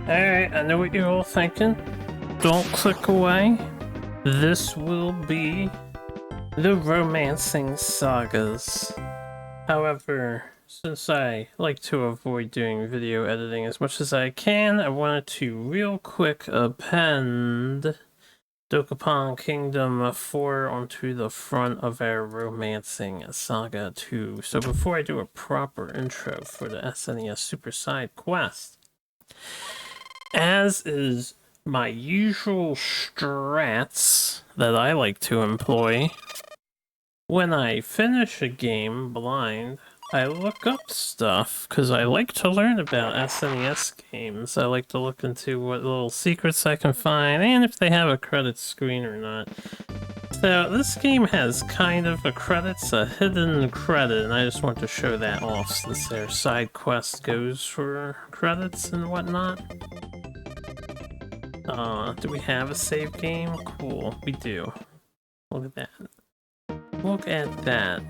Alright, I know what you're all thinking. Don't click away. This will be the romancing sagas. However, since I like to avoid doing video editing as much as I can, I wanted to real quick append Dokapon Kingdom 4 onto the front of our romancing saga 2. So before I do a proper intro for the SNES Super Side Quest, as is my usual strats that I like to employ, when I finish a game blind, I look up stuff, because I like to learn about SNES games. I like to look into what little secrets I can find, and if they have a credit screen or not. So this game has kind of a hidden credit, and I just want to show that off since their side quest goes for credits and whatnot. Do we have a save game? Cool, we do. Look at that. Look at that.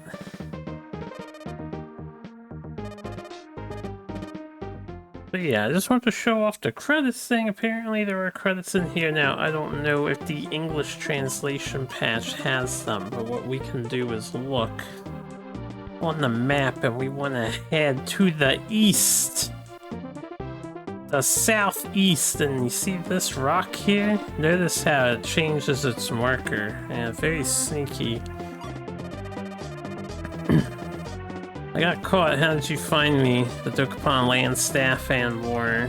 But yeah, I just want to show off the credits thing. Apparently there are credits in here now. I don't know if the English translation patch has them, but what we can do is look on the map, and we want to head to the east. The southeast, and you see this rock here? Notice how it changes its marker. Yeah, very sneaky. I got caught. How did you find me? The Dokapon land staff and more.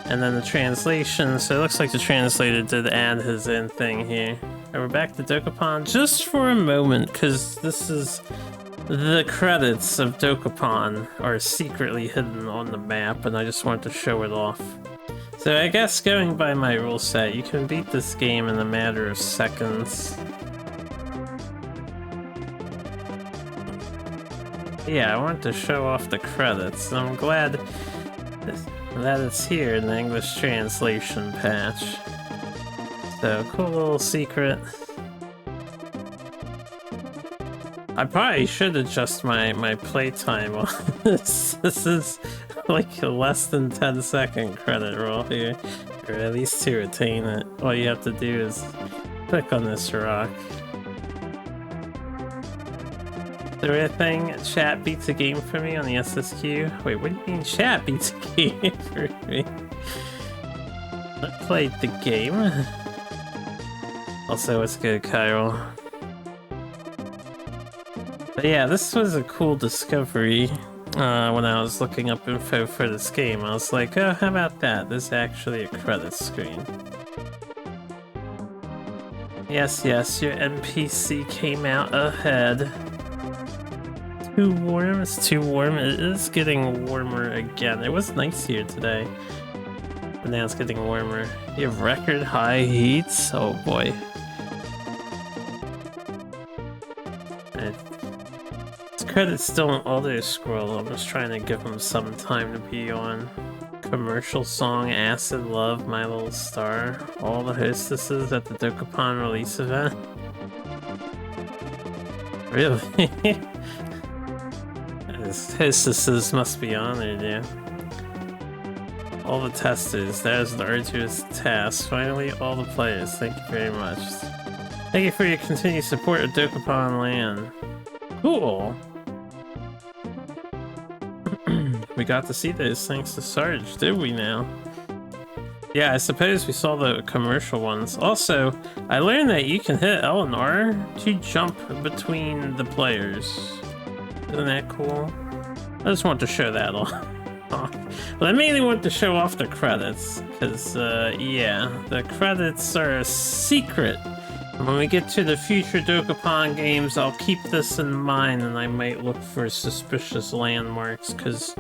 And then the translation. So it looks like the translator did add his own thing here. And we're back to Dokapon just for a moment, because this is the credits of Dokapon are secretly hidden on the map, and I just want to show it off. So I guess going by my rule set, you can beat this game in a matter of seconds. Yeah, I want to show off the credits. I'm glad that it's here in the English translation patch. So, cool little secret. I probably should adjust my playtime on this. This is like a less than 10-second credit roll here. Or at least to retain it. All you have to do is click on this rock. Is there a thing? Chat beats a game for me on the SSQ? Wait, what do you mean chat beats a game for me? I played the game. Also, what's good, Kyle? But yeah, this was a cool discovery when I was looking up info for this game. I was like, oh, how about that? There's actually a credit screen. Yes, yes, your NPC came out ahead. Too warm? It's too warm. It is getting warmer again. It was nice here today, but now it's getting warmer. You have record high heats? Oh boy. Credits don't auto scroll. I'm just trying to give them some time to be on. Commercial song, Acid Love, My Little Star. All the hostesses at the Dokapon release event. Really? Hostesses must be honored, yeah. All the testers, that is the arduous task. Finally, all the players, thank you very much. Thank you for your continued support of Dokapon Land. Cool! We got to see those thanks to Sarge, did we now? Yeah, I suppose we saw the commercial ones. Also, I learned that you can hit L and R to jump between the players. Isn't that cool? I just want to show that off. But I mainly want to show off the credits, because, yeah, the credits are a secret. And when we get to the future Dokapon games, I'll keep this in mind, and I might look for suspicious landmarks, because,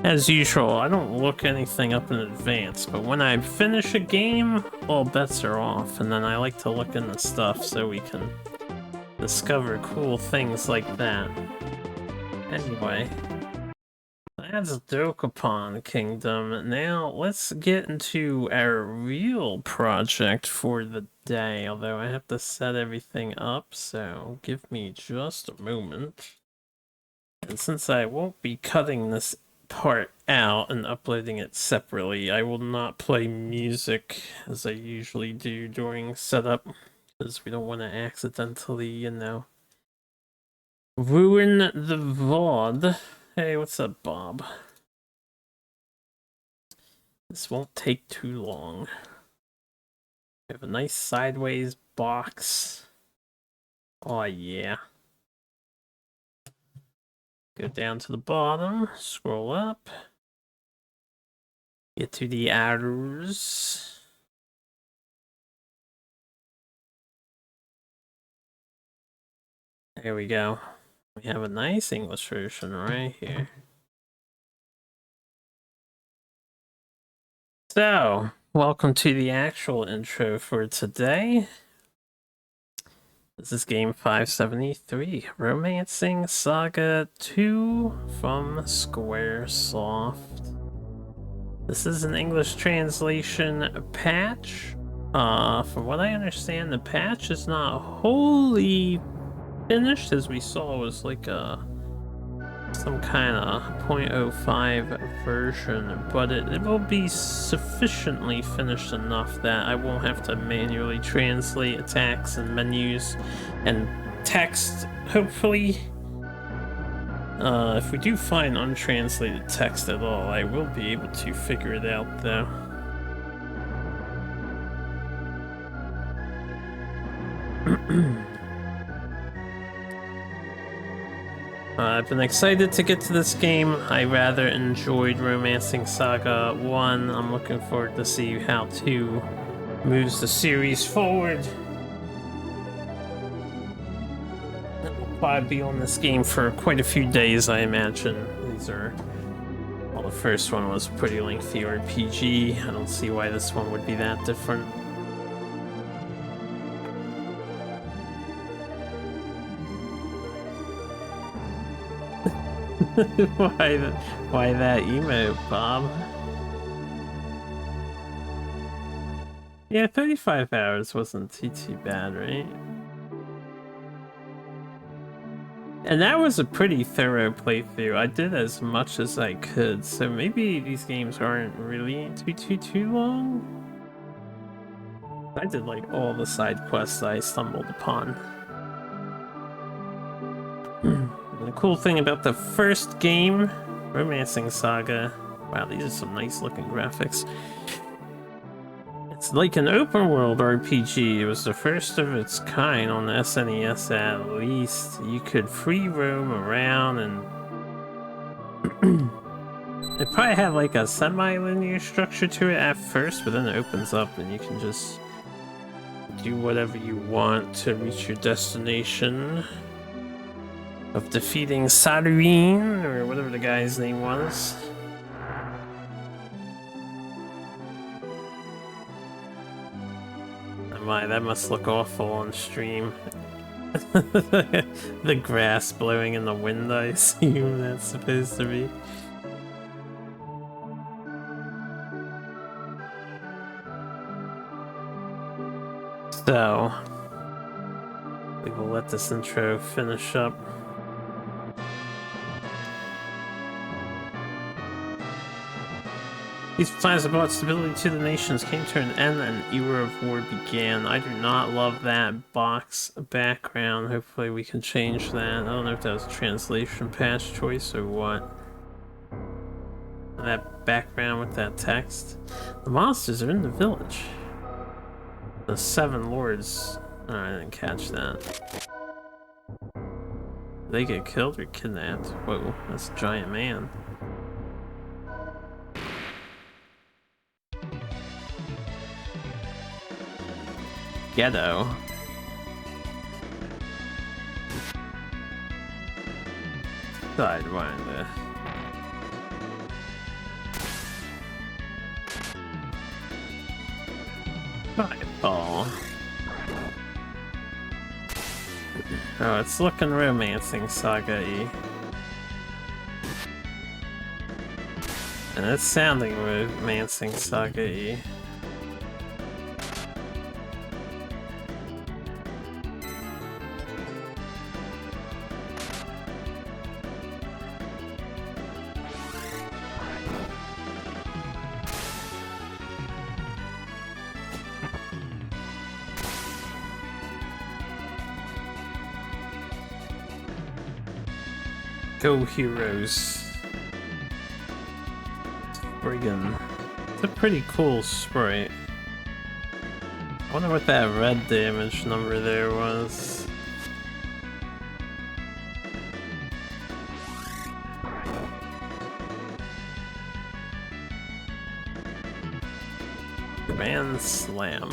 as usual, I don't look anything up in advance, but when I finish a game, all bets are off, and then I like to look into stuff so we can discover cool things like that. Anyway, that's Dokapon Kingdom. Now, let's get into our real project for the day, although I have to set everything up, so give me just a moment. And since I won't be cutting this part out and uploading it separately. I will not play music as I usually do during setup, because we don't want to accidentally, you know, ruin the VOD. Hey, what's up, Bob? This won't take too long. We have a nice sideways box. Oh yeah. Go down to the bottom, scroll up, get to the arrows. There we go. We have a nice English version right here. So, welcome to the actual intro for today. This is game 573, Romancing Saga 2 from Squaresoft. This is an English translation patch. From what I understand, the patch is not wholly finished, as we saw was like some kind of 0.05 version, but it will be sufficiently finished enough that I won't have to manually translate attacks and menus and text, hopefully. If we do find untranslated text at all, I will be able to figure it out though. I've been excited to get to this game. I rather enjoyed Romancing Saga 1. I'm looking forward to see how 2 moves the series forward. We'll probably be on this game for quite a few days, I imagine. Well, the first one was a pretty lengthy RPG. I don't see why this one would be that different. Why that emote, Bob? Yeah, 35 hours wasn't too bad, right? And that was a pretty thorough playthrough. I did as much as I could, so maybe these games aren't really too long. I did like all the side quests I stumbled upon. The cool thing about the first game, Romancing Saga, wow, these are some nice looking graphics. It's like an open world RPG. It was the first of its kind on the SNES at least. You could free roam around and it probably had like a semi-linear structure to it at first, but then it opens up and you can just do whatever you want to reach your destination of defeating Saruin, or whatever the guy's name was. Oh my, that must look awful on stream. The grass blowing in the wind, I assume that's supposed to be. So, we will let this intro finish up. These plans that brought stability to the nations came to an end and an era of war began. I do not love that box background. Hopefully we can change that. I don't know if that was a translation patch choice or what. That background with that text. The monsters are in the village. The 7 lords. Oh, I didn't catch that. Did they get killed or kidnapped? Whoa, that's a giant man. Ghetto. Sidewinder. Fireball. Oh, it's looking Romancing Saga-y. And it's sounding Romancing Saga-y. Go Heroes. Friggin'. It's a pretty cool sprite. I wonder what that red damage number there was. Grand Slam.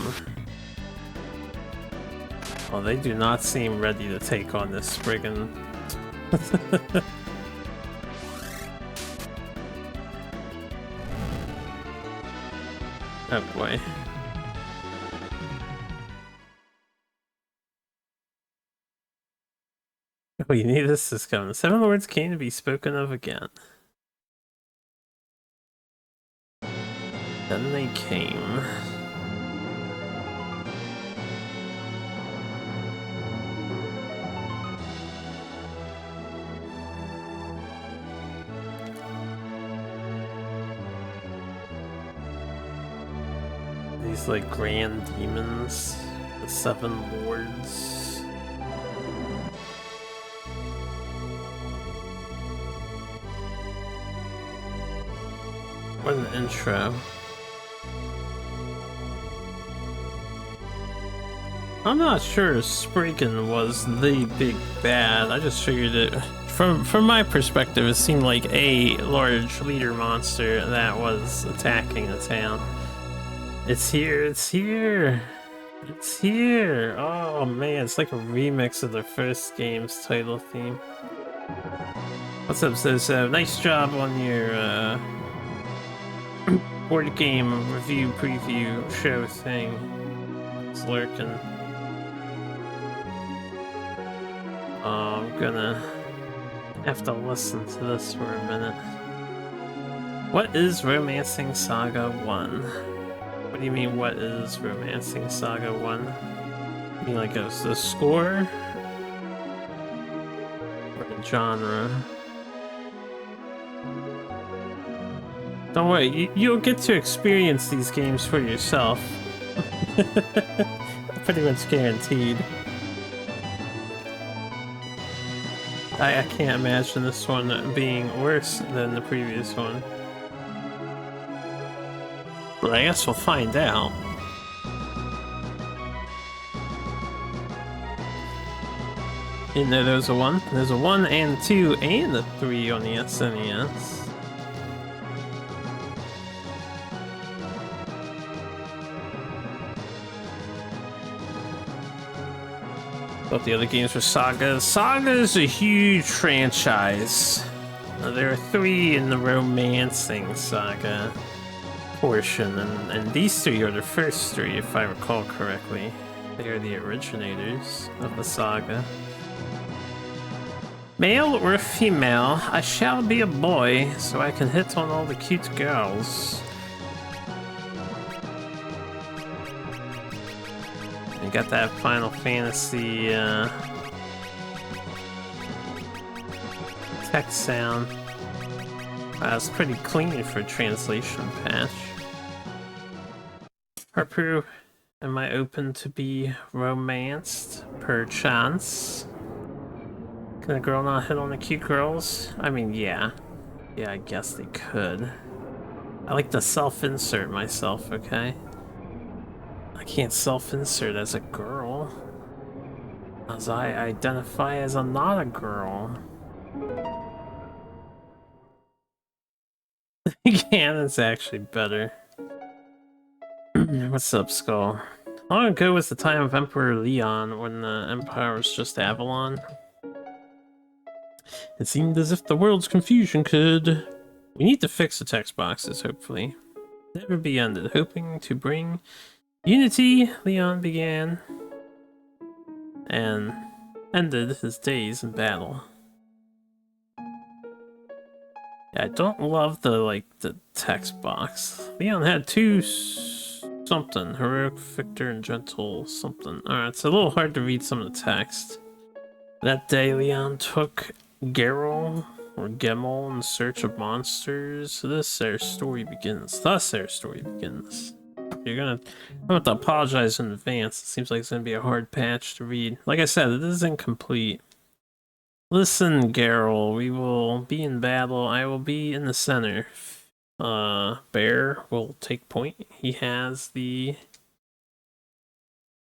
Well, they do not seem ready to take on this Spriggan. Oh boy. Oh, you knew this is coming. 7 words came to be spoken of again. Then they came. These like grand demons, the 7 lords. What an intro. I'm not sure Spriggan was the big bad. I just figured it from my perspective it seemed like a large leader monster that was attacking the town. It's here, it's here! It's here! Oh man, it's like a remix of the first game's title theme. What's up, So? Nice job on your board game review preview show thing. It's lurking. Oh, I'm gonna have to listen to this for a minute. What is Romancing Saga 1? What do you mean, what is Romancing Saga 1? You mean like the score? Or the genre? Don't worry, you'll get to experience these games for yourself. Pretty much guaranteed. I can't imagine this one being worse than the previous one. But I guess we'll find out. Didn't know there was a 1. There's a 1 and 2 and a 3 on the SNES. But the other games were SaGa. SaGa is a huge franchise. There are 3 in the Romancing Saga portion, and these 3 are the first 3, if I recall correctly. They are the originators of the saga. Male or female, I shall be a boy, so I can hit on all the cute girls. You got that Final Fantasy text sound. It's pretty clean for a translation patch. Harpu, am I open to be romanced, perchance? Can a girl not hit on the cute girls? I mean, yeah. Yeah, I guess they could. I like to self-insert myself, okay? I can't self-insert as a girl, as I identify as a not a girl. Cannon's actually better. What's up, Skull? How long ago was the time of Emperor Leon when the Empire was just Avalon? It seemed as if the world's confusion could... We need to fix the text boxes, hopefully. Never be ended. Hoping to bring unity, Leon began and ended his days in battle. Yeah, I don't love the text box. Leon had 2 something, heroic, victor, and gentle something. Alright, it's a little hard to read some of the text. That day, Leon took Geralt or Gemel in search of monsters. Thus their story begins. I'm gonna have to apologize in advance. It seems like it's gonna be a hard patch to read. Like I said, it is incomplete. Listen, Garrel, we will be in battle. I will be in the center. Bear will take point. He has the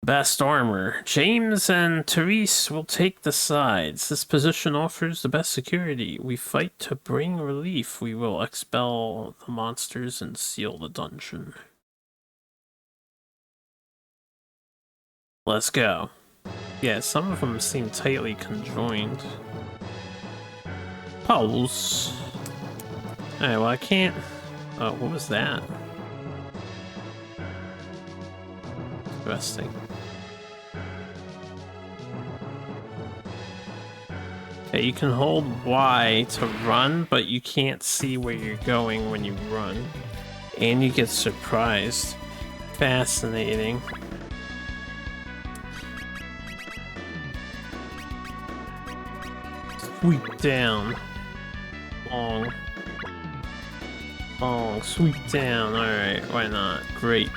best armor. James and Therese will take the sides. This position offers the best security. We fight to bring relief. We will expel the monsters and seal the dungeon. Let's go. Yeah, some of them seem tightly conjoined. Pulse. Alright, well I can't... Oh, what was that? Interesting. Okay, you can hold Y to run, but you can't see where you're going when you run. And you get surprised. Fascinating. Sweep down. Long. Long. Sweep down. Alright, why not? Great.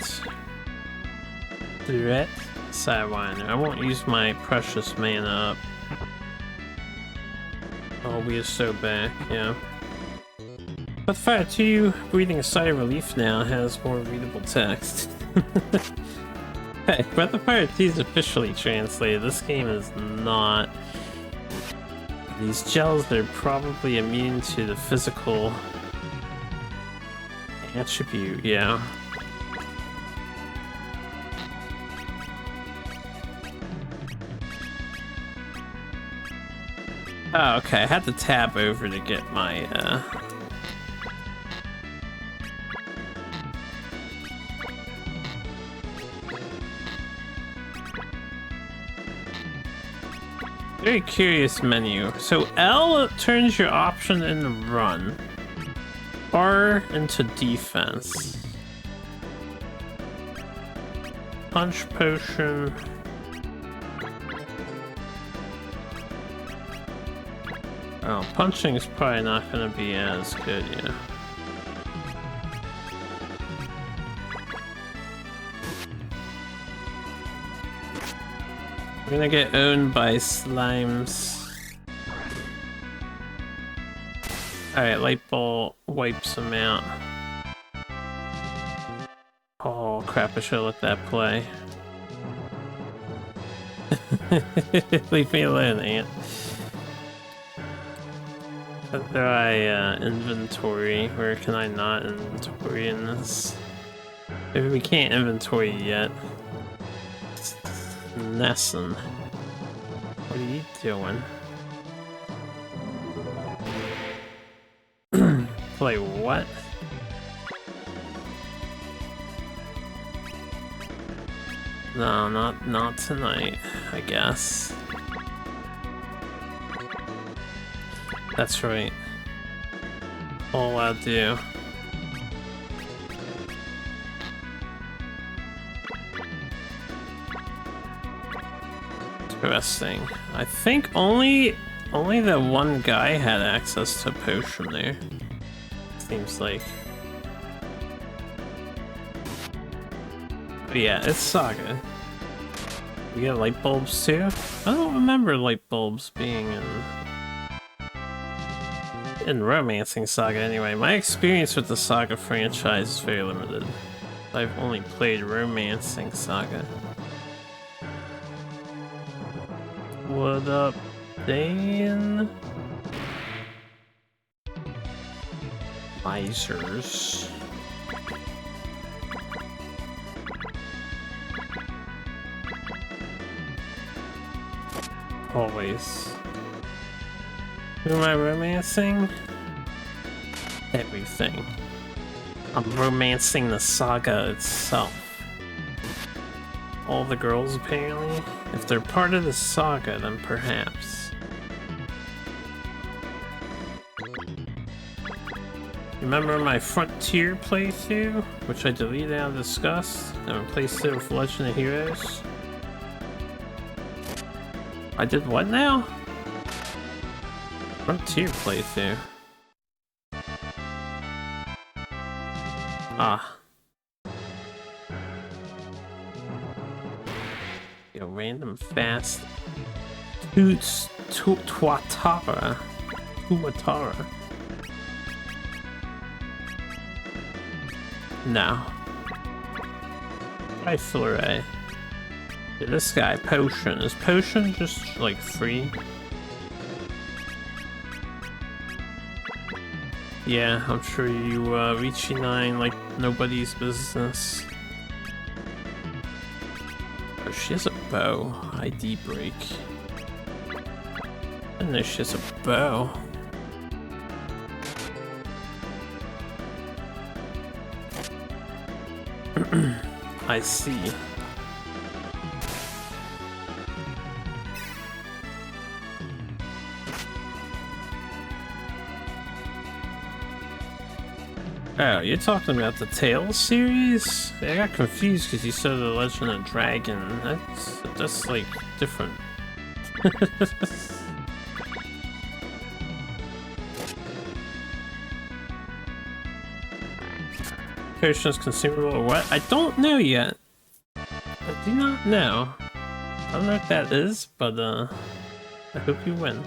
Threat. Sidewinder. I won't use my precious mana up. Oh, we are so back, yeah. But Fire 2, breathing a sigh of relief now, has more readable text. Hey, Breath of Fire 2 is officially translated. This game is not. These gels, they're probably immune to the physical attribute, yeah. Oh, okay, I had to tab over to get my, Very curious menu. So L turns your option into run. R into defense. Punch potion. Oh, punching is probably not going to be as good, yeah. We're gonna get owned by slimes. Alright, light ball wipes them out. Oh crap, I should've let that play. Leave me alone, Ant. How do I inventory? Where can I not inventory in this? Maybe we can't inventory yet. Nessun. What are you doing? Play what? No, not tonight, I guess. That's right. All I'll do. Interesting. I think only the one guy had access to a potion there. Seems like. But yeah, it's SaGa. We get light bulbs too? I don't remember light bulbs being in Romancing SaGa anyway. My experience with the SaGa franchise is very limited. I've only played Romancing SaGa. What up, Dan? Misers. Always. Who am I romancing? Everything. I'm romancing the SaGa itself. All the girls, apparently? If they're part of the SaGa, then perhaps. Remember my Frontier playthrough, which I deleted out of disgust, and replaced it with Legend of Heroes? I did what now? Frontier playthrough. Ah. Random fast Tuatara. Tuatara. No. Flurry. Yeah, this guy, Potion. Is Potion just, like, free? Yeah, I'm sure you reach E9 like nobody's business. Oh, she has a bow. ID break. I didn't know she has a bow. I see. Oh, you're talking about the Tales series? I got confused because you said the Legend of Dragon. That's like different. Potions consumable or what? I don't know yet. I do not know. I don't know what that is, but I hope you win.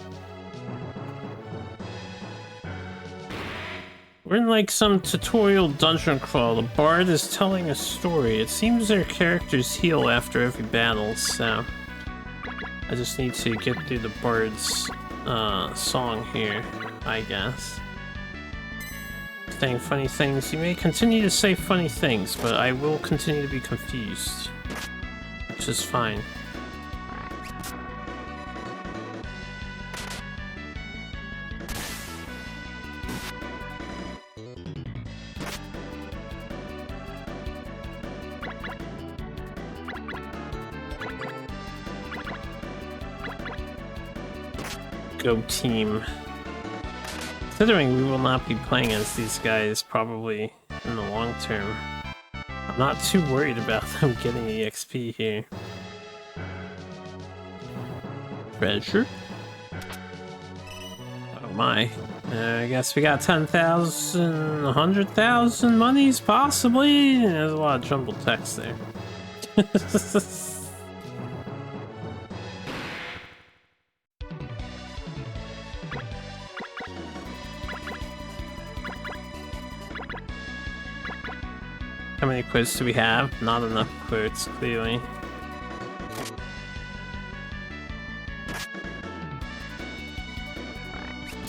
We're in like some tutorial dungeon crawl. The bard is telling a story. It seems their characters heal after every battle, so I just need to get through the bard's song here, I guess. Saying funny things. You may continue to say funny things, but I will continue to be confused, which is fine. Go team. Considering we will not be playing as these guys probably in the long term, I'm not too worried about them getting EXP here. Treasure? Oh my. I guess we got 10,000, 100,000 monies possibly? There's a lot of jumbled text there. How many quotes do we have? Not enough quotes, clearly.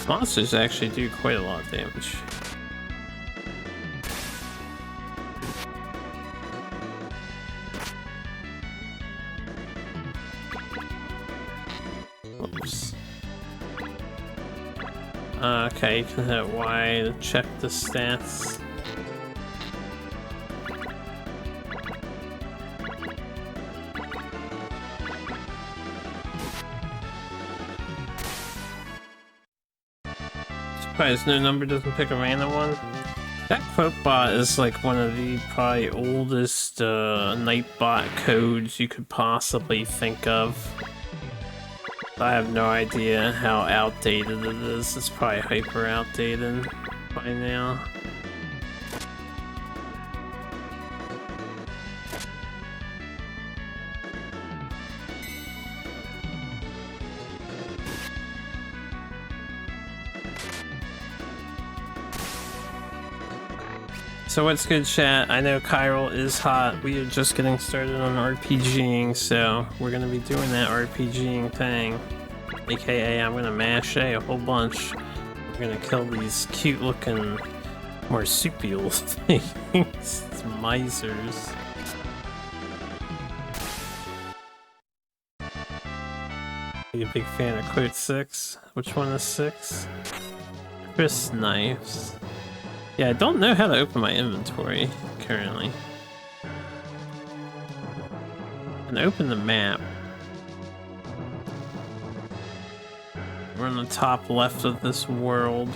Monsters actually do quite a lot of damage. Whoops. Okay, you can hit Y to check the stats. Surprised no number doesn't pick a random one. That quote bot is like one of the probably oldest Nightbot codes you could possibly think of. I have no idea how outdated it is. It's probably hyper outdated by now. So what's good, chat? I know Chiral is hot. We are just getting started on RPGing, so we're gonna be doing that RPGing thing. AKA, I'm gonna mash a whole bunch. We're gonna kill these cute-looking marsupial things. It's misers. Are you a big fan of quote 6? Which one is 6? Chris Knives. Yeah, I don't know how to open my inventory currently. And open the map. We're on the top left of this world.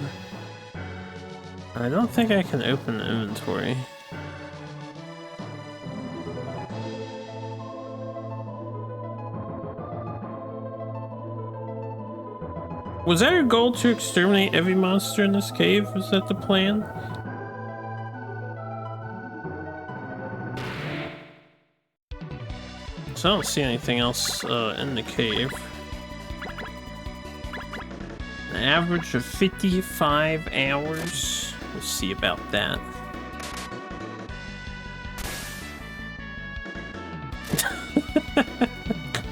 I don't think I can open the inventory. Was our goal to exterminate every monster in this cave? Was that the plan? So I don't see anything else in the cave. An average of 55 hours. We'll see about that.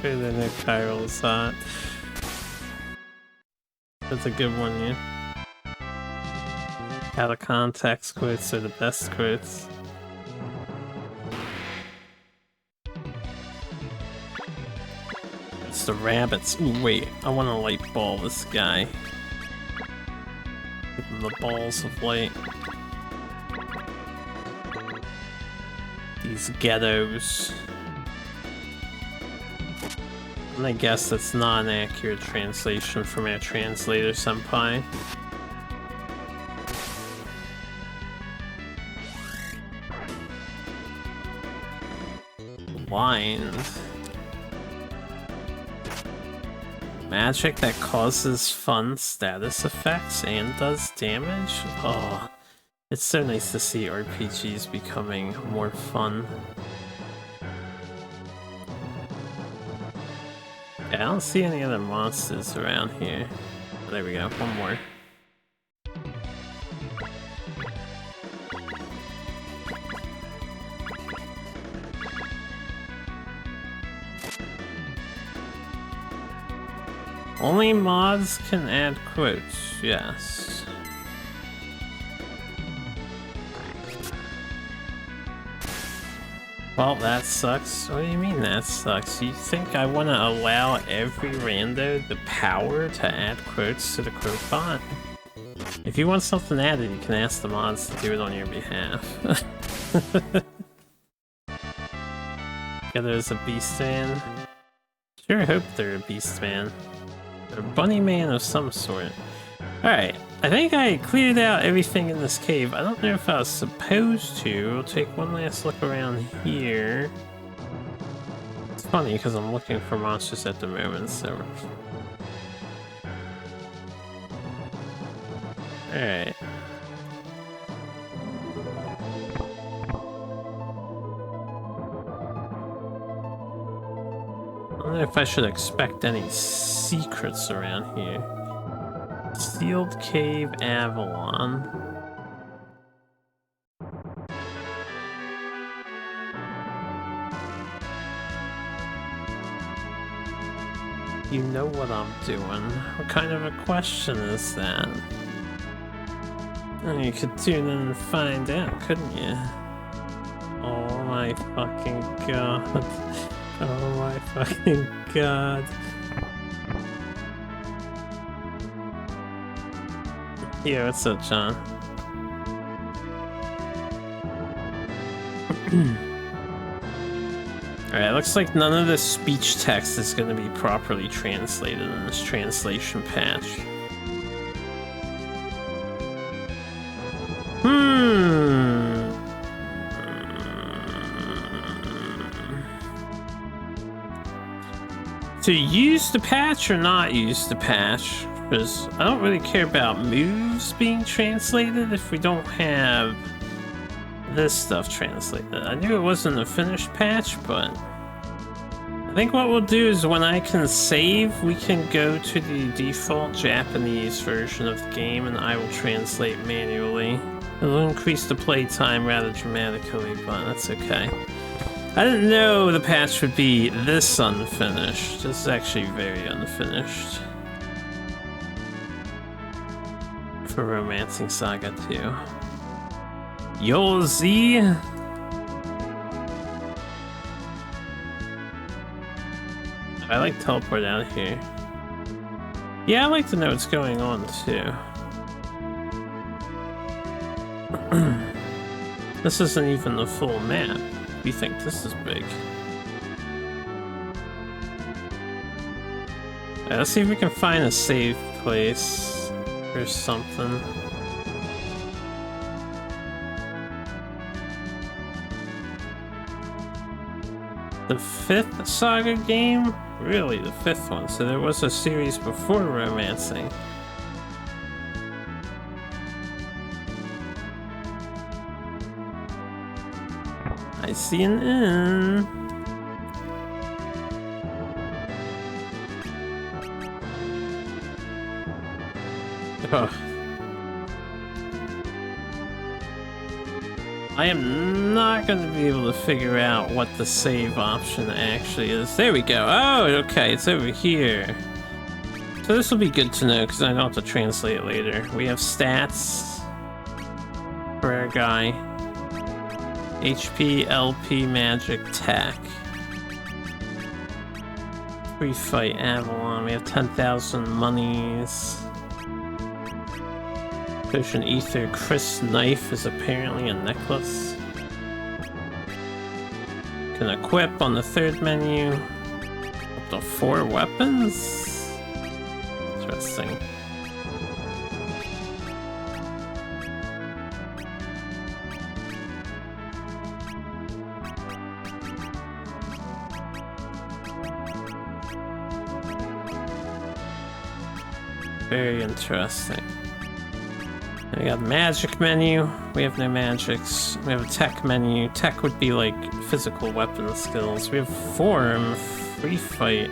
Good in a chiral shot. That's a good one, yeah. Out of context quotes are the best quotes. It's the rabbits. Ooh, wait, I want to light ball this guy. Give him the balls of light. These ghettos. And I guess that's not an accurate translation from our translator senpai. Blind. Magic that causes fun status effects and does damage? Oh, it's so nice to see RPGs becoming more fun. Yeah, I don't see any other monsters around here. There we go, one more. Only mods can add quotes, yes. Well, that sucks. What do you mean that sucks? You think I want to allow every rando the power to add quotes to the quote bot? If you want something added, you can ask the mods to do it on your behalf. Yeah, there's a beast man. Sure hope they're a beast man. A bunny man of some sort. Alright, I think I cleared out everything in this cave. I don't know if I was supposed to. We'll take one last look around here. It's funny because I'm looking for monsters at the moment, so... Alright. I don't know if I should expect any secrets around here. Sealed Cave Avalon. You know what I'm doing. What kind of a question is that? Oh, you could tune in and find out, couldn't you? Oh my fucking god. Oh my fucking god. Yeah, what's up, John? Alright, looks like none of this speech text is going to be properly translated in this translation patch. To use the patch or not use the patch? Because I don't really care about moves being translated if we don't have this stuff translated. I knew it wasn't a finished patch, but I think what we'll do is when I can save, we can go to the default Japanese version of the game and I will translate manually. It'll increase the playtime rather dramatically, but that's okay. I didn't know the patch would be this unfinished. This is actually very unfinished. For Romancing Saga 2. Yo, Z! I like teleport out here. Yeah, I like to know what's going on too. This isn't even the full map. We think this is big. Yeah, let's see if we can find a safe place or something. The 5th Saga game? Really, the 5th one. So there was a series before Romancing. I see an inn. Ugh. I am not going to be able to figure out what the save option actually is. There we go. Oh, okay, it's over here. So this will be good to know because I don't have to translate it later. We have stats for our guy. HP, LP, magic, tech. Free fight, Avalon. We have 10,000 monies. Potion ether. Chris knife is apparently a necklace. Can equip on the third menu. Up to 4 weapons. Interesting. Very interesting. We got magic menu. We have no magics. We have a tech menu. Tech would be like physical weapon skills. We have form, free fight,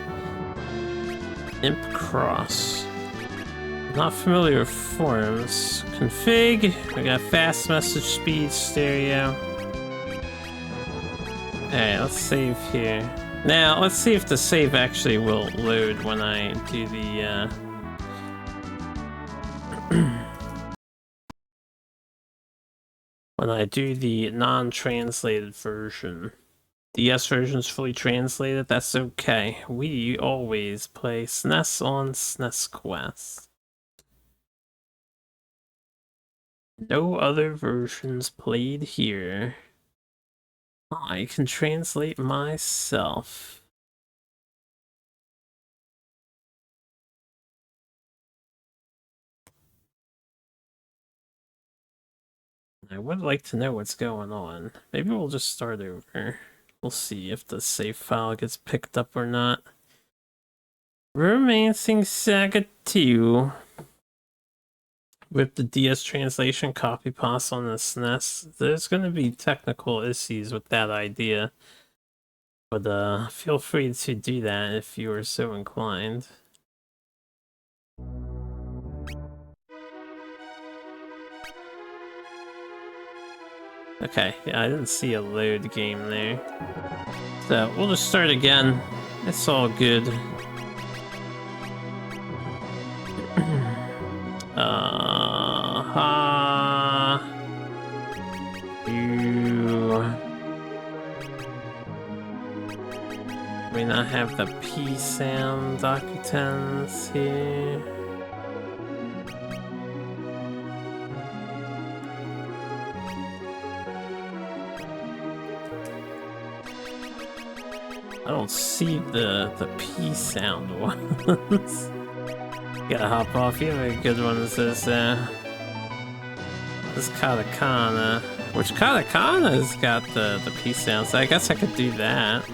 imp cross. Not familiar with forms. Config. We got fast message speed, stereo. Alright, let's save here. Now, let's see if the save actually will load when I do the when I do the non-translated version. The DS version's fully translated, that's okay. We always play SNES on SNES Quest. No other versions played here. I can translate myself. I would like to know what's going on. Maybe we'll just start over. We'll see if the save file gets picked up or not. Romancing SaGa 2. With the DS translation copy pass on the SNES. There's going to be technical issues with that idea. But feel free to do that if you are so inclined. Okay, yeah, I didn't see a load game there. So, we'll just start again. It's all good. We not have the P sound Docutens here. I don't see the P sound ones. Gotta hop off. You have a good one that says this Katakana. Which Katakana's got the P sound, so I guess I could do that.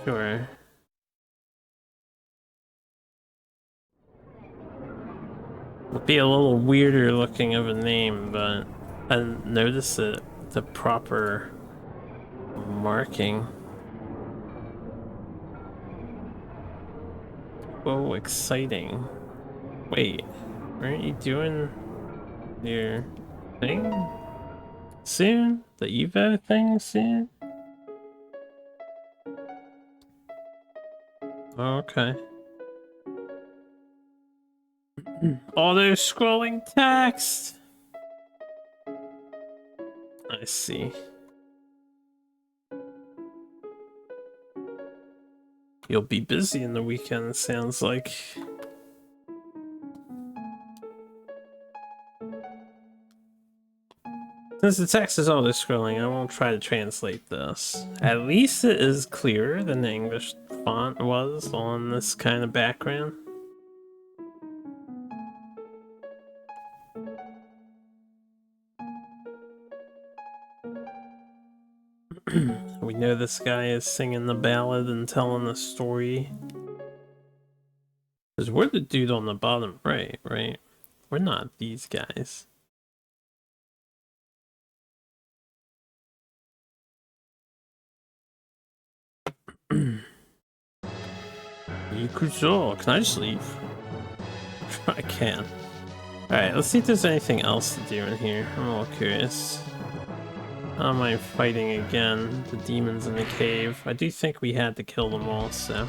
Sure. It'll be a little weirder looking of a name, but I didn't notice it, the proper marking. Whoa, exciting. Wait, aren't you doing your thing soon? The Evo thing soon? Okay. Auto scrolling text. I see. You'll be busy in the weekend, it sounds like. Since the text is auto scrolling, I won't try to translate this. At least it is clearer than the English font was on this kind of background. We know this guy is singing the ballad and telling the story. Because we're the dude on the bottom right? We're not these guys. Ikuzo, can I just leave? I can. Alright, let's see if there's anything else to do in here. I'm a little curious. How am I fighting again? The demons in the cave. I do think we had to kill them all, so...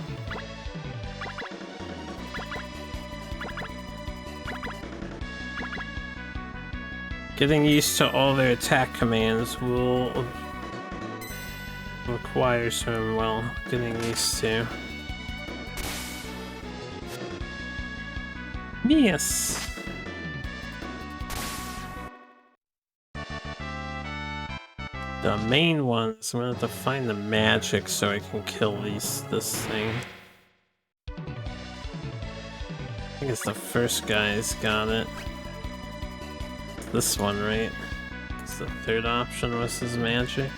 Getting used to all their attack commands will require some, well, getting used to. Yes! The main ones, I'm gonna have to find the magic so I can kill this thing. I think it's the first guy's got it. This one, right? It's the third option was his magic.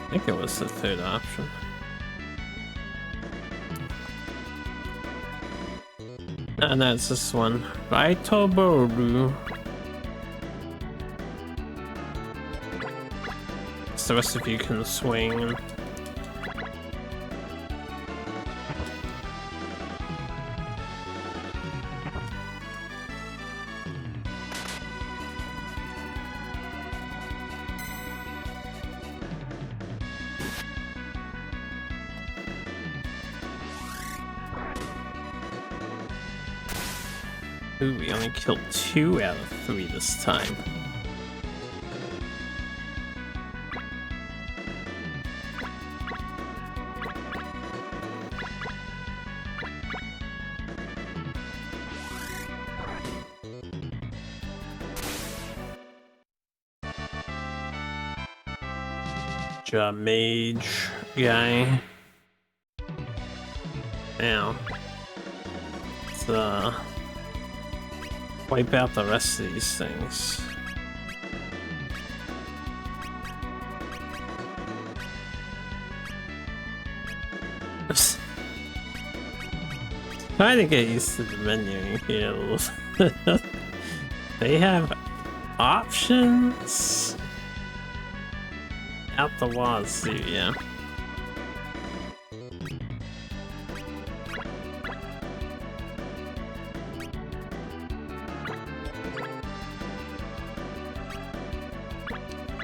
I think it was the third option. And that's this one. Raitoboru. The rest of you can swing. Ooh, we only killed 2 out of 3 this time. Mage guy. Now, let's wipe out the rest of these things. Trying to get used to the menu here a little. They have options. Out the wazoo, yeah.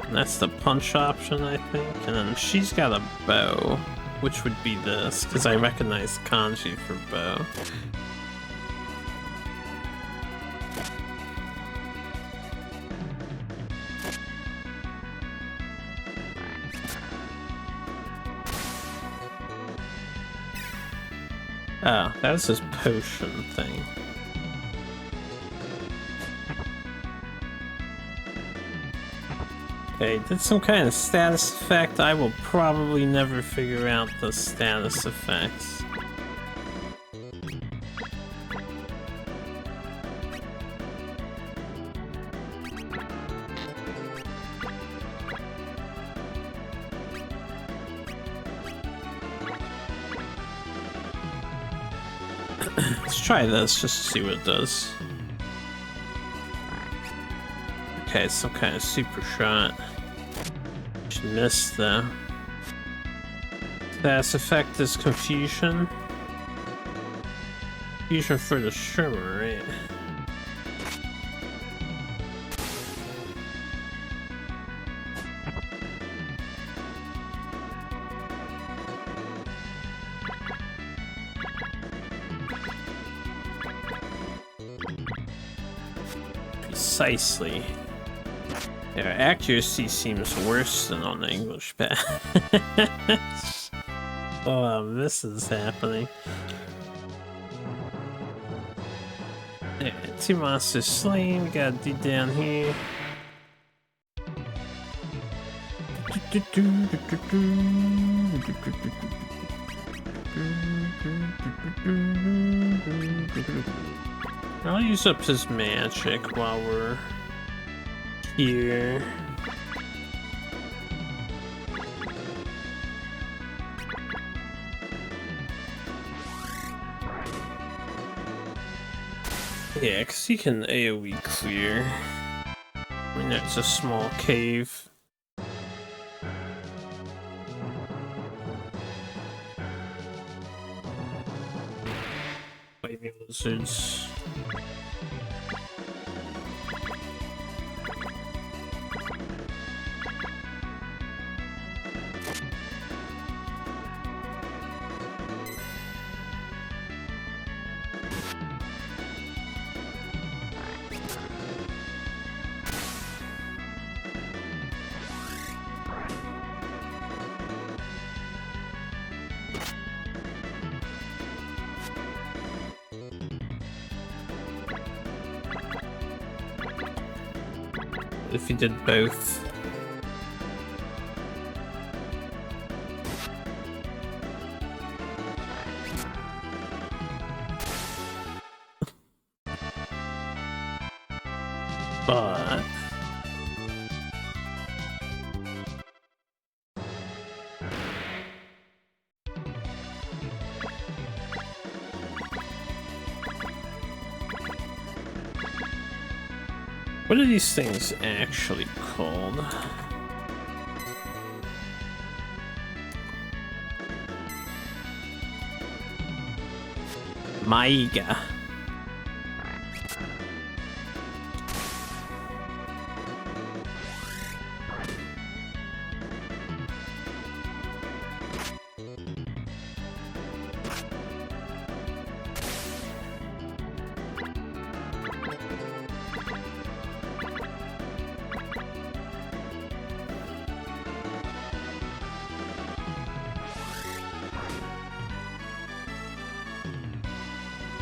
And that's the punch option, I think. And then she's got a bow, which would be this, because I recognize kanji for bow. Oh, that's his potion thing. Okay, did some kind of status effect. I will probably never figure out the status effects. Let's try this just to see what it does. Okay, it's some kind of super shot. She missed though. Status effect is confusion. Confusion for the shimmer, right? Precisely. Their accuracy seems worse than on the English pad. Oh, this is happening. Yeah, 2 monsters slain. We got a dude down here. I'll use up his magic while we're here. Yeah, because you can AoE clear. I mean, it's a small cave. Wavy lizards. If you did both. But what are these things actually called? SaGa.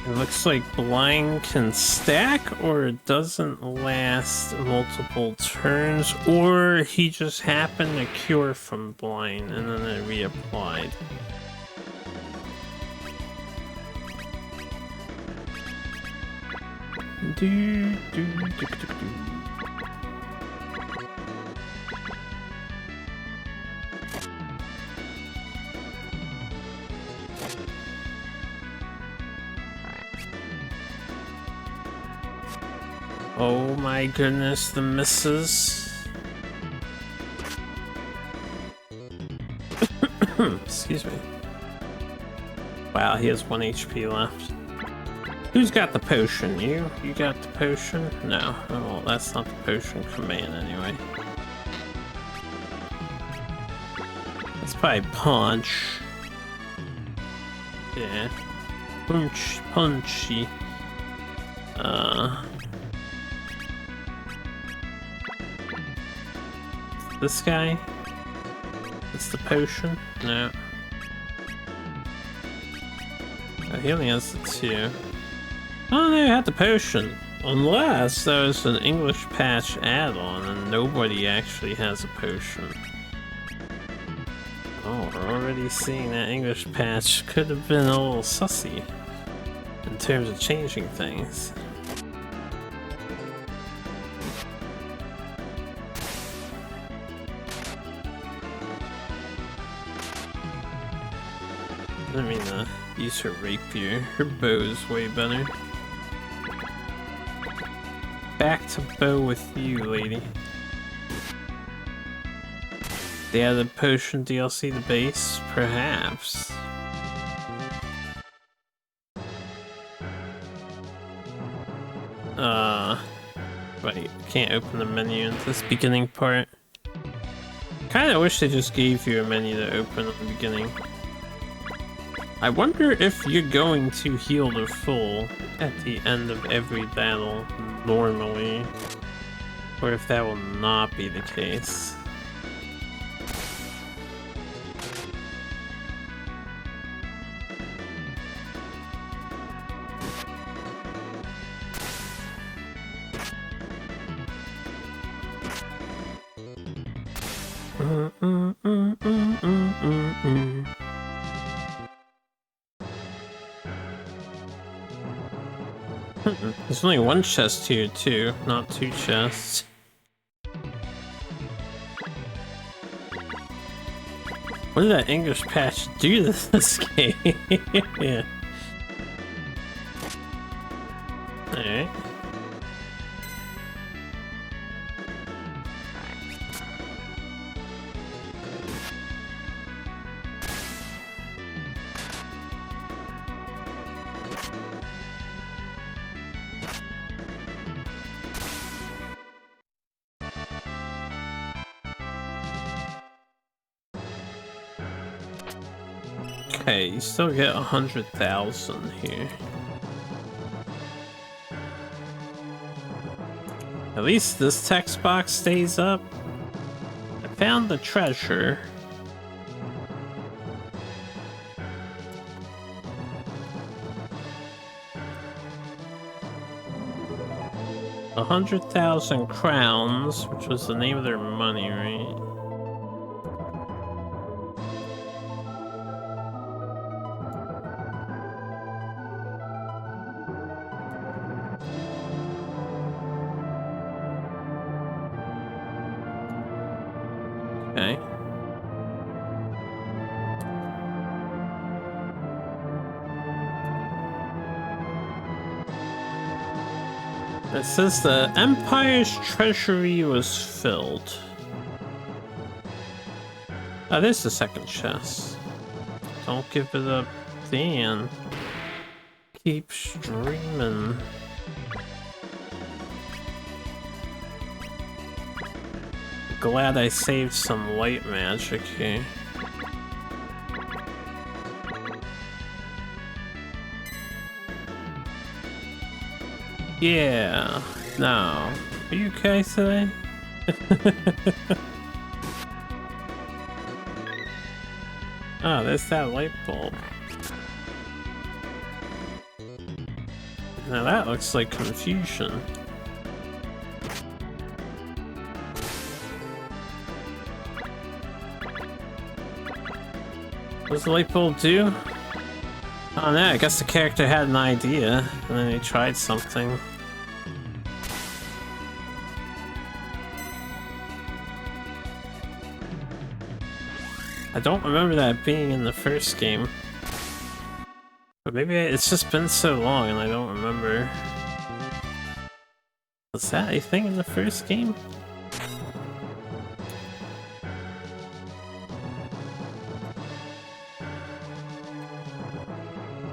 It looks like blind can stack, or it doesn't last multiple turns, or he just happened to cure from blind and then it reapplied. Oh my goodness, the misses. Excuse me. Wow, he has 1 HP left. Who's got the potion? You? You got the potion? No. Oh, well, that's not the potion command anyway. That's probably punch. Yeah. Punchy. This guy? It's the potion? No. Oh, he only has the 2. Oh no, I had the potion. Unless there was an English patch add-on and nobody actually has a potion. Oh, we're already seeing that English patch could have been a little sussy in terms of changing things. I mean, use her rapier. Her bow's way better. Back to bow with you, lady. They added potion DLC to base? Perhaps. Right, can't open the menu in this beginning part. Kinda wish they just gave you a menu to open at the beginning. I wonder if you're going to heal to full at the end of every battle normally, or if that will not be the case. There's only 1 chest here too, not 2 chests. What did that English patch do to this game? Yeah. Alright. Okay, you still get 100,000 here. At least this text box stays up. I found the treasure. A 100,000 crowns, which was the name of their money, right? Okay. It says the Empire's treasury was filled. Oh, there's the second chest. Don't give it up, Dan. Keep streaming. Glad I saved some light magic here. Yeah. No. Are you okay today? Oh, there's that light bulb. Now that looks like confusion. What does the light bulb do? Oh no, I guess the character had an idea, and then he tried something. I don't remember that being in the first game. But maybe it's just been so long and I don't remember. Was that a thing in the first game?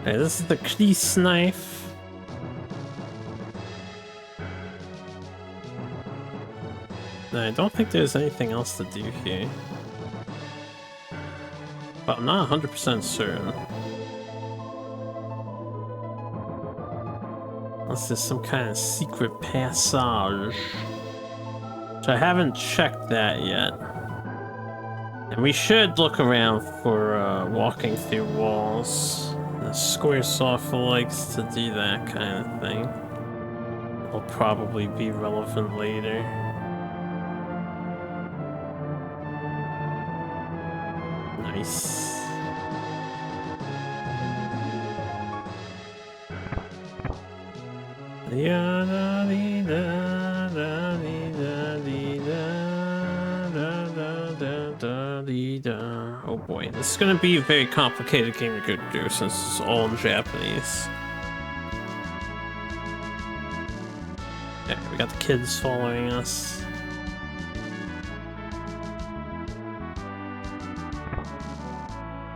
Okay, this is the crease knife. No, I don't think there's anything else to do here. But I'm not 100% certain. Unless there's some kind of secret passage. So I haven't checked that yet. And we should look around for walking through walls. Squaresoft likes to do that kind of thing. It'll probably be relevant later. Nice. Oh boy, this is gonna be a very complicated game to go through since it's all in Japanese. Yeah, we got the kids following us.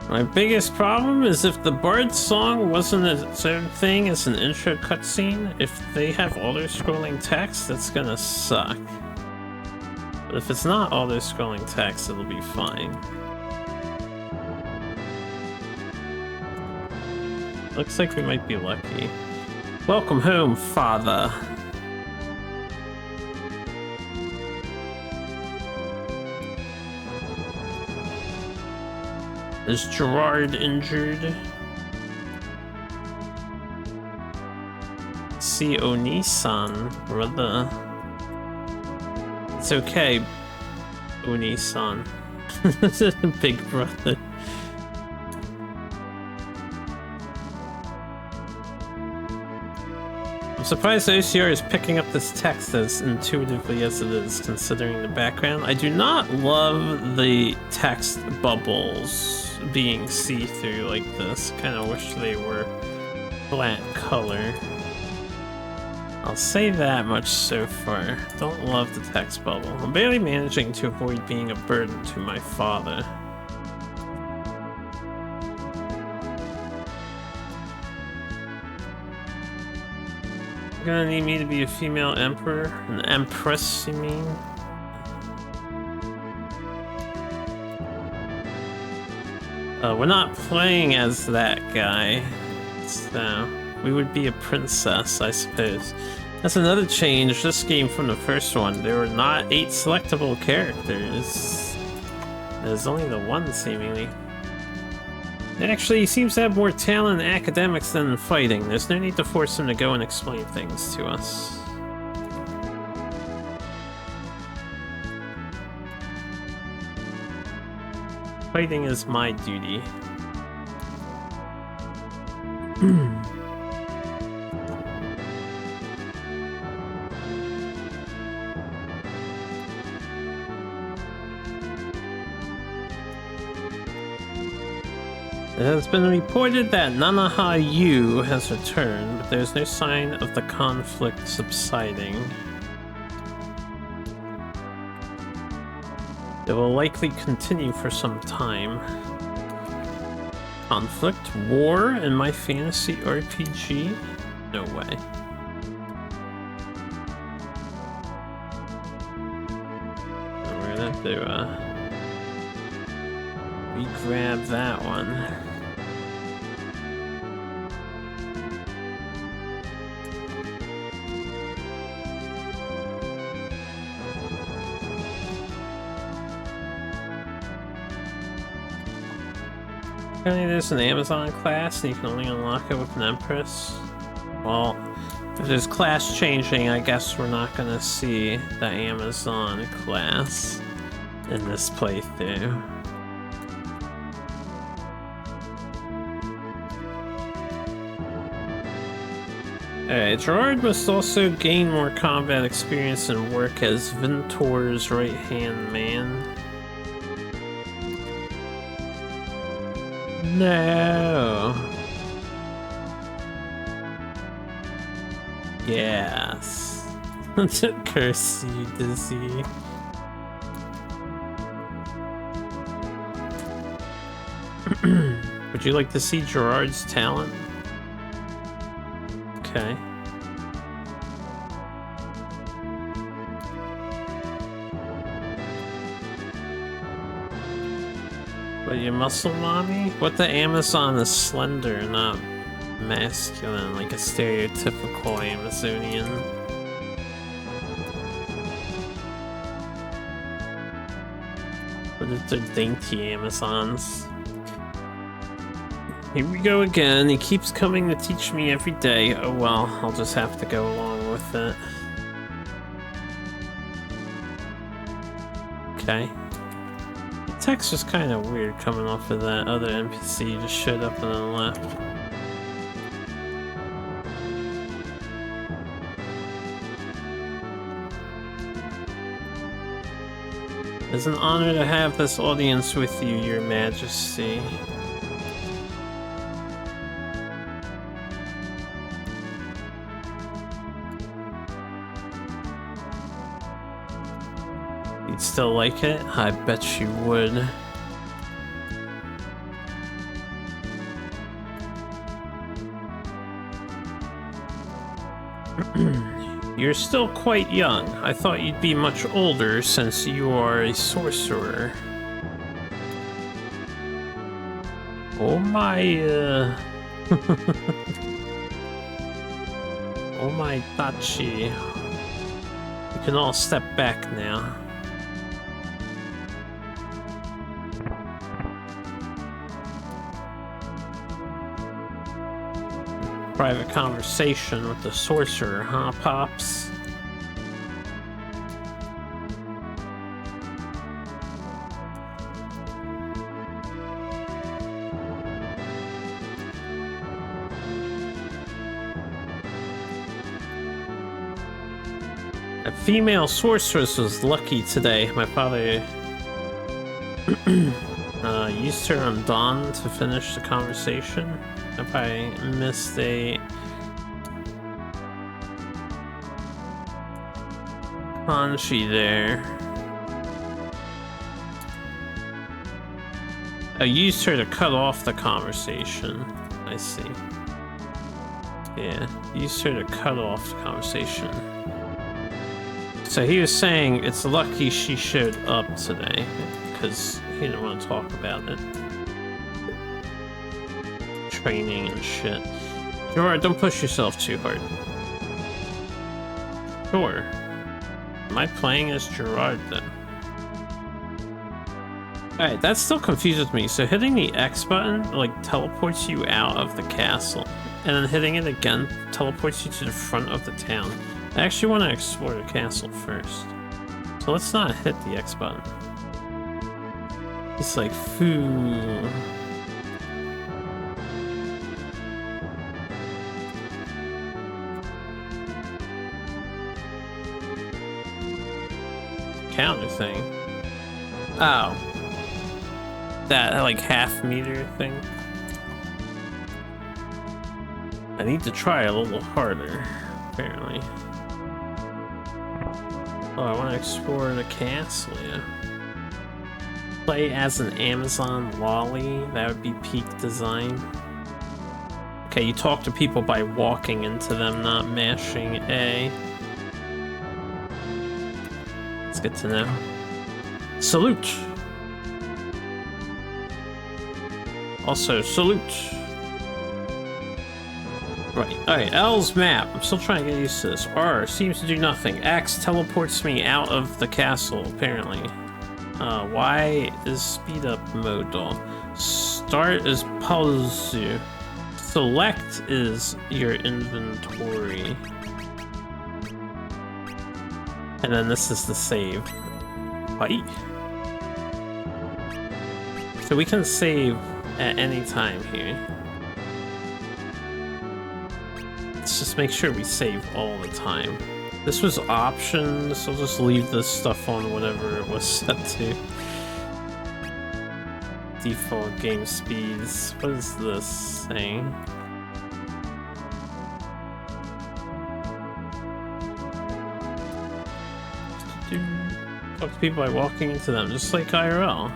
My biggest problem is if the Bard song wasn't its own thing as an intro cutscene, if they have auto-scrolling text, that's gonna suck. But if it's not auto-scrolling text, it'll be fine. Looks like we might be lucky. Welcome home, father. Is Gerard injured? See Oni-san, brother. It's okay, Oni-san. Big brother. I'm surprised OCR is picking up this text as intuitively as it is, considering the background. I do not love the text bubbles being see-through like this. Kind of wish they were flat color. I'll say that much so far. Don't love the text bubble. I'm barely managing to avoid being a burden to my father. You're gonna need me to be a female emperor? An empress, you mean? We're not playing as that guy, so we would be a princess, I suppose. That's another change this game from the first one. There were not 8 selectable characters. There's only the one, seemingly. Actually, he seems to have more talent in academics than in fighting. There's no need to force him to go and explain things to us. Fighting is my duty. It has been reported that Nanaha Yu has returned, but there's no sign of the conflict subsiding. It will likely continue for some time. Conflict? War in my fantasy RPG? No way. We're gonna have to, re-grab that one. Apparently there's an Amazon class and you can only unlock it with an Empress. Well, if there's class changing, I guess we're not gonna see the Amazon class in this playthrough. Alright, Gerard must also gain more combat experience and work as Vintor's right-hand man. No. Yes. Curse you, Dizzy. Would you like to see Gerard's talent? Okay. But your muscle mommy? What the Amazon is slender, not masculine, like a stereotypical Amazonian. But they're dainty Amazons. Here we go again. He keeps coming to teach me every day. Oh well, I'll just have to go along with it. Okay. The text was kind of weird coming off of that other NPC just showed up and then left. It's an honor to have this audience with you, Your Majesty. You'd still like it? I bet you would. You're still quite young. I thought you'd be much older since you are a sorcerer. Oh my, oh my Tachi. You can all step back now. Private conversation with the sorcerer, huh, Pops? A female sorceress was lucky today. My father used her on Dawn to finish the conversation. I probably missed a kanji there. I used her to cut off the conversation. I see. Yeah, used her to cut off the conversation. So he was saying it's lucky she showed up today because he didn't want to talk about it. training and shit. Gerard, don't push yourself too hard. Sure. Am I playing as Gerard then? Alright, that still confuses me. So hitting the X button, like, teleports you out of the castle. And then hitting it again teleports you to the front of the town. I actually want to explore the castle first. So let's not hit the X button. It's like, foo. Counter thing. Oh. That, like, half-meter thing. I need to try a little harder, apparently. Oh, I want to explore the castle, yeah. Play as an Amazon lolly, that would be peak design. Okay, you talk to people by walking into them, not mashing A. It's good to know. Salute! Also, salute! Right, alright, L's map. I'm still trying to get used to this. R seems to do nothing. X teleports me out of the castle, apparently. Y is speed up mode though. Start is pause. Select is your inventory. And then this is the save. Right. So we can save at any time here. Let's just make sure we save all the time. This was options, so I'll just leave this stuff on whatever it was set to. Default game speeds. What is this saying? Talk to people by walking into them, just like IRL.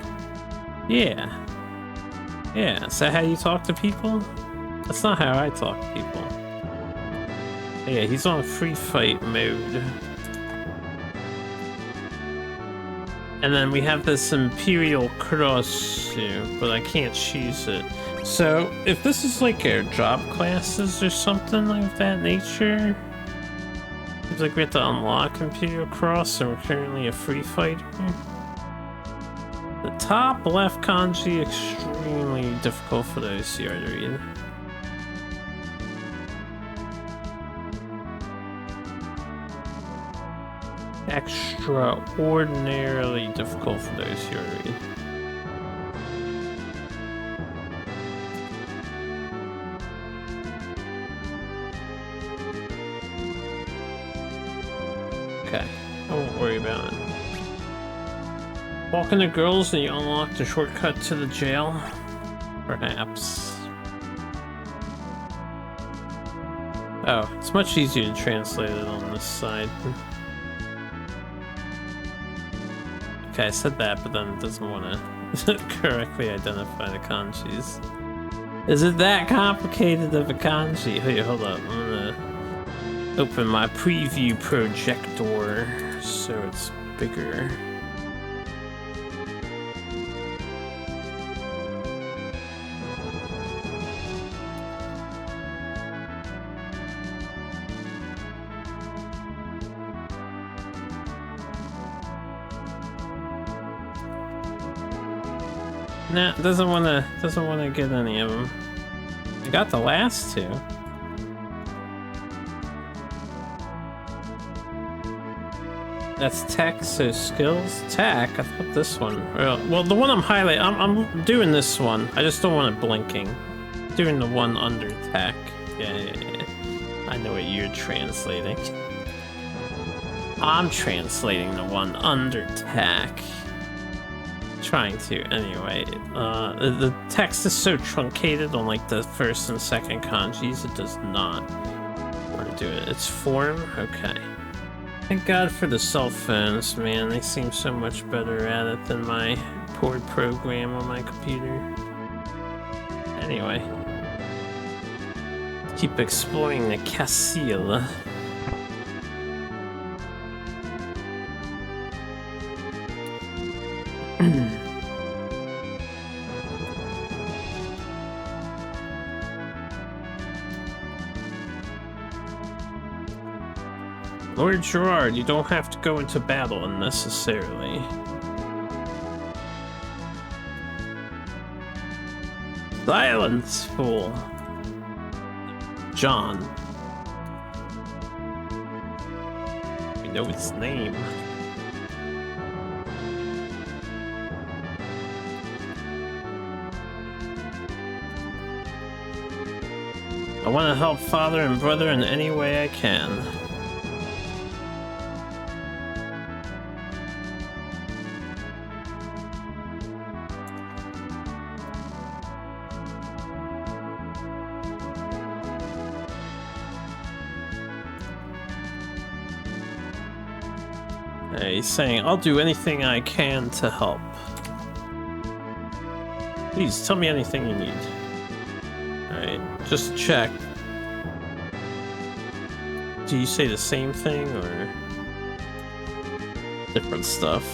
Yeah. Yeah, is that how you talk to people? That's not how I talk to people. Yeah, he's on free fight mode. And then we have this Imperial Cross here, but I can't choose it. So, if this is like our job classes or something like that nature, seems like we have to unlock Imperial Cross and we're currently a free fighter. The top left kanji, extremely difficult for those here to read. Extraordinarily difficult for those here to read. Okay, I won't worry about it. Walk into girls and you unlock the shortcut to the jail? Perhaps. Oh, it's much easier to translate it on this side. Okay, I said that, but then it doesn't want to correctly identify the kanjis. Is it that complicated of a kanji? Hey, hold up. I'm gonna open my preview projector so it's bigger. Nah, doesn't wanna get any of them. I got the last two. That's tech, so skills, tech. I thought this one. Well, the one I'm highlighting, I'm doing this one. I just don't want it blinking. Doing the one under tech. Yeah. I know what you're translating. I'm translating the one under tech. Trying to anyway. The text is so truncated on like the first and second kanjis, it does not want to do it. It's form? Okay. Thank God for the cell phones, man. They seem so much better at it than my poor program on my computer. Anyway. Keep exploring the castle. Lord Gerard, you don't have to go into battle unnecessarily. Silence, fool. John. We know his name. I want to help father and brother in any way I can. He's saying, I'll do anything I can to help. Please, tell me anything you need. Alright, just check. Do you say the same thing, or different stuff?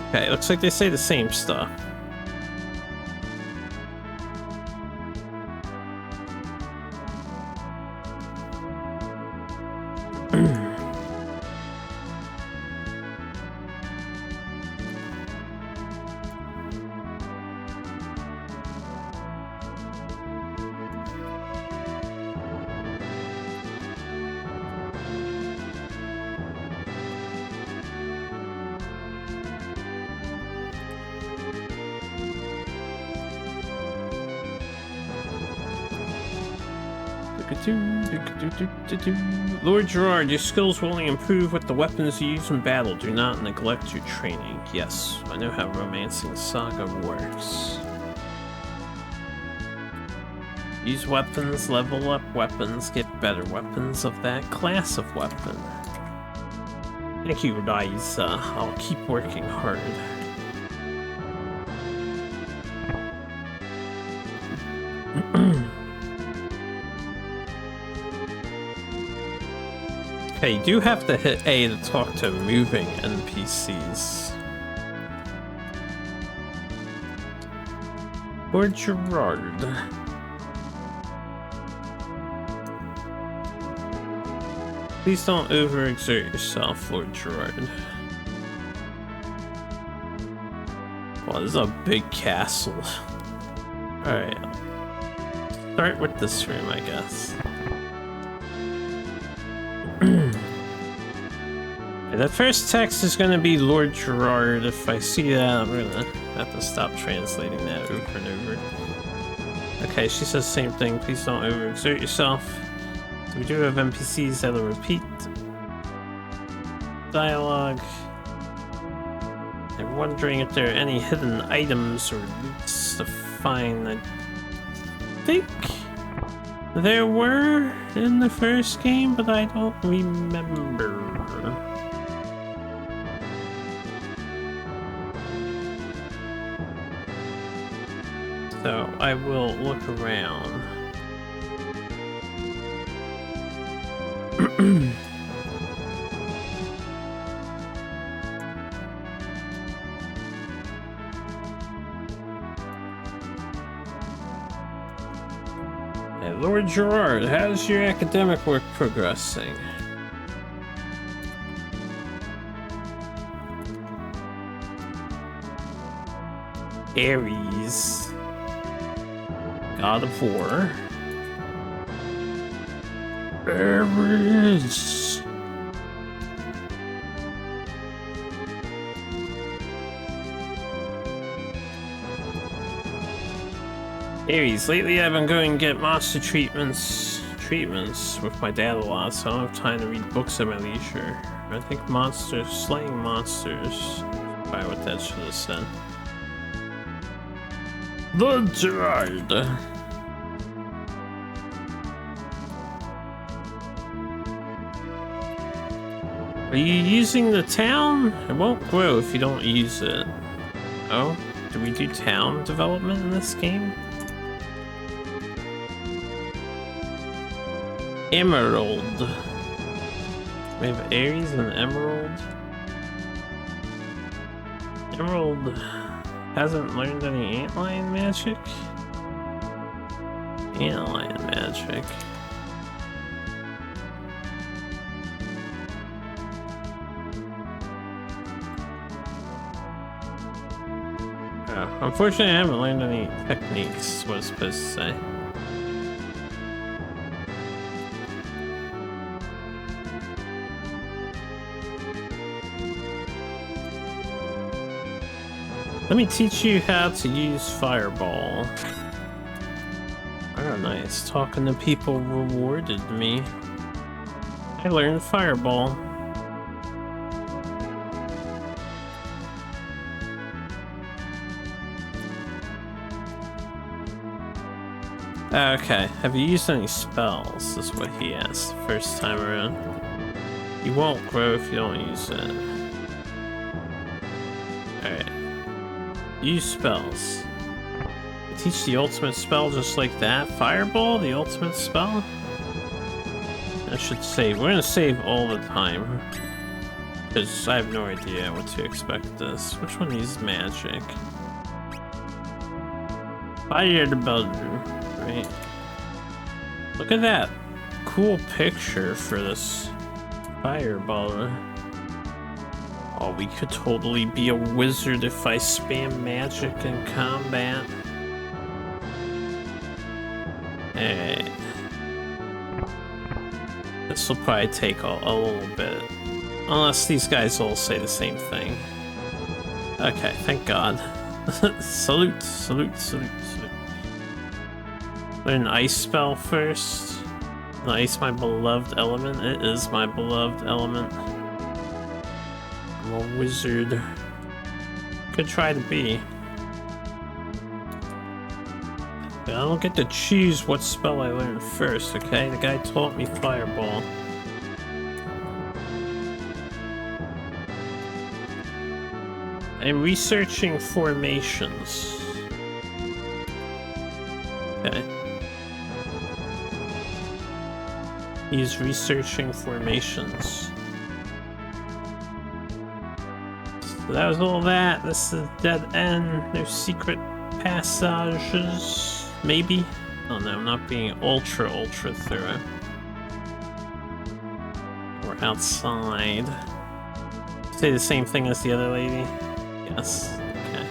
Okay, looks like they say the same stuff. Lord Gerard, your skills will only improve with the weapons you use in battle. Do not neglect your training. Yes, I know how romancing SaGa works. Use weapons, level up weapons, get better weapons of that class of weapon. Thank you, guys. I'll keep working hard. Okay, you do have to hit A to talk to moving NPCs. Lord Gerard. Please don't overexert yourself, Lord Gerard. Well, this is a big castle. Alright. Start with this room, I guess. The first text is going to be Lord Gerard. If I see that, I'm going to have to stop translating that over and over. Okay, she says the same thing. Please don't overexert yourself. We do have NPCs that'll repeat dialogue. I'm wondering if there are any hidden items or loots to find. I think there were in the first game, but I don't remember. So I will look around. Hey, Lord Gerard, how's your academic work progressing? Ares, God of War. Ares. Ares, lately I've been going to get monster treatments with my dad a lot, so I don't have time to read books at my leisure. I think slaying monsters, probably what that should have said. Lord Gerard. Are you using the town? It won't grow if you don't use it. Oh? Do we do town development in this game? Emerald. We have Ares and Emerald. Emerald hasn't learned any antlion magic? Antlion magic. Unfortunately, I haven't learned any techniques, what I was supposed to say. Let me teach you how to use Fireball. Oh, nice. Talking to people rewarded me. I learned Fireball. Okay, have you used any spells? Is what he asked the first time around. You won't grow if you don't use it. Alright. Use spells. Teach the ultimate spell just like that. Fireball, the ultimate spell? I should save. We're gonna save all the time. Because I have no idea what to expect this. Which one uses magic? Fire the button. Right. Look at that cool picture for this fireball. Oh, we could totally be a wizard if I spam magic in combat. Alright. This will probably take a little bit. Unless these guys all say the same thing. Okay, thank God. Salute, salute, salute, salute. Learn an ice spell first. Ice, my beloved element. It is my beloved element. I'm a wizard. Could try to be. But I don't get to choose what spell I learn first, okay? The guy taught me Fireball. I'm researching formations. Okay. He's researching formations. So that was all that. This is dead end. No secret passages. Maybe? Oh no, I'm not being ultra thorough. We're outside. Say the same thing as the other lady? Yes. Okay.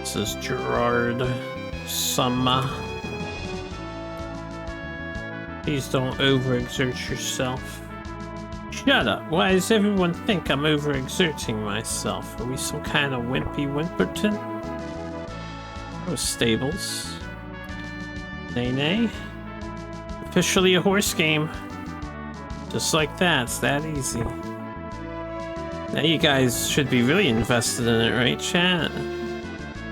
This is Gerard Summa. Please don't overexert yourself. Shut up. Why does everyone think I'm overexerting myself? Are we some kind of wimpy Wimperton? Oh, stables. Nay, nay. Officially a horse game. Just like that. It's that easy. Now you guys should be really invested in it, right, chat?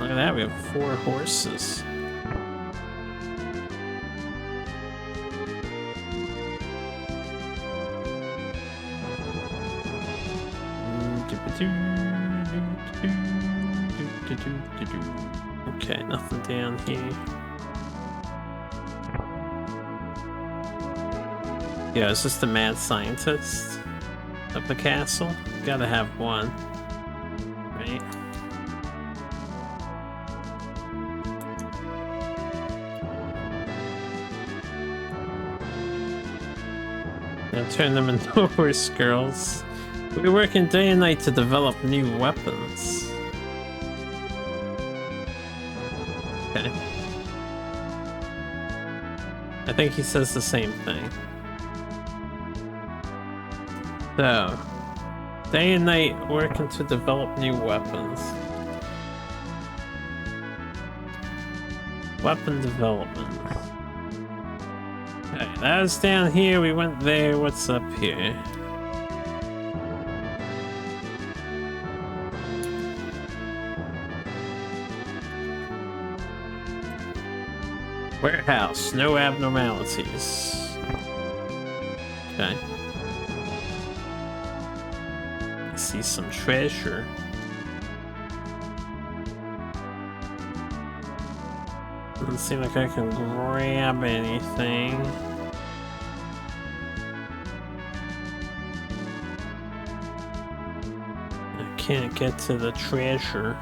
Look at that. We have 4 horses. Okay, nothing down here. Yeah, is this the mad scientist of the castle? Gotta have one, right? Now turn them into horse girls. We're working day and night to develop new weapons. Okay. I think he says the same thing. So, day and night working to develop new weapons. Weapon development. Okay, that was down here, we went there, what's up here? Warehouse, no abnormalities. Okay. I see some treasure. Doesn't seem like I can grab anything. I can't get to the treasure.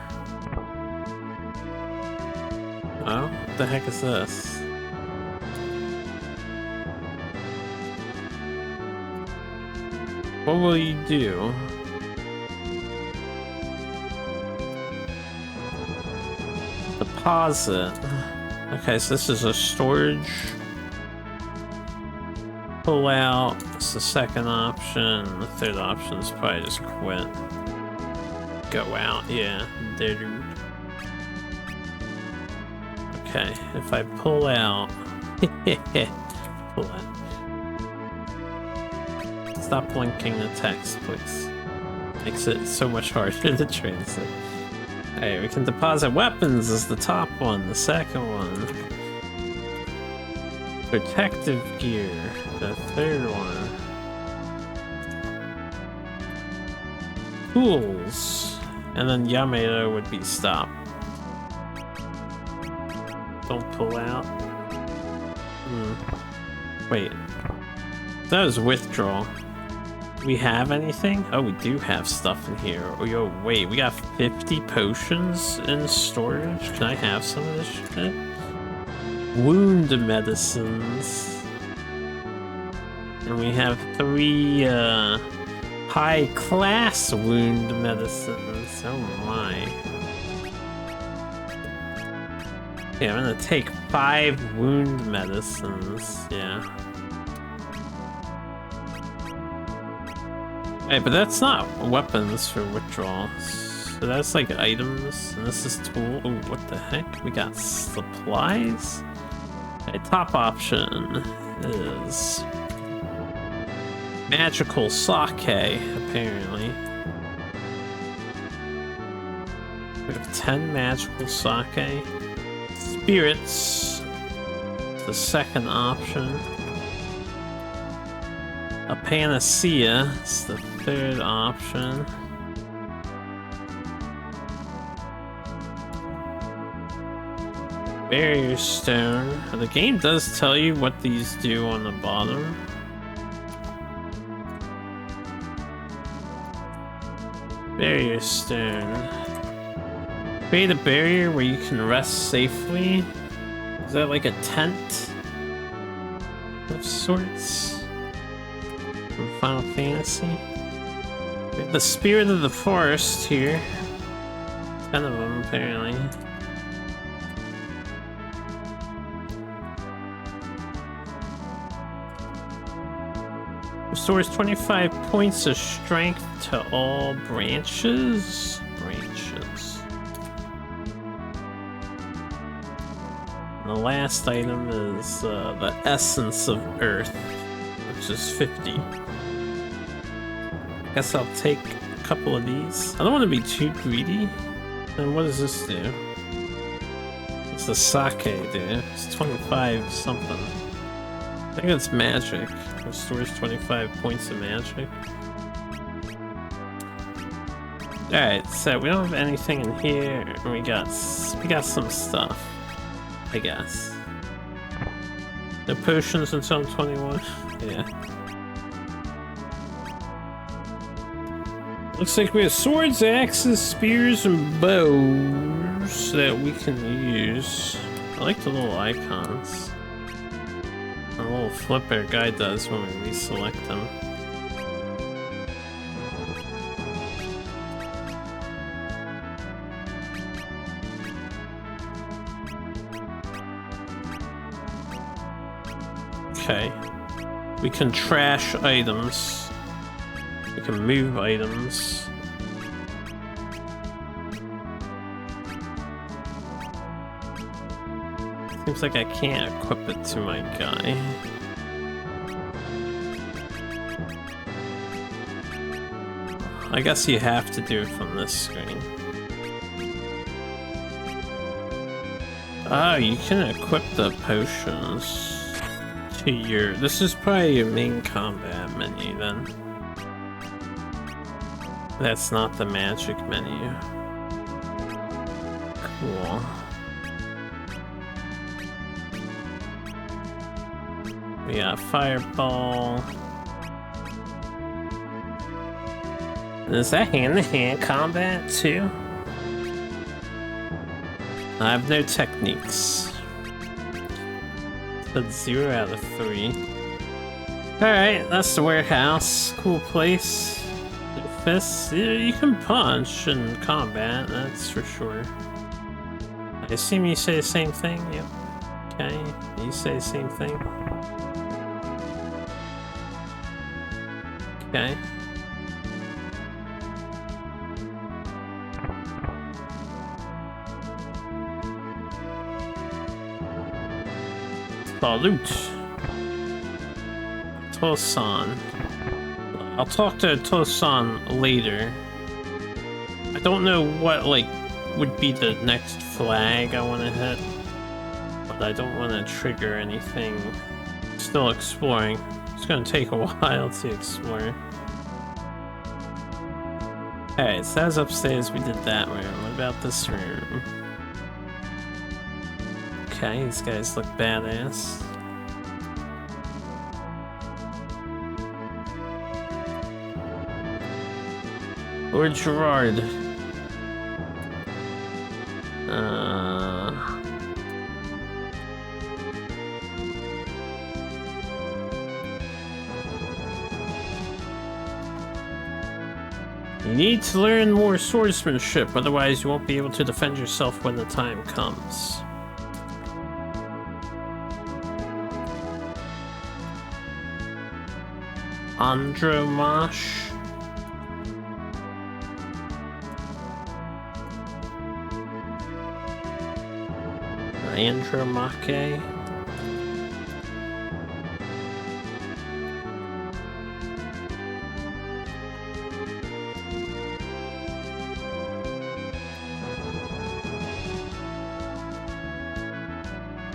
Oh, what the heck is this? What will you do? Deposit. Okay, so this is a storage. Pull out. It's the second option. The third option is probably just quit. Go out. Yeah, dude. Okay, if I pull out. Pull out. Stop blinking the text, please. Makes it so much harder to translate. Alright, we can deposit weapons as the top one, the second one. Protective gear, the third one. Tools. And then Yamato would be stop. Don't pull out. Wait. That was withdrawal. Do we have anything? Oh, we do have stuff in here. Oh, yo, wait, we got 50 potions in storage? Can I have some of this shit? Wound medicines. And we have 3 high-class wound medicines. Oh my. Yeah, I'm gonna take 5 wound medicines. Yeah. Hey, but that's not weapons for withdrawals. So that's like items, and this is tool. Oh, what the heck? We got supplies? Okay, top option is magical sake, apparently. We have 10 magical sake. Spirits, the second option. A panacea is the third option. Barrier stone. The game does tell you what these do on the bottom. Barrier stone. Create a barrier where you can rest safely. Is that like a tent of sorts? From Final Fantasy. We have the spirit of the forest here. 10 of them, apparently. Restores 25 points of strength to all branches. And the last item is the essence of earth, which is 50. Guess I'll take a couple of these. I don't want to be too greedy. And what does this do? It's the sake, dude. It's 25 something. I think it's magic. Restores 25 points of magic. Alright, so we don't have anything in here. We got some stuff, I guess. No potions until I'm 21. Yeah. Looks like we have swords, axes, spears, and bows that we can use. I like the little icons. The little flipper guy does when we reselect them. Okay. We can trash items. We can move items. Seems like I can't equip it to my guy. I guess you have to do it from this screen. Oh, you can equip the potions to your... This is probably your main combat menu then. That's not the magic menu. Cool. We got Fireball. And is that hand-to-hand combat too? I have no techniques. That's 0 out of 3. Alright, that's the warehouse. Cool place. Fists. Yeah, you can punch in combat, that's for sure. I assume you say the same thing? Yep. Okay, you say the same thing? Okay. Salute. Tosan. I'll talk to Tosan later. I don't know what, like, would be the next flag I want to hit. But I don't want to trigger anything. Still exploring. It's going to take a while to explore. Alright, so that was upstairs. We did that room. What about this room? Okay, these guys look badass. Lord Gerard. You need to learn more swordsmanship, otherwise you won't be able to defend yourself when the time comes. Andromache. Andromache.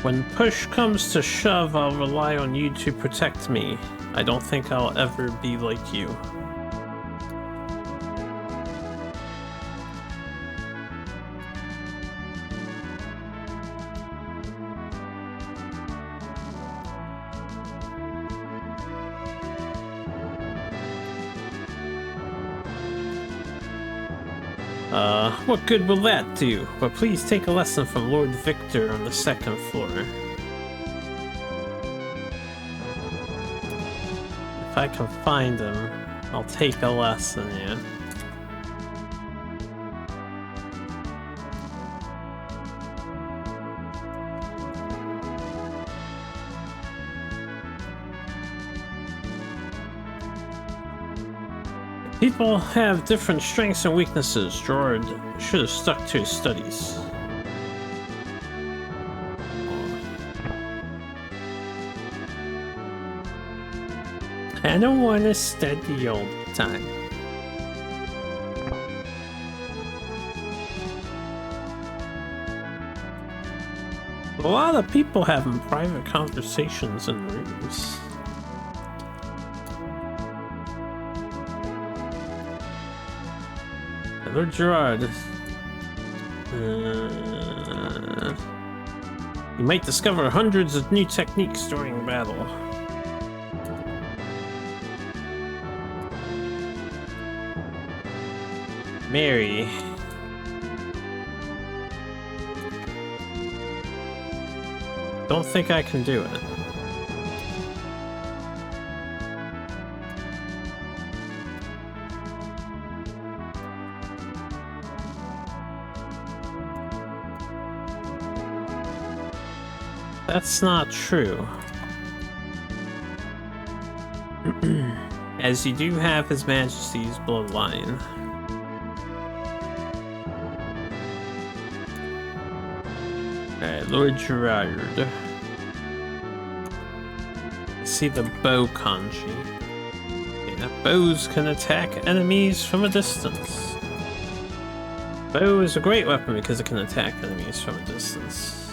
When push comes to shove, I'll rely on you to protect me. I don't think I'll ever be like you. What good will that do? But please take a lesson from Lord Victor on the second floor. If I can find him, I'll take a lesson, yeah. People have different strengths and weaknesses. Gerard should have stuck to his studies. I don't want to study all the time. A lot of people having private conversations in rooms. Lord Gerard. You might discover hundreds of new techniques during battle. Mary. Don't think I can do it. That's not true. As you do have His Majesty's bloodline. Alright, Lord Gerard. See the bow kanji. Yeah, bows can attack enemies from a distance. Bow is a great weapon because it can attack enemies from a distance.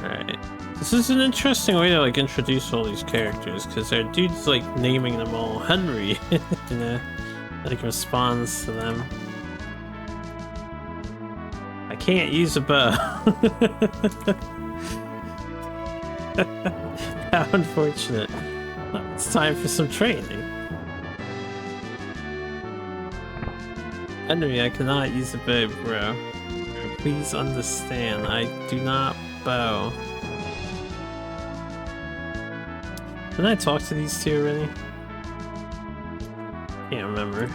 Alright. This is an interesting way to like introduce all these characters because there are dudes like naming them all Henry. You know, like responds to them. I can't use a bow. How unfortunate. It's time for some training. Henry, I cannot use a bow, bro. Please understand, I do not bow. Didn't I talk to these two already? Can't remember.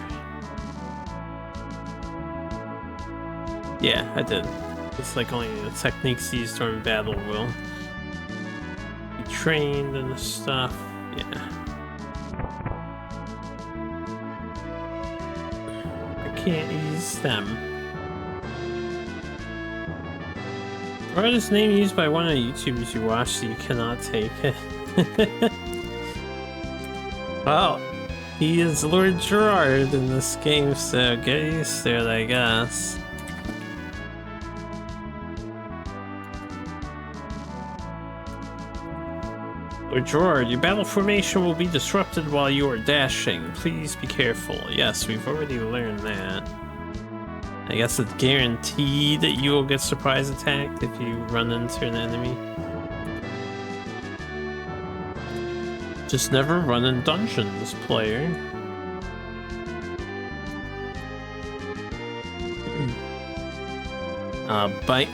Yeah, I did. It's like only the techniques used during battle will be trained and stuff. Yeah. I can't use them. Or this name used by one of the YouTubers you watch so you cannot take it. Well, he is Lord Gerard in this game, so get used to it, I guess. Lord Gerard, your battle formation will be disrupted while you are dashing. Please be careful. Yes, we've already learned that. I guess it's guaranteed that you will get surprise attacked if you run into an enemy. Just never run in dungeons, player.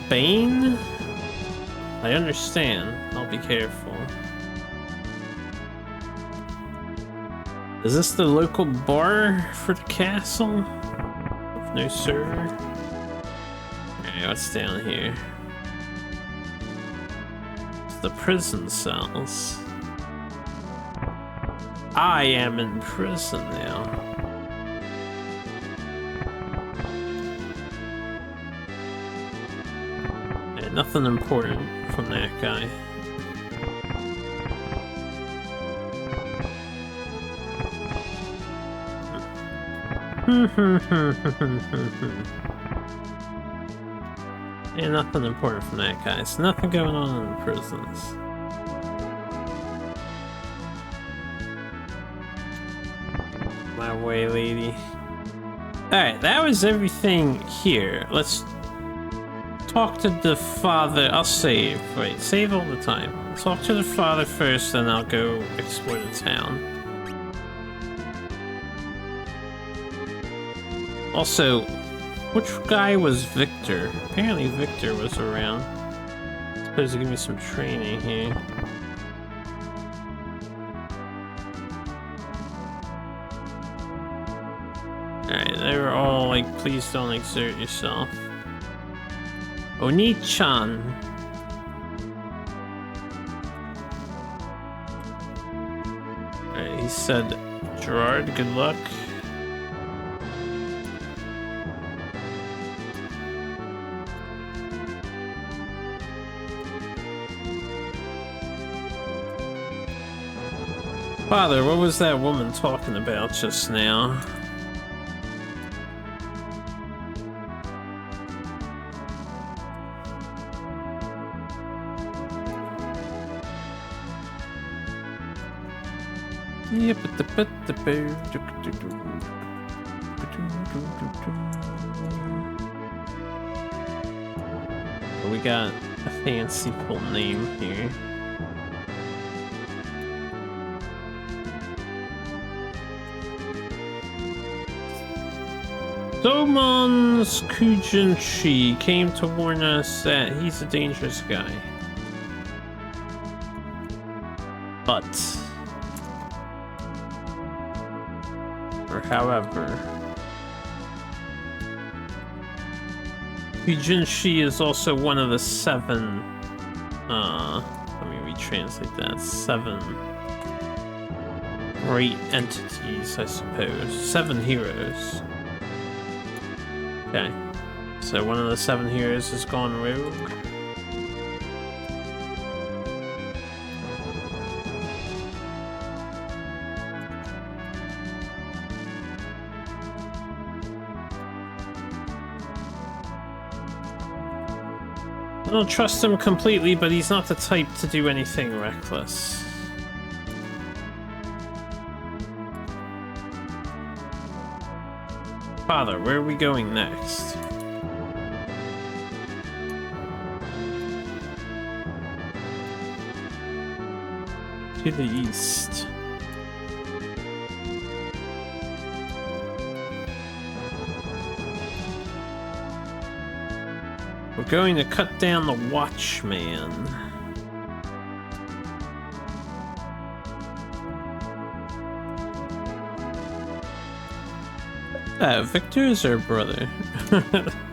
Bane? I understand. I'll be careful. Is this the local bar for the castle? With no server? Okay, what's down here? It's the prison cells. I am in prison now. Yeah, nothing important from that guy. Yeah, nothing important from that guy. So nothing going on in the prisons. My way, lady. Alright, that was everything here. Let's talk to the father. I'll save. Wait, save all the time. Talk to the father first, then I'll go explore the town. Also, which guy was Victor? Apparently Victor was around. Supposed to give me some training here. Alright, they were all like, please don't exert yourself. Oni-chan. Alright, he said, Gerard, good luck. Father, what was that woman talking about just now? We got a fancy full name here. Domon's Kujinshi came to warn us that he's a dangerous guy. But, or however, Kujinshi is also one of the 7, let me retranslate that, 7 great entities, I suppose. 7 heroes. Okay, so one of the 7 heroes has gone rogue. I don't trust him completely, but he's not the type to do anything reckless. Father, where are we going next? To the east. We're going to cut down the Watchman. Victor is her brother.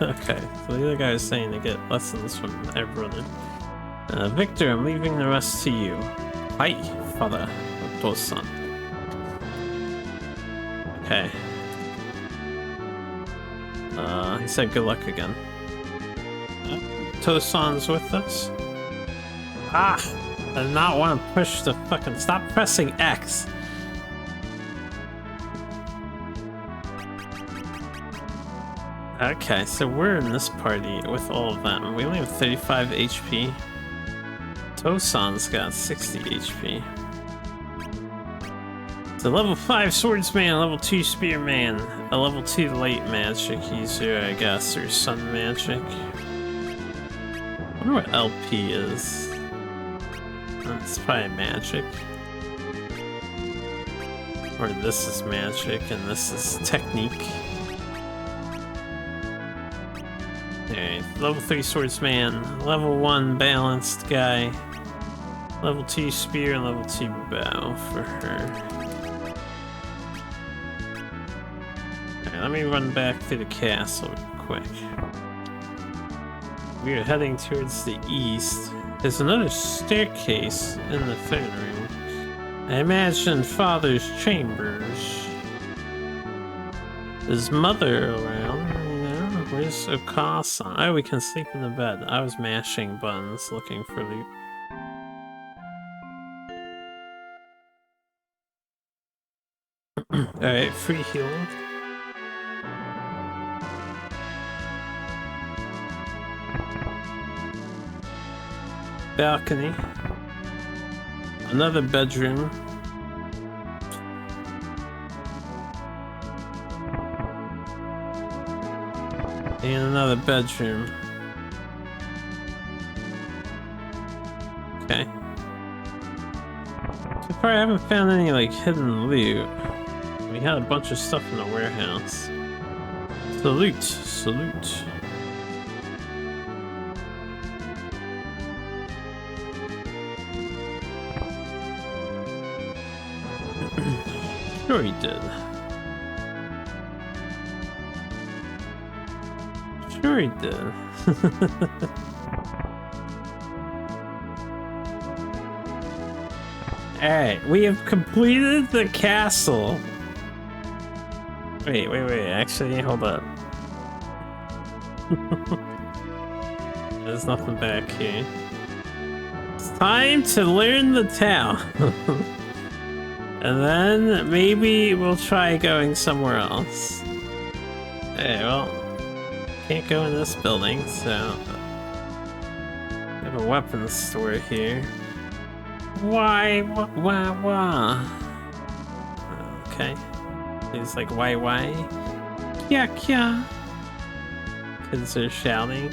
Okay, so the other guy is saying to get lessons from her brother. Victor, I'm leaving the rest to you. Hi, father. Son. Okay. He said good luck again. Tosan's with us. Ah! I do not want to push the fucking... Stop pressing X! Okay, so we're in this party with all of them. We only have 35 HP. Tosan's got 60 HP. It's a level 5 swordsman, a level 2 spearman, a level 2 light magic user, I guess, or sun magic. I wonder what LP is. It's probably magic. Or this is magic and this is technique. Alright, level 3 swordsman, level 1 balanced guy, level 2 spear, and level 2 bow for her. Alright, let me run back through the castle real quick. We are heading towards the east. There's another staircase in the throne room. I imagine Father's chambers. Is Mother around? Where's Okasa? Oh, we can sleep in the bed. I was mashing buttons looking for loot. Alright, free healing. Balcony. Another bedroom. And another bedroom. Okay. So far I haven't found any like hidden loot. We had a bunch of stuff in the warehouse. Salute, salute. Sure he did. Sure he did. Alright, we have completed the castle. Wait, actually, hold up. There's nothing back here. It's time to learn the town. And then maybe we'll try going somewhere else. Hey, well, can't go in this building, so we have a weapons store here. Why? Okay. He's like, why? Kya? Kids are shouting.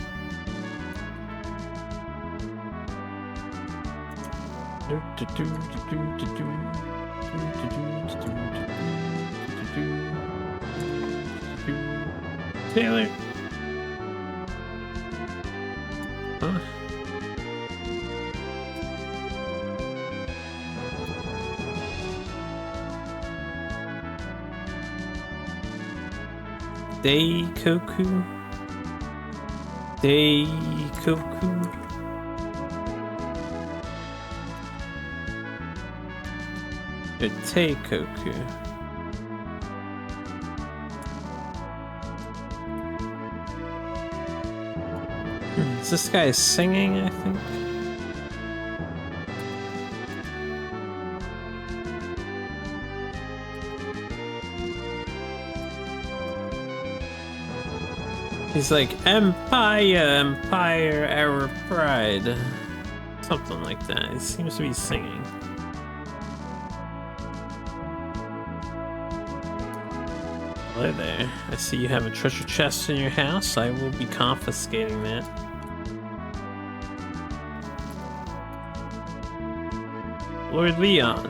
Taylor. Huh? Daikoku. Or Teikoku. Is this guy singing, I think? He's like, Empire, our pride. Something like that. He seems to be singing. Hello there. I see you have a treasure chest in your house. I will be confiscating that. Lord Leon.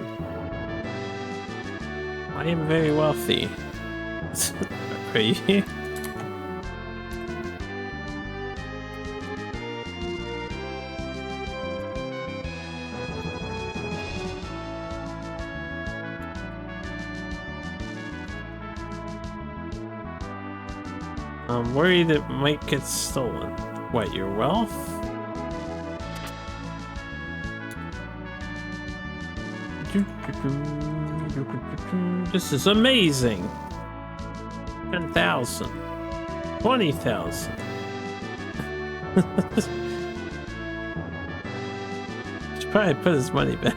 I am very wealthy. Are you? I'm worried it might get stolen. What, your wealth? This is amazing! 10,000. 20,000. Should probably put his money back.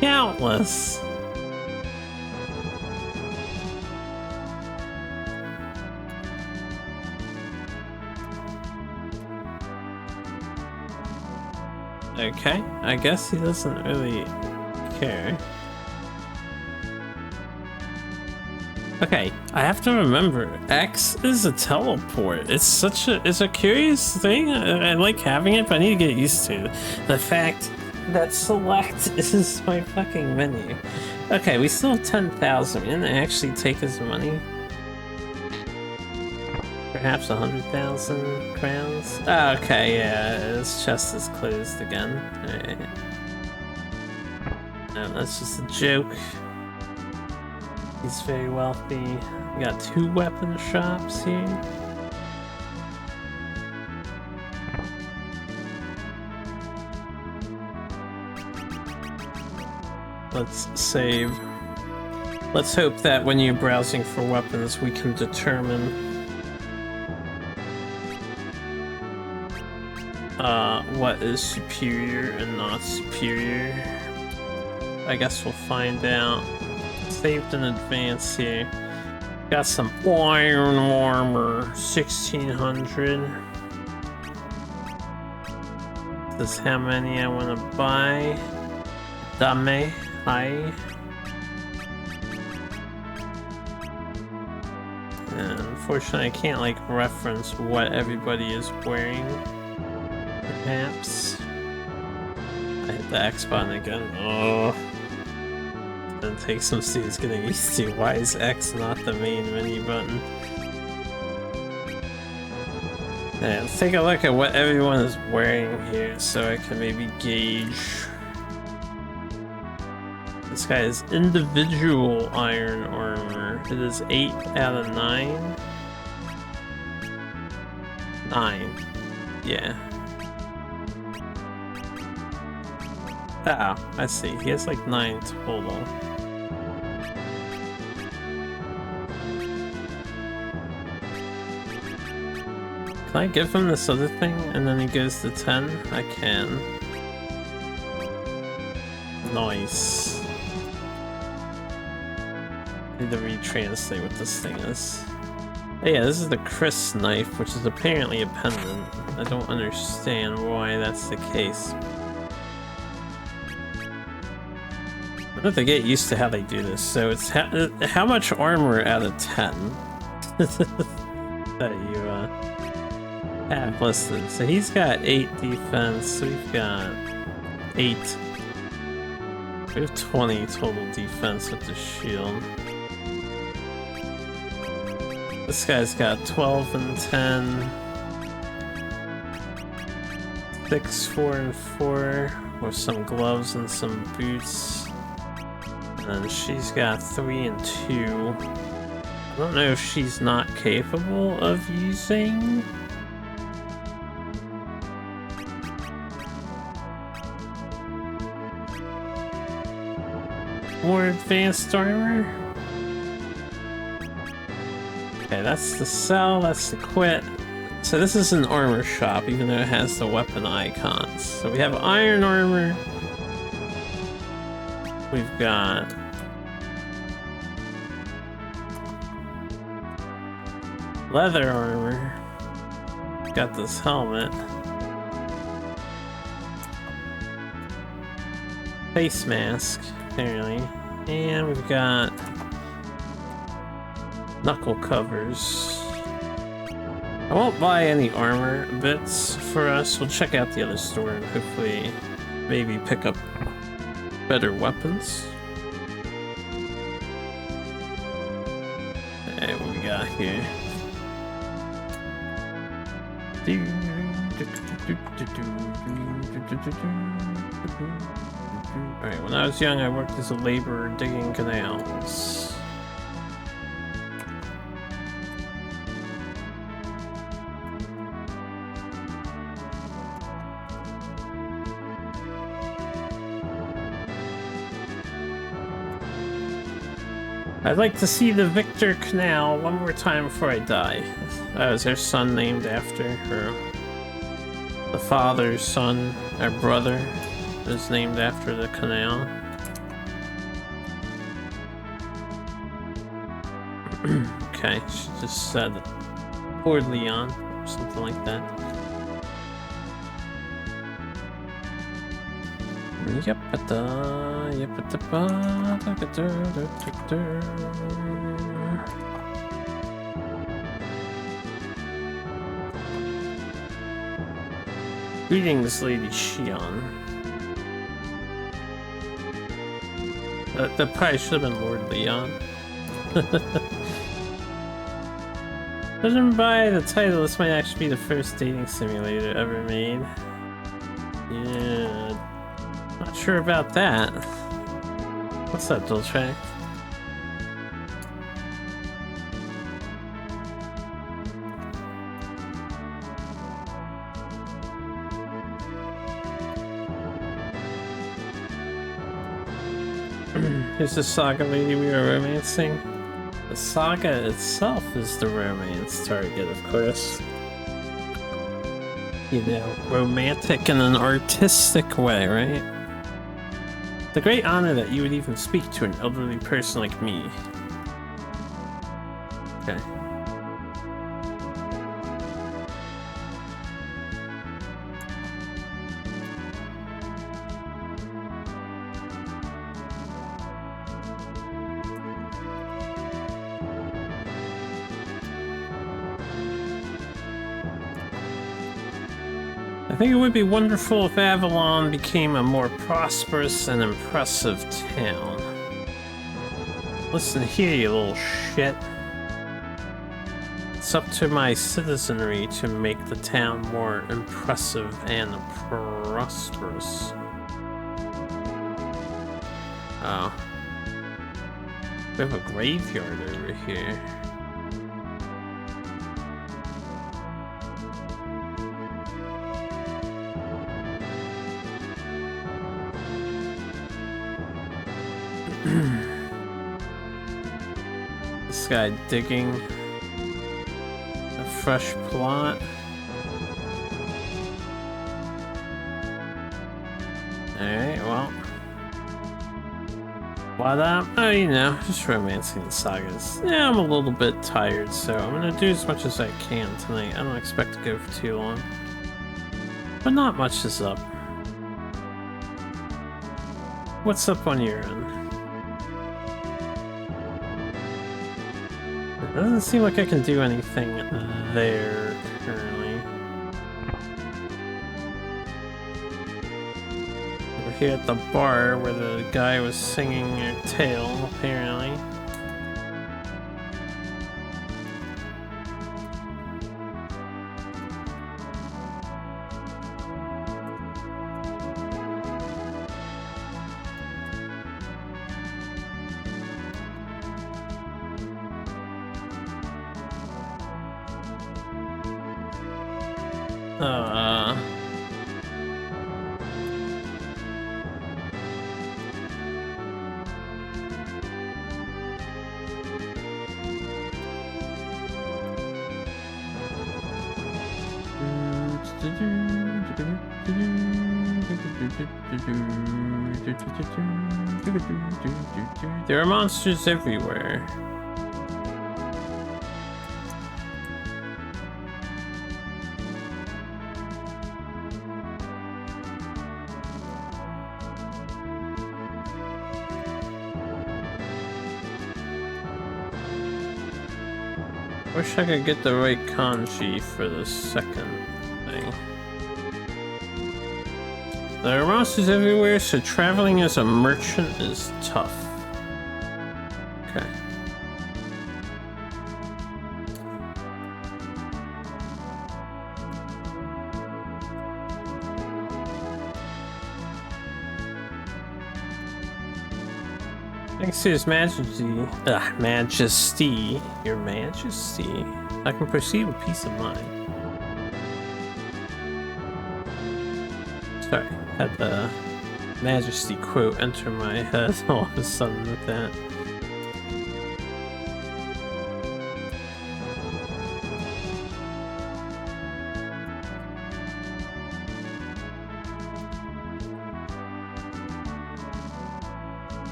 Countless. Okay, I guess he doesn't really care. Okay, I have to remember, X is a teleport. It's a curious thing. I like having it, but I need to get used to the fact that select is my fucking menu. Okay, we still have 10,000. We didn't actually take his money. Perhaps 100,000 crowns? Oh, okay, yeah, his chest is closed again. Alright. No, that's just a joke. He's very wealthy. We got 2 weapon shops here. Let's save. Let's hope that when you're browsing for weapons, we can determine what is superior and not superior. I guess we'll find out. Saved in advance here. Got some iron armor, 1600. This is how many I want to buy. Dame, hi. And unfortunately, I can't like reference what everybody is wearing. Perhaps. I hit the X button again. Oh. It takes some students getting used to. Why is X not the main menu button? Yeah, let's take a look at what everyone is wearing here so I can maybe gauge. This guy is individual iron armor. It is 8 out of 9. 9. Yeah. Oh, I see. He has like 9 total. Can I give him this other thing and then he goes to 10? I can. Nice. Need to retranslate what this thing is. Oh yeah, this is the Chris knife, which is apparently a pendant. I don't understand why that's the case. I have to get used to how they do this. So it's how much armor out of 10 that you have listed. So he's got 8 defense. We've got 8. We have 20 total defense with the shield. This guy's got 12 and 10. 6, 4, and 4 with some gloves and some boots. And she's got 3 and 2. I don't know if she's not capable of using. More advanced armor. Okay, that's the sell, that's the quit. So this is an armor shop, even though it has the weapon icons. So we have iron armor. We've got leather armor. We've got this helmet. Face mask, apparently. And we've got knuckle covers. I won't buy any armor bits for us. We'll check out the other store and hopefully maybe pick up better weapons. Alright, what we got here? Alright, when I was young I worked as a laborer digging canals. I'd like to see the Victor Canal one more time before I die. Is their son named after her? The father's son, our brother, is named after the canal. Okay, she just said poor Leon, or something like that. Greetings, Lady Shion. That probably should have been Lord Leon. Judging by the title, this might actually be the first dating simulator ever made. Yeah, not sure about that. What's up, Dulce? Here's the SaGa lady we are romancing. The SaGa itself is the romance target, of course. You know, romantic in an artistic way, right? It's a great honor that you would even speak to an elderly person like me. Okay. I think it would be wonderful if Avalon became a more prosperous and impressive town. Listen here, you little shit. It's up to my citizenry to make the town more impressive and prosperous. Oh. We have a graveyard over here. This guy digging a fresh plot. Alright, well. What up? Oh, you know, just romancing the sagas. Yeah, I'm a little bit tired, so I'm gonna do as much as I can tonight. I don't expect to go for too long. But not much is up. What's up on your end? It doesn't seem like I can do anything there currently. We're here at the bar where the guy was singing a tale, apparently. There are monsters everywhere. Wish I could get the right kanji for the second thing. There are monsters everywhere, so traveling as a merchant is tough. Okay. Thanks to His Majesty, Majesty, Your Majesty, I can proceed with peace of mind. Sorry, had the Majesty quote enter my head all of a sudden with that.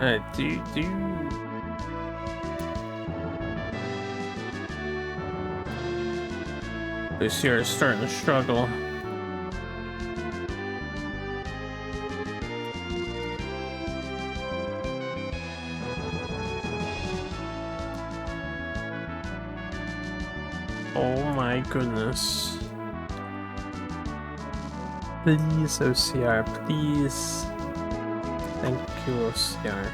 Alright, This here is starting to struggle. Oh my goodness. Please, OCR, please. Thank you, OCR.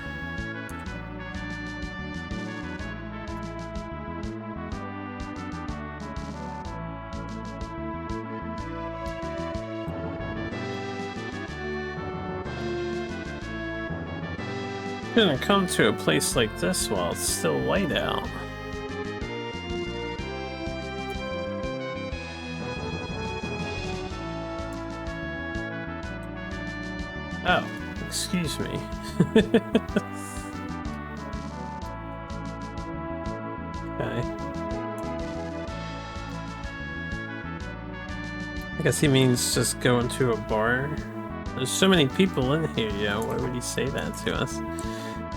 Couldn't come to a place like this while it's still light out. Oh, excuse me. Okay. I guess he means just go into a bar. There's so many people in here, yo. Why would he say that to us?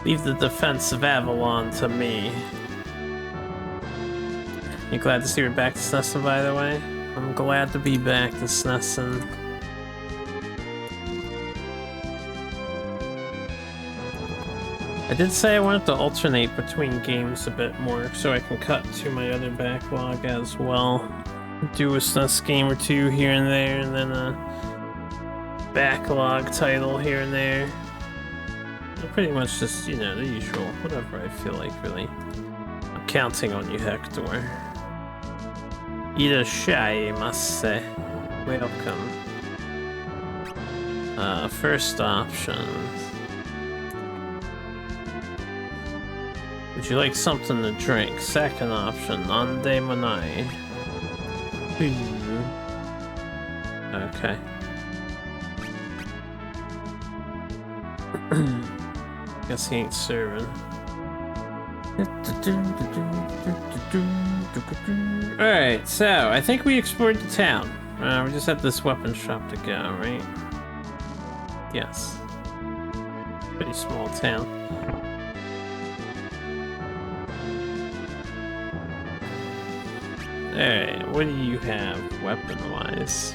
Leave the defense of Avalon to me. You glad to see we're back to SNESing, by the way? I'm glad to be back to SNESing. I did say I wanted to alternate between games a bit more so I can cut to my other backlog as well. Do a SNES game or two here and there, and then a backlog title here and there. Pretty much just, you know, the usual, whatever I feel like, really. I'm counting on you, Hector. Irashaimase. Welcome. First option. Would you like something to drink? Second option, Ande Manai. Okay. Guess he ain't serving. Alright, so I think we explored the town. We just have this weapon shop to go, right? Yes. Pretty small town. Alright, what do you have weapon-wise?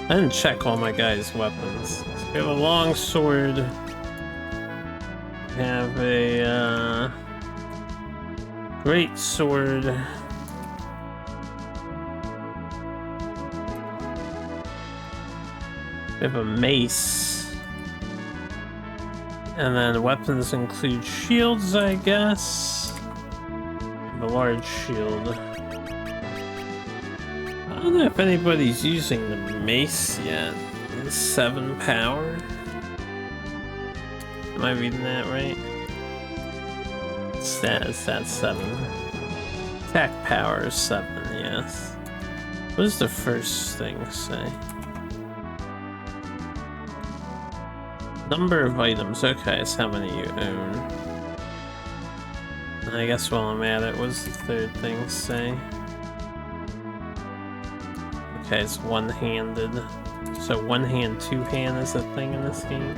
I didn't check all my guys' weapons. We have a long sword. We have a great sword. We have a mace. And then weapons include shields, I guess. A large shield. I don't know if anybody's using the mace yet. 7 power? Am I reading that right? That's 7. Attack power is 7, yes. What does the first thing say? Number of items. Okay, it's how many you own. I guess while I'm at it, what does the third thing say? Okay, it's one-handed. So one hand, two hand is a thing in this game.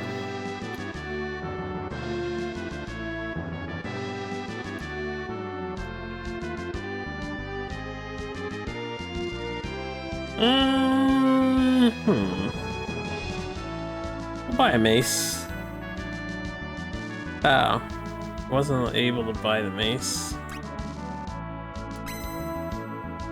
I'll buy a mace. Oh, wasn't able to buy the mace.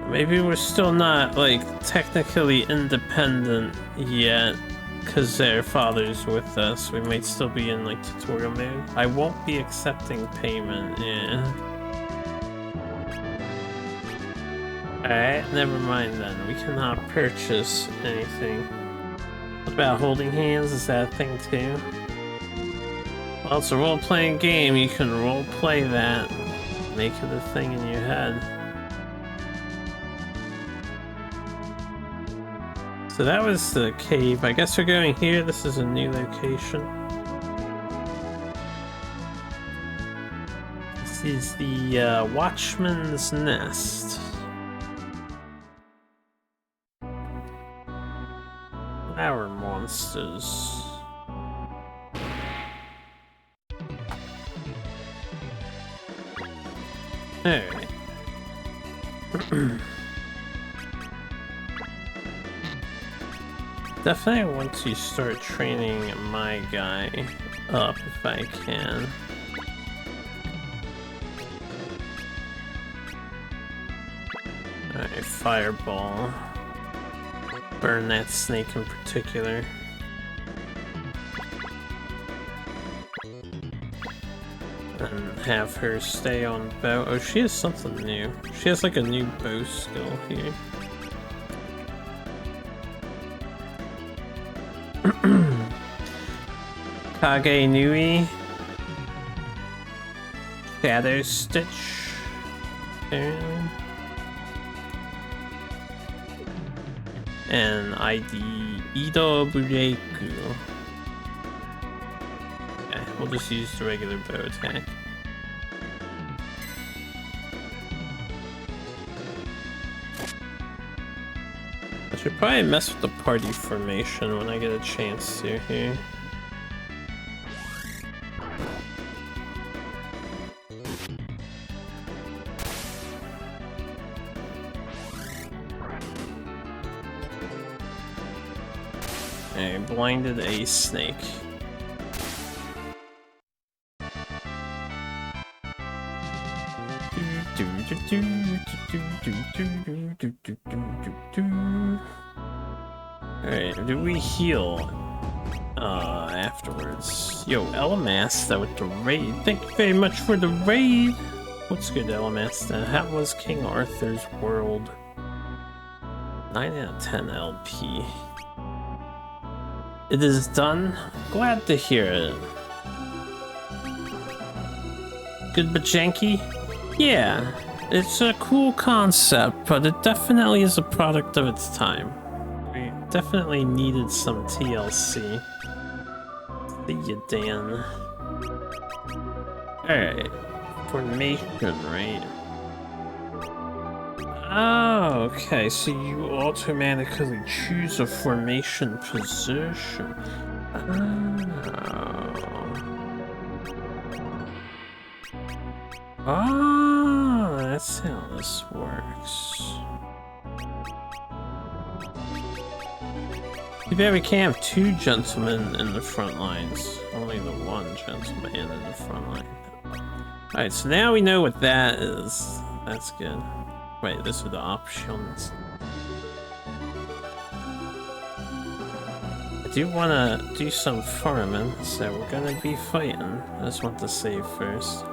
Maybe we're still not, like, technically independent yet, because their father's with us. We might still be in, like, tutorial mode. I won't be accepting payment, yeah. Alright, never mind then. We cannot purchase anything. What about holding hands? Is that a thing too? Well, it's a role-playing game. You can role-play that. Make it a thing in your head. So that was the cave. I guess we're going here. This is a new location. This is the Watchman's Nest. Flower monsters. Alright. Definitely want to start training my guy up if I can. Alright, fireball. Burn that snake in particular. And have her stay on bow. Oh, she has something new. She has like a new bow skill here. Kage Nui. Shadow Stitch. And ID Ido Bureku. Okay, we'll just use the regular bow attack. I should probably mess with the party formation when I get a chance to here. I blinded a snake. Alright, do we heal afterwards? Yo, Elamasta with the raid. Thank you very much for the raid! What's good, Elamasta? How was King Arthur's world? 9 out of 10 LP. It is done. Glad to hear it. Good Bajanki? Yeah, it's a cool concept, but it definitely is a product of its time. We definitely needed some TLC. See you, Dan. Alright. Formation, right? Oh, okay, so you automatically choose a formation position. Oh, that's how this works. Too bad we can't have two gentlemen in the front lines. Only the one gentleman in the front line. Alright, so now we know what that is. That's good. Wait, these are the options. I do want to do some farming, so we're gonna be fighting. I just want to save first.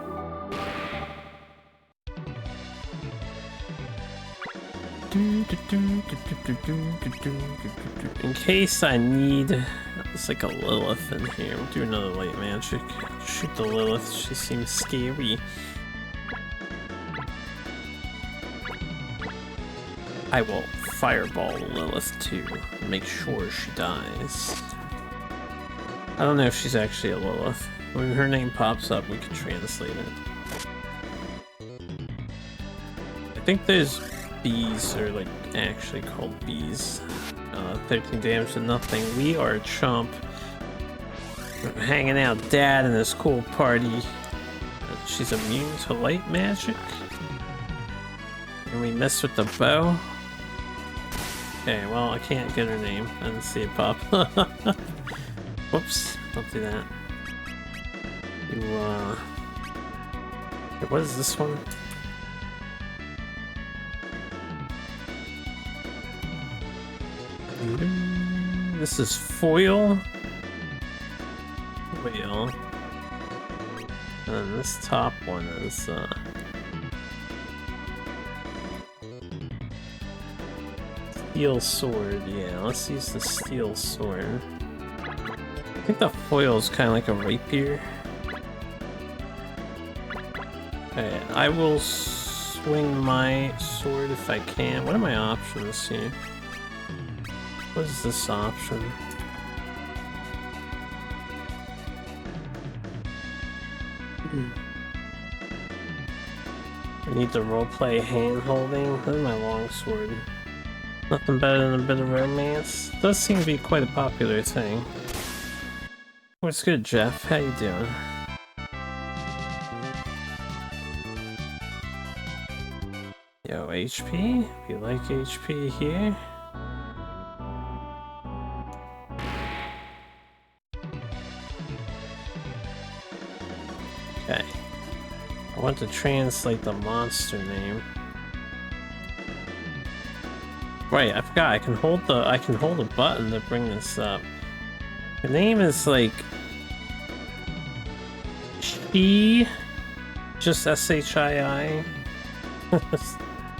In case I need... It's like a Lilith in here. We'll do another light magic. Shoot the Lilith, she seems scary. I will fireball Lilith too, make sure she dies. I don't know if she's actually a Lilith. When her name pops up, we can translate it. I think those bees are like actually called bees. 13 damage to nothing. We are a chump. We're hanging out Dad and this cool party. She's immune to light magic. And we mess with the bow. Okay, well, I can't get her name. I didn't see it pop. Whoops, don't do that. What is this one? This is foil. Foil. And this top one is, steel sword, yeah, let's use the steel sword. I think the foil is kind of like a rapier. Okay, I will swing my sword if I can. What are my options here? What is this option? I need the roleplay hand-holding. This is my longsword. Nothing better than a bit of romance. Does seem to be quite a popular thing. What's good, Jeff? How you doing? Yo, HP. If you like HP here. Okay. I want to translate the monster name. Wait, I forgot. I can hold a button to bring this up. The name is like Shi, just S-H-I-I.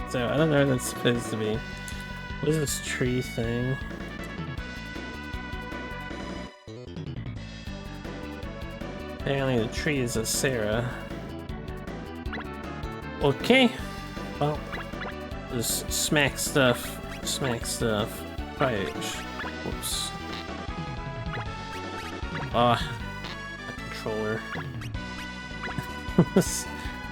So I don't know what that's supposed to be. What is this tree thing? Apparently the tree is a Sarah. Okay. Well, just smack stuff. Probably. Whoops. Ah, controller.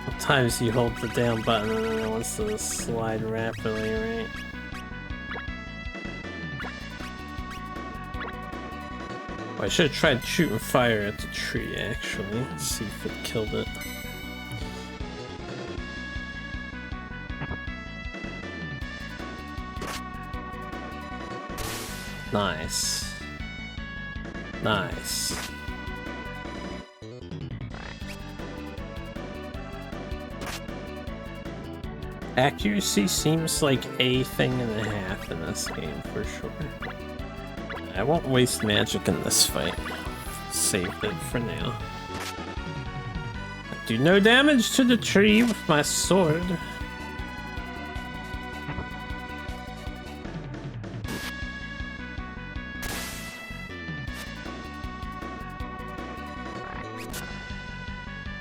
Sometimes you hold the down button and then it wants to slide rapidly, right? I should have tried shooting fire at the tree, actually. Let's see if it killed it. Nice. Nice. Accuracy seems like a thing and a half in this game, for sure. I won't waste magic in this fight. Save it for now. I do no damage to the tree with my sword.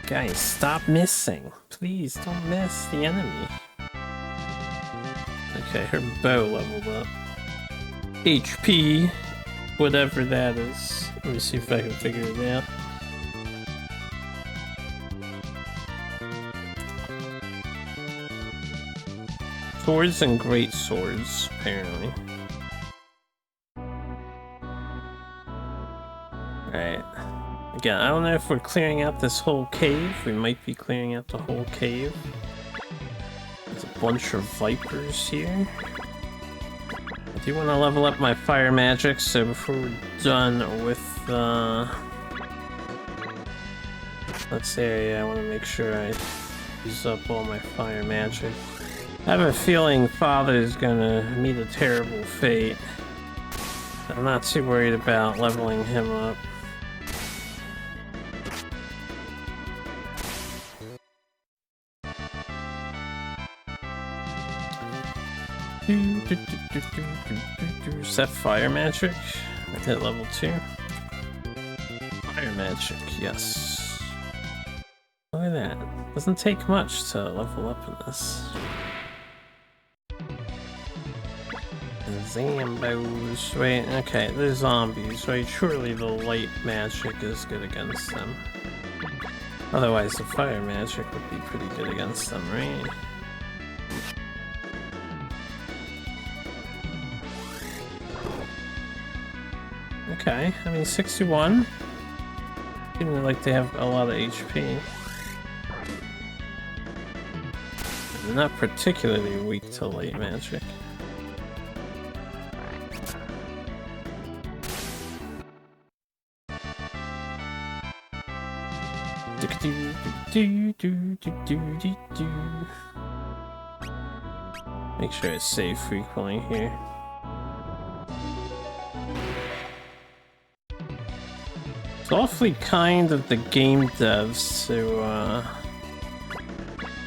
Guys, stop missing. Please don't miss the enemy. Okay, her bow leveled up. HP, whatever that is. Let me see if I can figure it out. Swords and great swords, apparently. Alright. Again, I don't know if we're clearing out this whole cave. We might be clearing out the whole cave. There's a bunch of vipers here. I do want to level up my fire magic, so before we're done with this area, I want to make sure I use up all my fire magic. I have a feeling Father's gonna meet a terrible fate. I'm not too worried about leveling him up. Is that fire magic? I hit level 2. Fire magic, yes. Look at that. Doesn't take much to level up in this. Zambos. Wait, okay, they're zombies, right? Surely the light magic is good against them. Otherwise, the fire magic would be pretty good against them, right? Okay, I mean 61. Seem like they have a lot of HP. They're not particularly weak to light magic. Make sure I save frequently here. It's awfully kind of the game devs to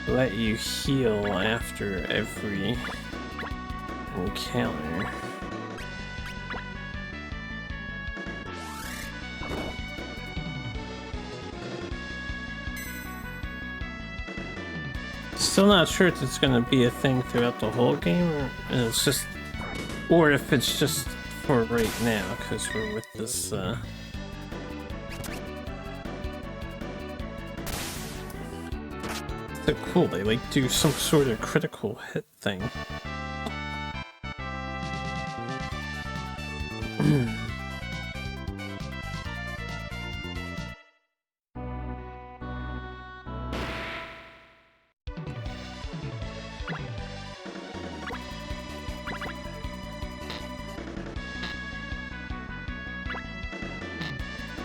let you heal after every encounter. Still not sure if it's gonna be a thing throughout the whole game, or if it's just for right now, because we're with this so cool, they like do some sort of critical hit thing.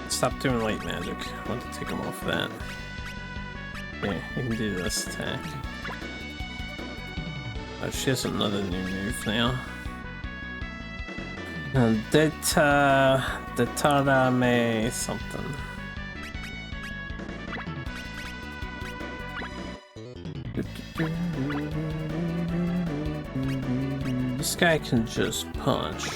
Stop doing light magic. I want to take him off that. Here, you can do this attack. Oh, she has another new move now. Detarame something. This guy can just punch.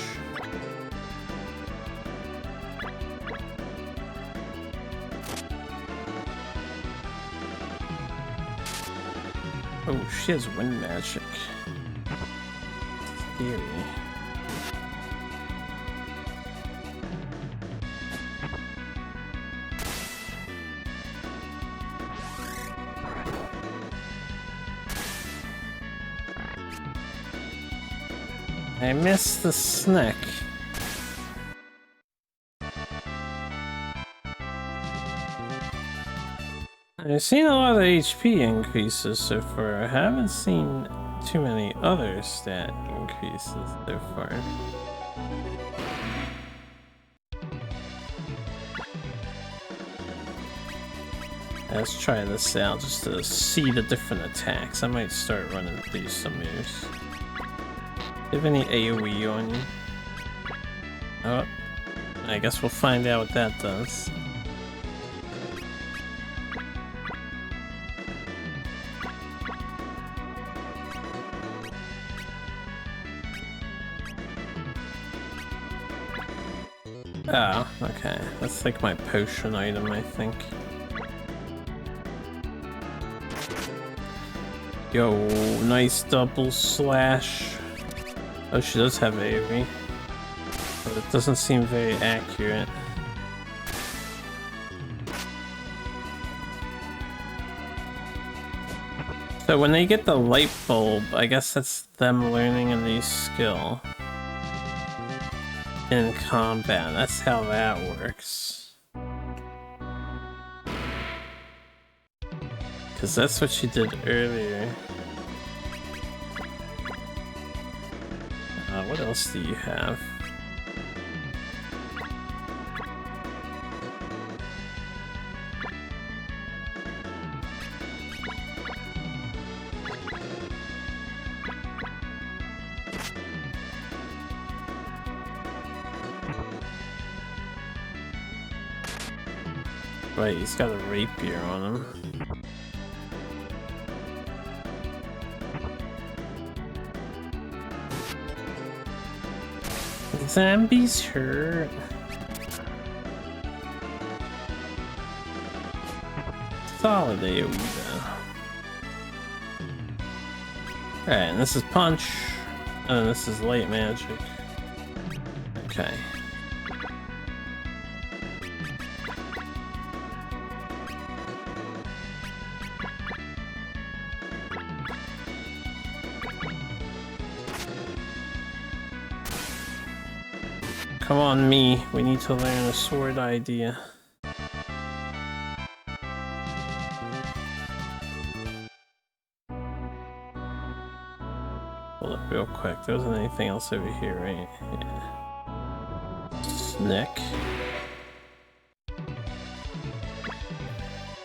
Oh, she has wind magic. Scary. I missed the snack. I've seen a lot of HP increases so far. I haven't seen too many other stat increases so far. Let's try this out just to see the different attacks. I might start running through some moves. Do you have any AoE on you? Oh, I guess we'll find out what that does. Oh, okay. That's like my potion item, I think. Yo, nice double slash. Oh, she does have AoE, but it doesn't seem very accurate. So when they get the light bulb, I guess that's them learning a new skill in combat. That's how that works. Because that's what she did earlier. What else do you have? Right, he's got a rapier on him. Zombies hurt. Solid AoE though. Alright, and this is punch. And this is light magic. Okay. Come on, me. We need to learn a sword idea. Hold up real quick. There wasn't anything else over here, right? Yeah. Snick.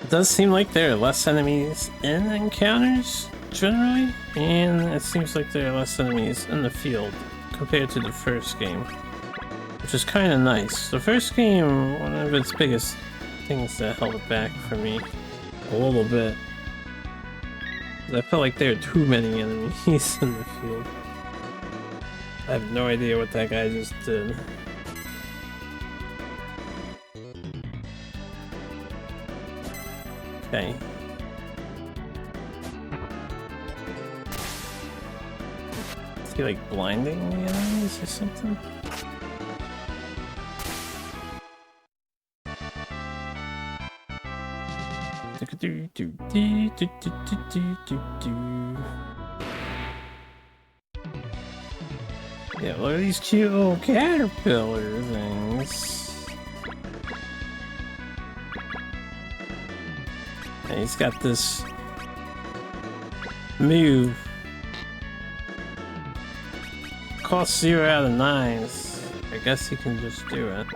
It does seem like there are less enemies in encounters, generally, and it seems like there are less enemies in the field compared to the first game. Which is kind of nice. The first game, one of its biggest things that held it back for me a little bit. I felt like there are too many enemies in the field. I have no idea what that guy just did. Okay. Is he like blinding the enemies or something? Yeah, look at these cute little caterpillar things. And he's got this move. Costs 0 out of 9s. I guess he can just do it.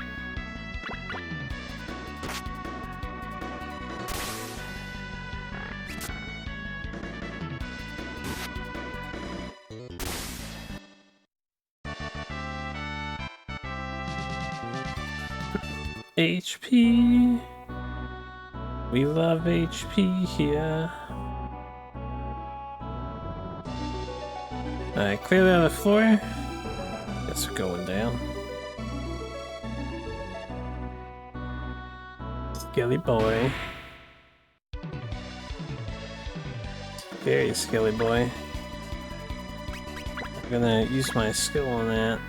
HP. We love HP here. Alright, clear out the floor. Guess we're going down. Skelly boy. Very skelly boy. I'm gonna use my skill on that.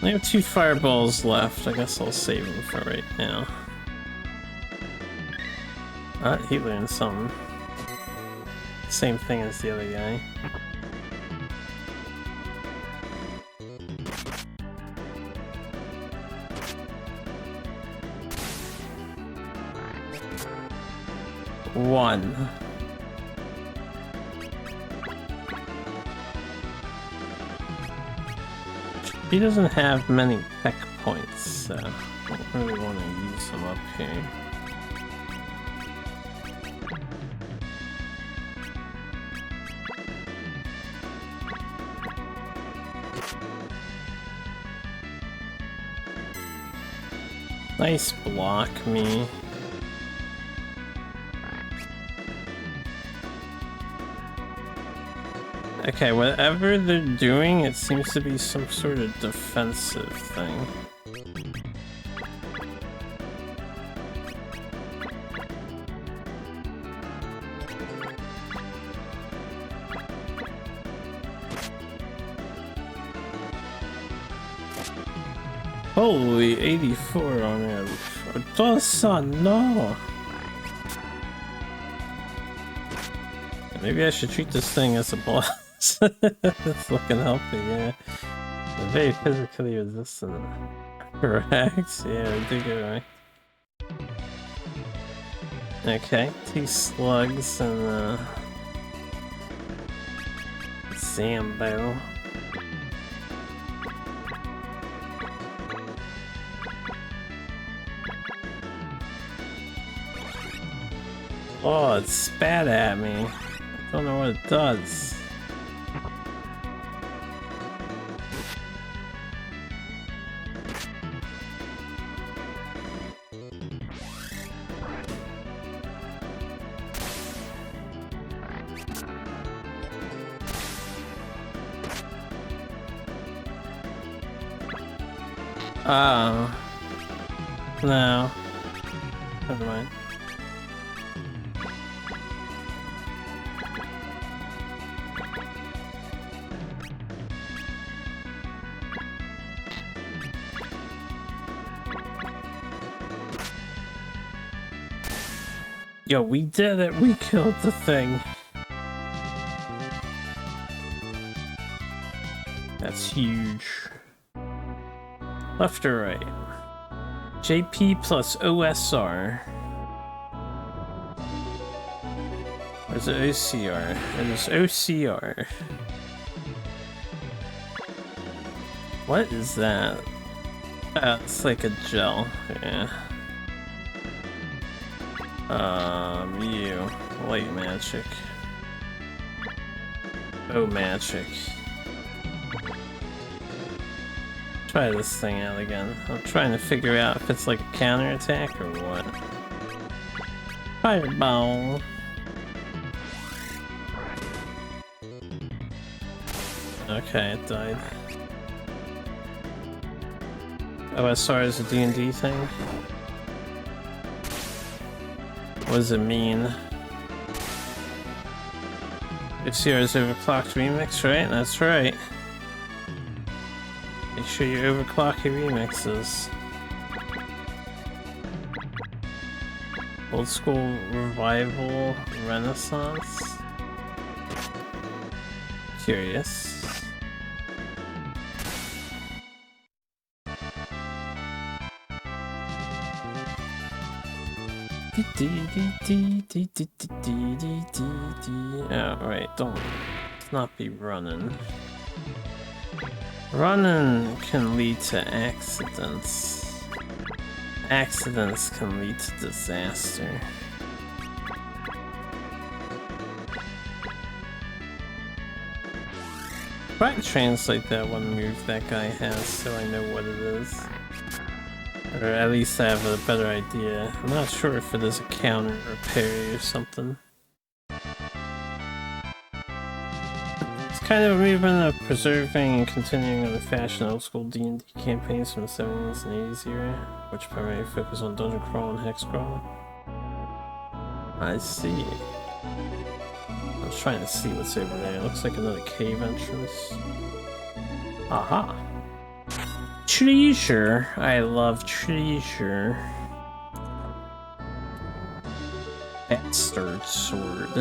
I have 2 fireballs left. I guess I'll save them for right now. He learned something. Same thing as the other guy. One. He doesn't have many tech points, so I don't really want to use them up here. Nice block, me. Okay, whatever they're doing, it seems to be some sort of defensive thing. Holy 84 on him. Otosan, no! Maybe I should treat this thing as a boss. It's looking healthy, yeah. They're very physically resistant. Correct, yeah, we did get it right. Okay, 2 slugs and Zambo. Oh, it spat at me. I don't know what it does. Oh. No. Never mind. Yo, we did it! We killed the thing! That's huge. Left or right? JP plus OSR. Where's the OCR? It is OCR. What is that? It's like a gel. Yeah. You. Light magic. Oh, magic. Try this thing out again. I'm trying to figure out if it's like a counterattack or what. Fireball. Okay, it died. OSR is a D&D thing? What does it mean? OCR is overclocked remix, right? That's right. Make sure you overclock your remixes. Old school revival renaissance. Curious. Oh, right, don't. Let's not be running. Running can lead to accidents. Accidents can lead to disaster. Try to translate that one move that guy has so I know what it is. Or at least I have a better idea. I'm not sure if it is a counter or parry or something. It's kind of a movement of preserving and continuing the fashion old school D&D campaigns from the 70s and 80s era, which primarily focus on dungeon crawl and hex crawl. I see. I was trying to see what's over there. It looks like another cave entrance. Aha! Treasure! I love treasure. Bastard sword.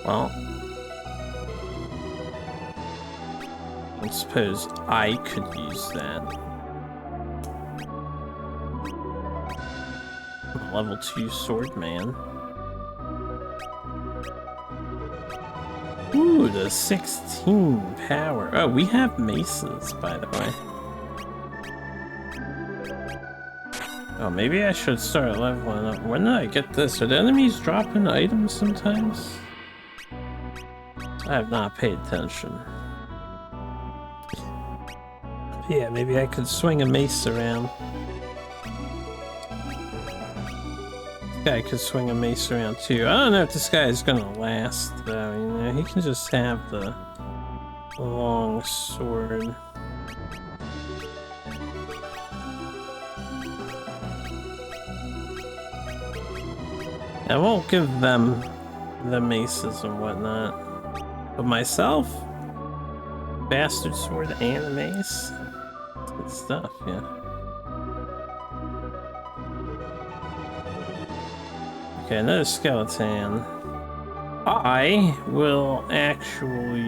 Well, I suppose I could use that. I'm a level 2 sword man. Ooh, the 16 power. Oh, we have maces, by the way. Oh, maybe I should start leveling up. When did I get this? Are the enemies dropping items sometimes? I have not paid attention. Yeah, maybe I could swing a mace around. Guy could swing a mace around too. I don't know if this guy is gonna last though, you know, he can just have the long sword. I won't give them the maces and whatnot. But myself? Bastard sword and a mace? That's good stuff, yeah. Okay, another skeleton. I will actually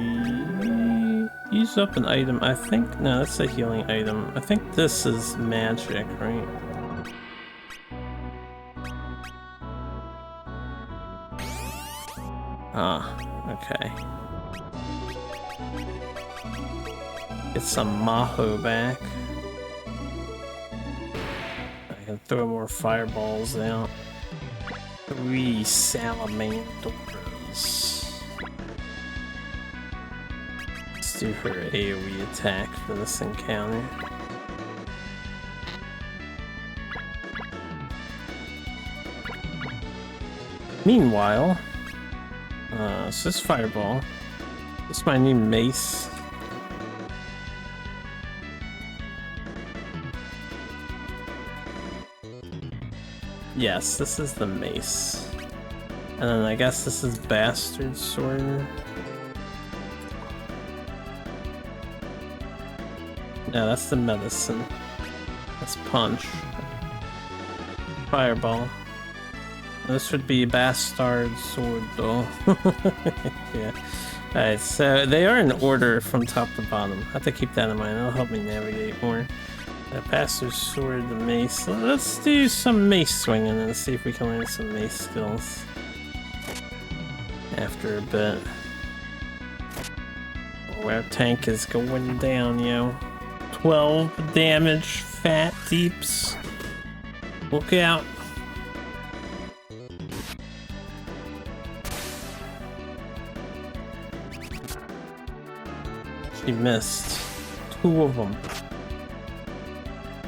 use up an item. I think, no, that's a healing item. I think this is magic, right? Ah, okay. Get some Maho back. I can throw more fireballs out. 3 salamanders. Let's do her AoE attack for this encounter. Meanwhile, so this fireball. This is my new mace. Yes, this is the mace. And then I guess this is bastard sword. No, that's the medicine. That's punch. Fireball. This would be bastard sword though. Yeah. Alright, so they are in order from top to bottom. I have to keep that in mind. It'll help me navigate more. Bastard sword, the mace. Let's do some mace swinging and see if we can learn some mace skills after a bit. Oh, our tank is going down, yo. 12 damage, fat deeps. Look out. She missed 2 of them.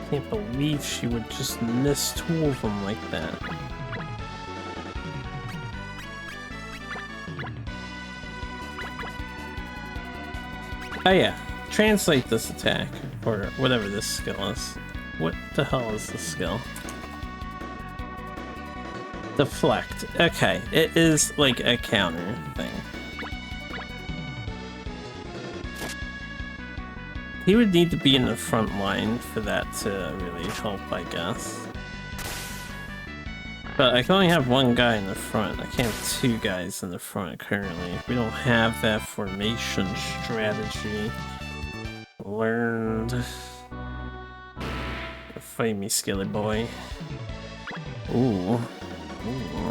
Can't believe she would just miss 2 of them like that. Oh yeah, translate this attack, or whatever this skill is. What the hell is this skill? Deflect. Okay, it is like a counter thing. He would need to be in the front line for that to really help, I guess. But I can only have 1 guy in the front. I can't have 2 guys in the front currently. We don't have that formation strategy learned. Fight me, skilly boy. Ooh. Ooh,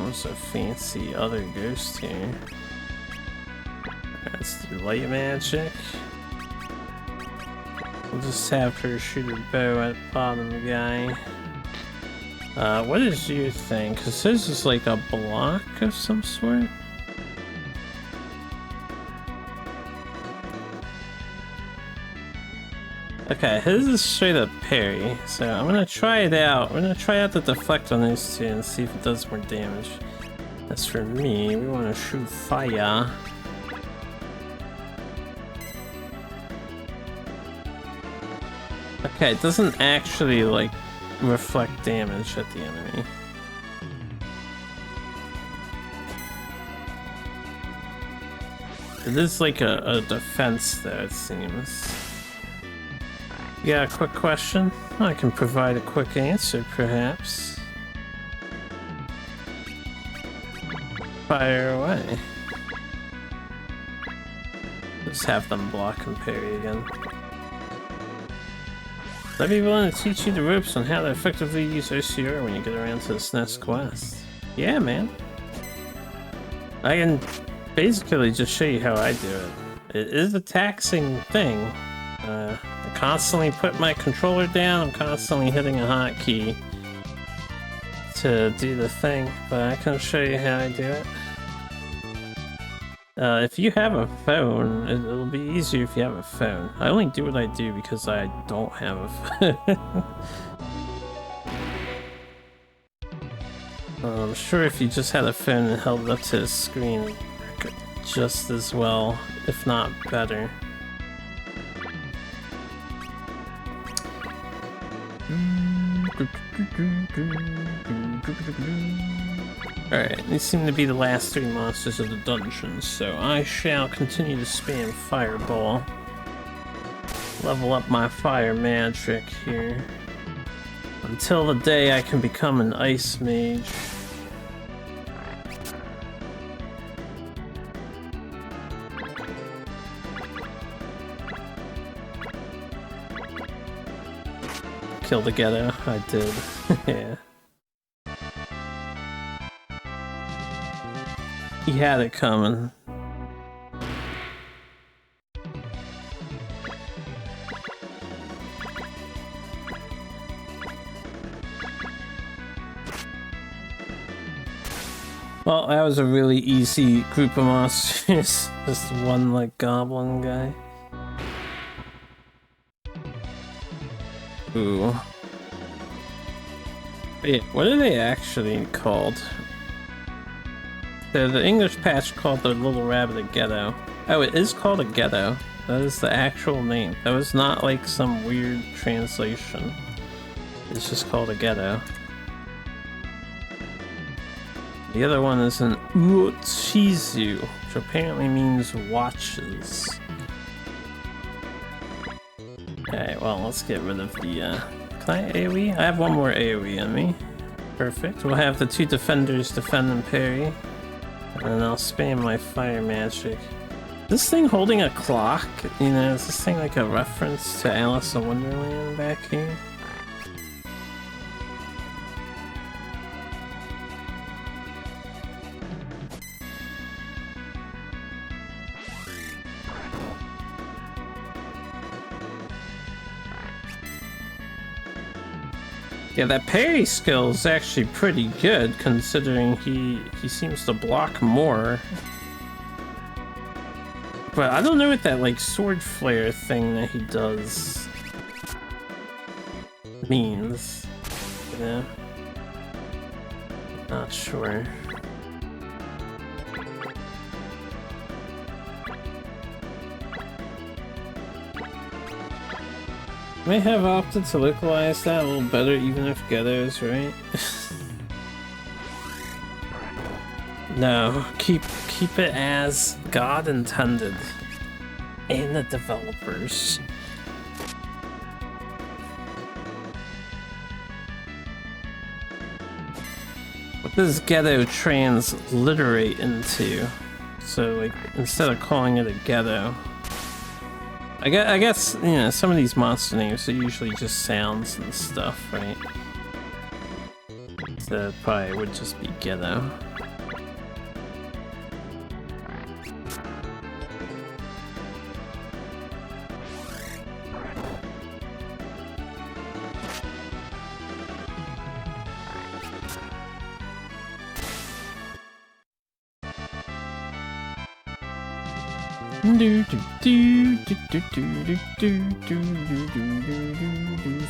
there's a fancy other ghost here. Let's do light magic. We'll just have her shoot her bow at the bottom guy. What is your thing? Because this is like a block of some sort. Okay, his is straight up parry, so I'm gonna try it out. We're gonna try out the deflect on these two and see if it does more damage. As for me, we want to shoot fire. Okay, it doesn't actually, like, reflect damage at the enemy. It is like a defense, though, it seems. Yeah, a quick question? I can provide a quick answer, perhaps. Fire away. Just have them block and parry again. I'd be willing to teach you the ropes on how to effectively use OCR when you get around to the SNES quest. Yeah, man. I can basically just show you how I do it. It is a taxing thing. I constantly put my controller down, I'm constantly hitting a hotkey to do the thing, but I can show you how I do it. If you have a phone, it'll be easier if you have a phone. I only do what I do because I don't have a phone. I'm sure if you just had a phone and held it up to the screen, it'd work just as well, if not better. Alright, these seem to be the last three monsters of the dungeon, so I shall continue to spam Fireball. Level up my fire magic here. Until the day I can become an Ice Mage. Kill the ghetto, I did. Yeah. He had it coming. Well, that was a really easy group of monsters. Just one, like, goblin guy. Ooh. Wait, what are they actually called? The English patch called the little rabbit a ghetto. Oh, it is called a ghetto. That is the actual name. That was not like some weird translation. It's just called a ghetto. The other one is an uochizu, which apparently means watches. Okay, well, let's get rid of the, can I AoE? I have one more AoE on me. Perfect. We'll have the two defenders defend and parry. And then I'll spam my fire magic. This thing holding a clock, you know, is this thing like a reference to Alice in Wonderland back here? Yeah, that parry skill is actually pretty good, considering he seems to block more. But I don't know what that, like, sword flare thing that he does means. You know? Not sure. May have opted to localize that a little better, even if ghettos, right? No, keep it as God intended, and the developers. What does ghetto transliterate into? So, like, instead of calling it a ghetto. I guess, you know, some of these monster names are usually just sounds and stuff, right? So it probably would just be ghetto.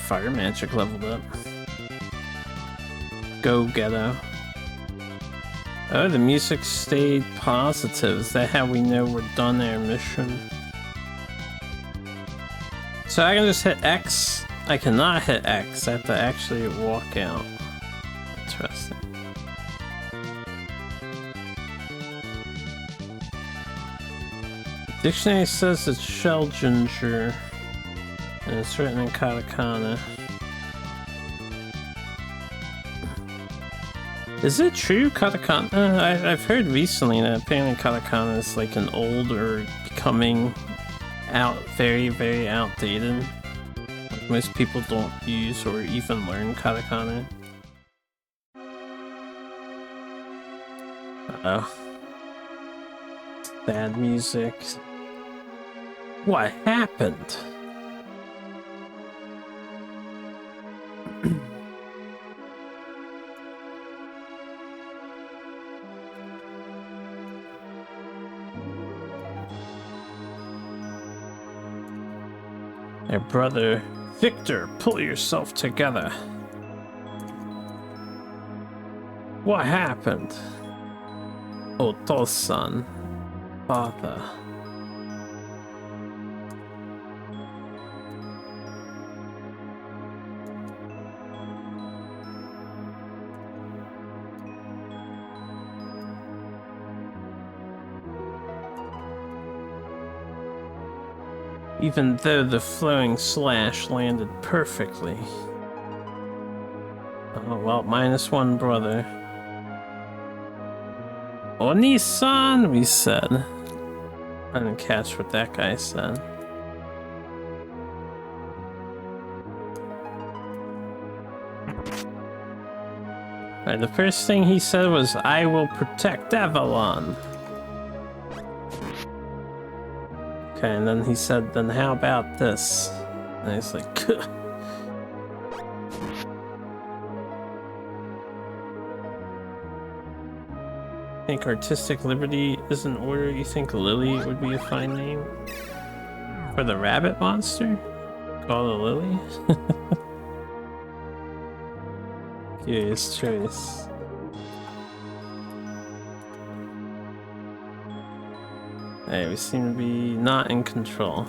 Fire magic leveled up. Go ghetto. Oh, the music stayed positive. Is that how we know we're done our mission? So I can just hit X? I cannot hit X. I have to actually walk out. Interesting. Dictionary says it's shell ginger, and it's written in katakana. Is it true, katakana? I've heard recently that apparently katakana is like an old or becoming very, very outdated. Like most people don't use or even learn katakana. Uh-oh. Sad music. What happened? Hey, brother. Victor, pull yourself together. What happened? Oto-san. Father. Even though the flowing slash landed perfectly. Oh well, -1 brother. Oni-san, we said. I didn't catch what that guy said. Alright, the first thing he said was, I will protect Avalon. Okay, and then he said, then how about this? And he's like, Kuh. Think artistic liberty is in order? You think Lily would be a fine name? For the rabbit monster? Call it Lily? Curious choice. Hey, we seem to be not in control.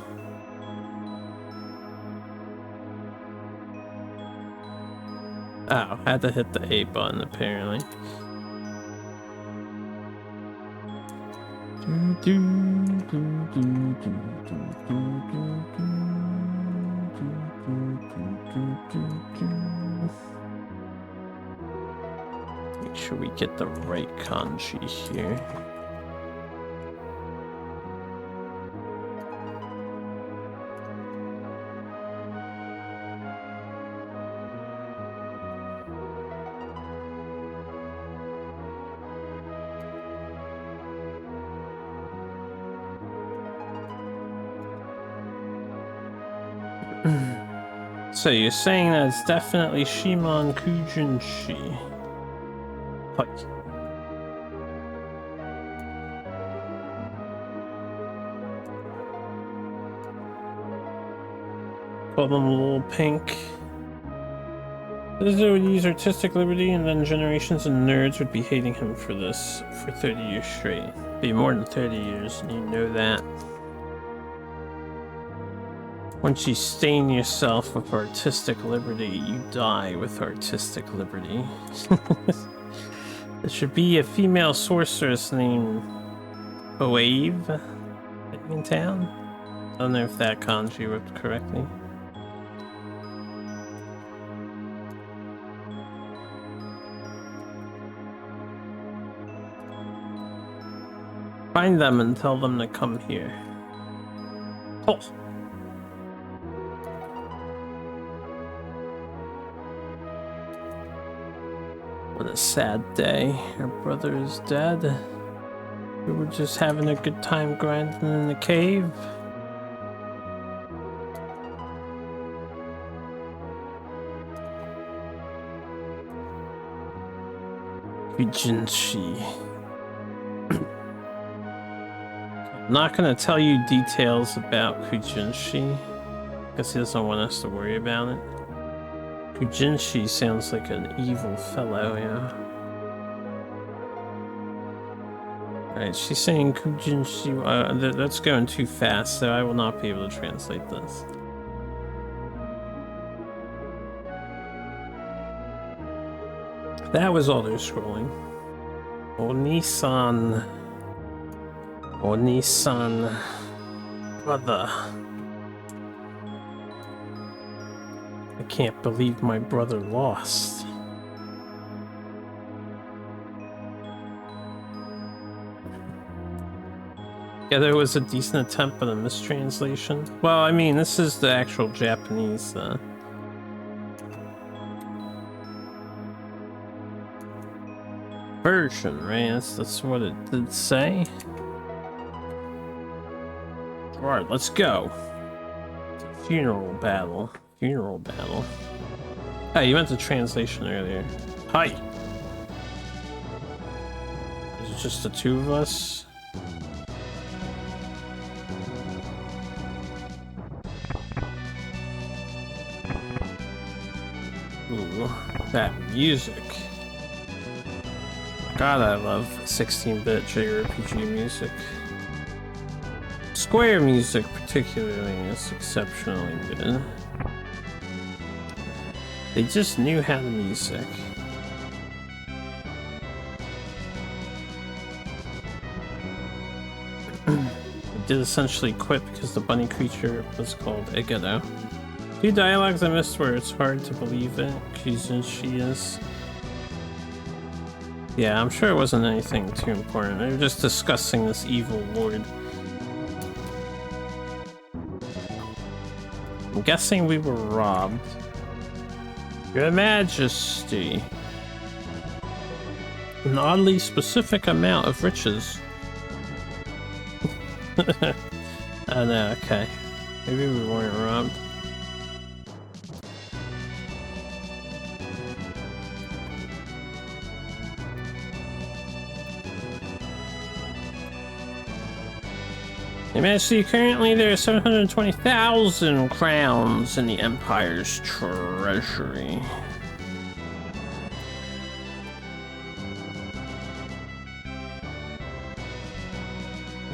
Oh, had to hit the A button apparently. Make sure we get the right kanji here. So you're saying that it's definitely Shimon Kujinshi. Hi. Call them a little pink. This would use artistic liberty, and then generations of nerds would be hating him for this for 30 years straight. Be more than 30 years, and you know that. Once you stain yourself with artistic liberty, you die with artistic liberty. There should be a female sorceress named Oave in town. I don't know if that kanji worked correctly. Find them and tell them to come here. Oh! What a sad day. Our brother is dead. We were just having a good time grinding in the cave. Kujinshi. I'm not gonna tell you details about Kujinshi, because he doesn't want us to worry about it. Kujinshi sounds like an evil fellow, yeah. Alright, she's saying Kujinshi, that's going too fast, so I will not be able to translate this. That was all they're scrolling. Onisan. Onisan. Brother. I can't believe my brother lost. Yeah, there was a decent attempt at a mistranslation. Well, I mean, this is the actual Japanese version, right? That's what it did say. Alright, let's go. Funeral battle. Funeral battle. Oh, you meant the translation earlier. Hi! Is it just the two of us? Ooh, that music. God, I love 16-bit jrpg music. Square music, particularly, is exceptionally good. They just knew how to music. They did essentially quit because the bunny creature was called Egado. Few dialogues I missed where it's hard to believe it. She is. Yeah, I'm sure it wasn't anything too important. They were just discussing this evil lord. I'm guessing we were robbed. Your Majesty. An oddly specific amount of riches. Oh no, okay. Maybe we weren't robbed. Your Majesty, currently there are 720,000 crowns in the Empire's treasury.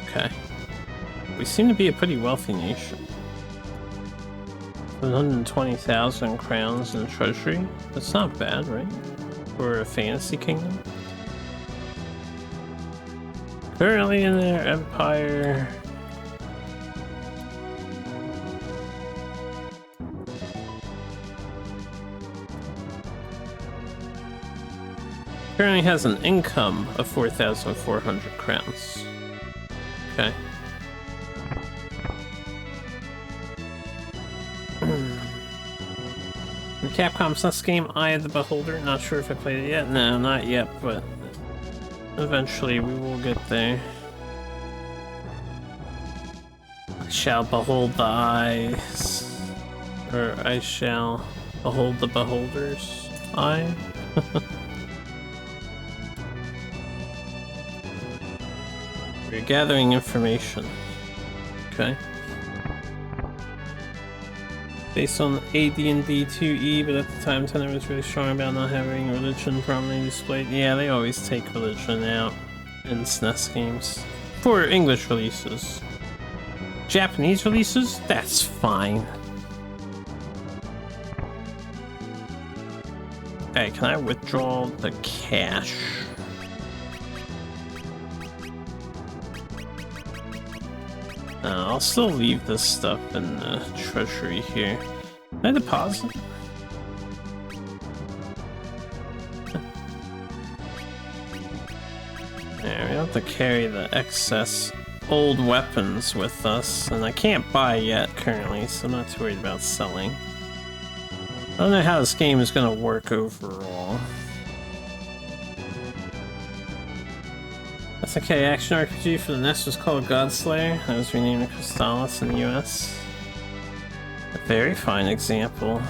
Okay. We seem to be a pretty wealthy nation. 720,000 crowns in the treasury? That's not bad, right? For a fantasy kingdom? Currently in their empire... Currently has an income of 4,400 crowns. Okay. The Capcom SNES game, Eye of the Beholder. Not sure if I played it yet. No, not yet, but eventually we will get there. I shall behold the eyes. Or I shall behold the beholder's eye. We're gathering information. Okay. Based on AD&D 2E, but at the time Nintendo was really strong about not having religion prominently displayed. Yeah, they always take religion out in SNES games. For English releases. Japanese releases? That's fine. Hey, can I withdraw the cash? I'll still leave this stuff in the treasury here. Can I deposit? There, we have to carry the excess old weapons with us, and I can't buy yet currently, so I'm not too worried about selling. I don't know how this game is going to work overall. SNK action RPG for the NES was called Godslayer. That was renamed to Crystalis in the US. A very fine example.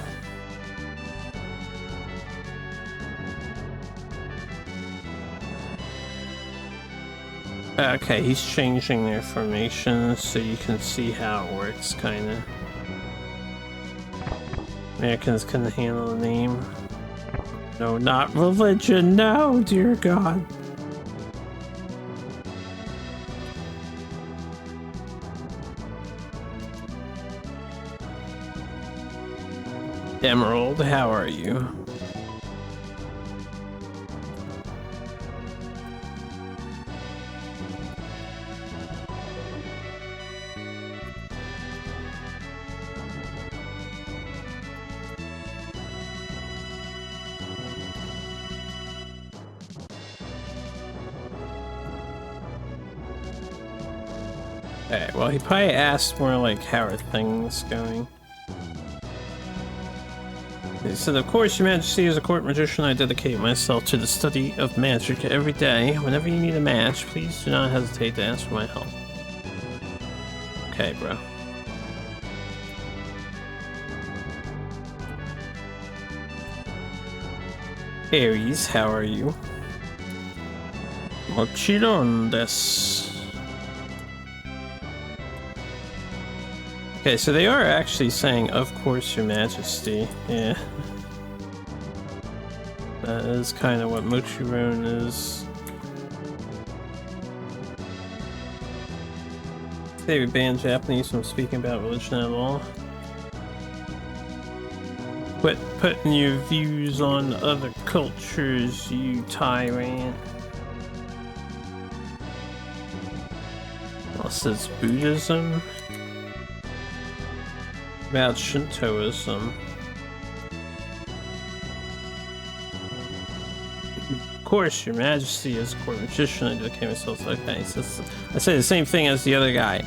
Okay, he's changing their formation so you can see how it works, kinda. Americans couldn't handle the name. No, not religion, no, dear God. Emerald, how are you? Okay, well, he probably asked more like, how are things going? He said, of course, Your Majesty, as a court magician, I dedicate myself to the study of magic every day. Whenever you need a match, please do not hesitate to ask for my help. Okay, bro. Aries, how are you? Mochiron desu. Okay, so they are actually saying, of course, Your Majesty. Yeah. That is kind of what Mochiron is. They would ban Japanese from speaking about religion at all. Quit putting your views on other cultures, you tyrant. Also, it's Buddhism. About Shintoism. Of course, Your Majesty, as a court magician, I dedicate myself to okay. So I say the same thing as the other guy.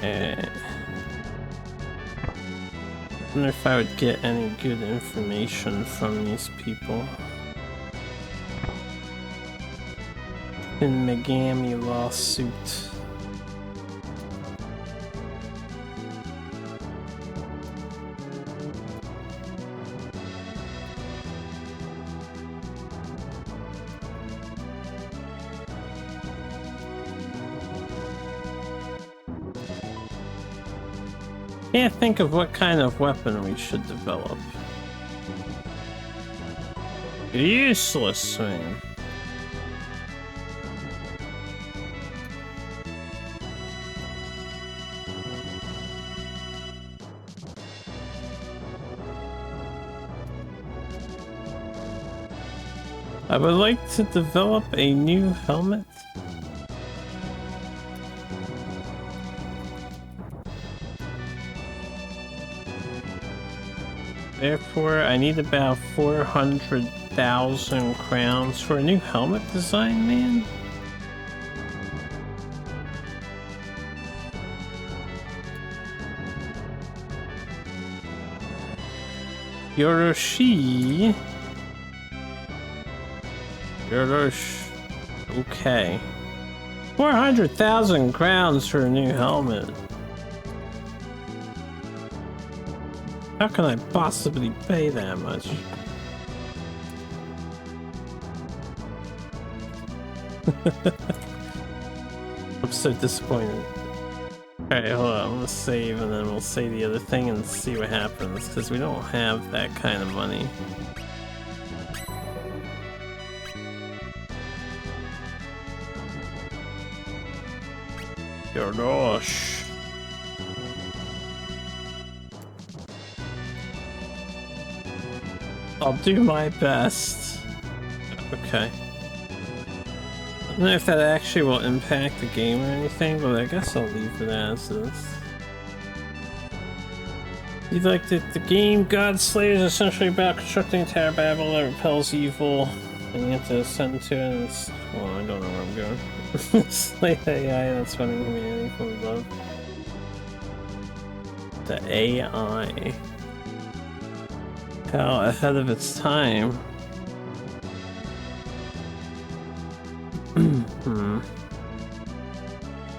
I wonder if I would get any good information from these people. In Megami lawsuit. Can't think of what kind of weapon we should develop. Useless, man. I would like to develop a new helmet. Therefore, I need about 400,000 crowns for a new helmet design, man. Yoroshi. Okay. 400,000 crowns for a new helmet. How can I possibly pay that much? I'm so disappointed. Alright, hold on, I'm gonna save and then we'll say the other thing and see what happens, because we don't have that kind of money. Gosh. I'll do my best. Okay. I don't know if that actually will impact the game or anything, but I guess I'll leave it as is. You like the game God Slayer is essentially about constructing a Tower of Babel that repels evil, and you have to ascend to it, and it's... well, I don't know where I'm going. Slay AI that's running humanity from above. The AI. How ahead of its time.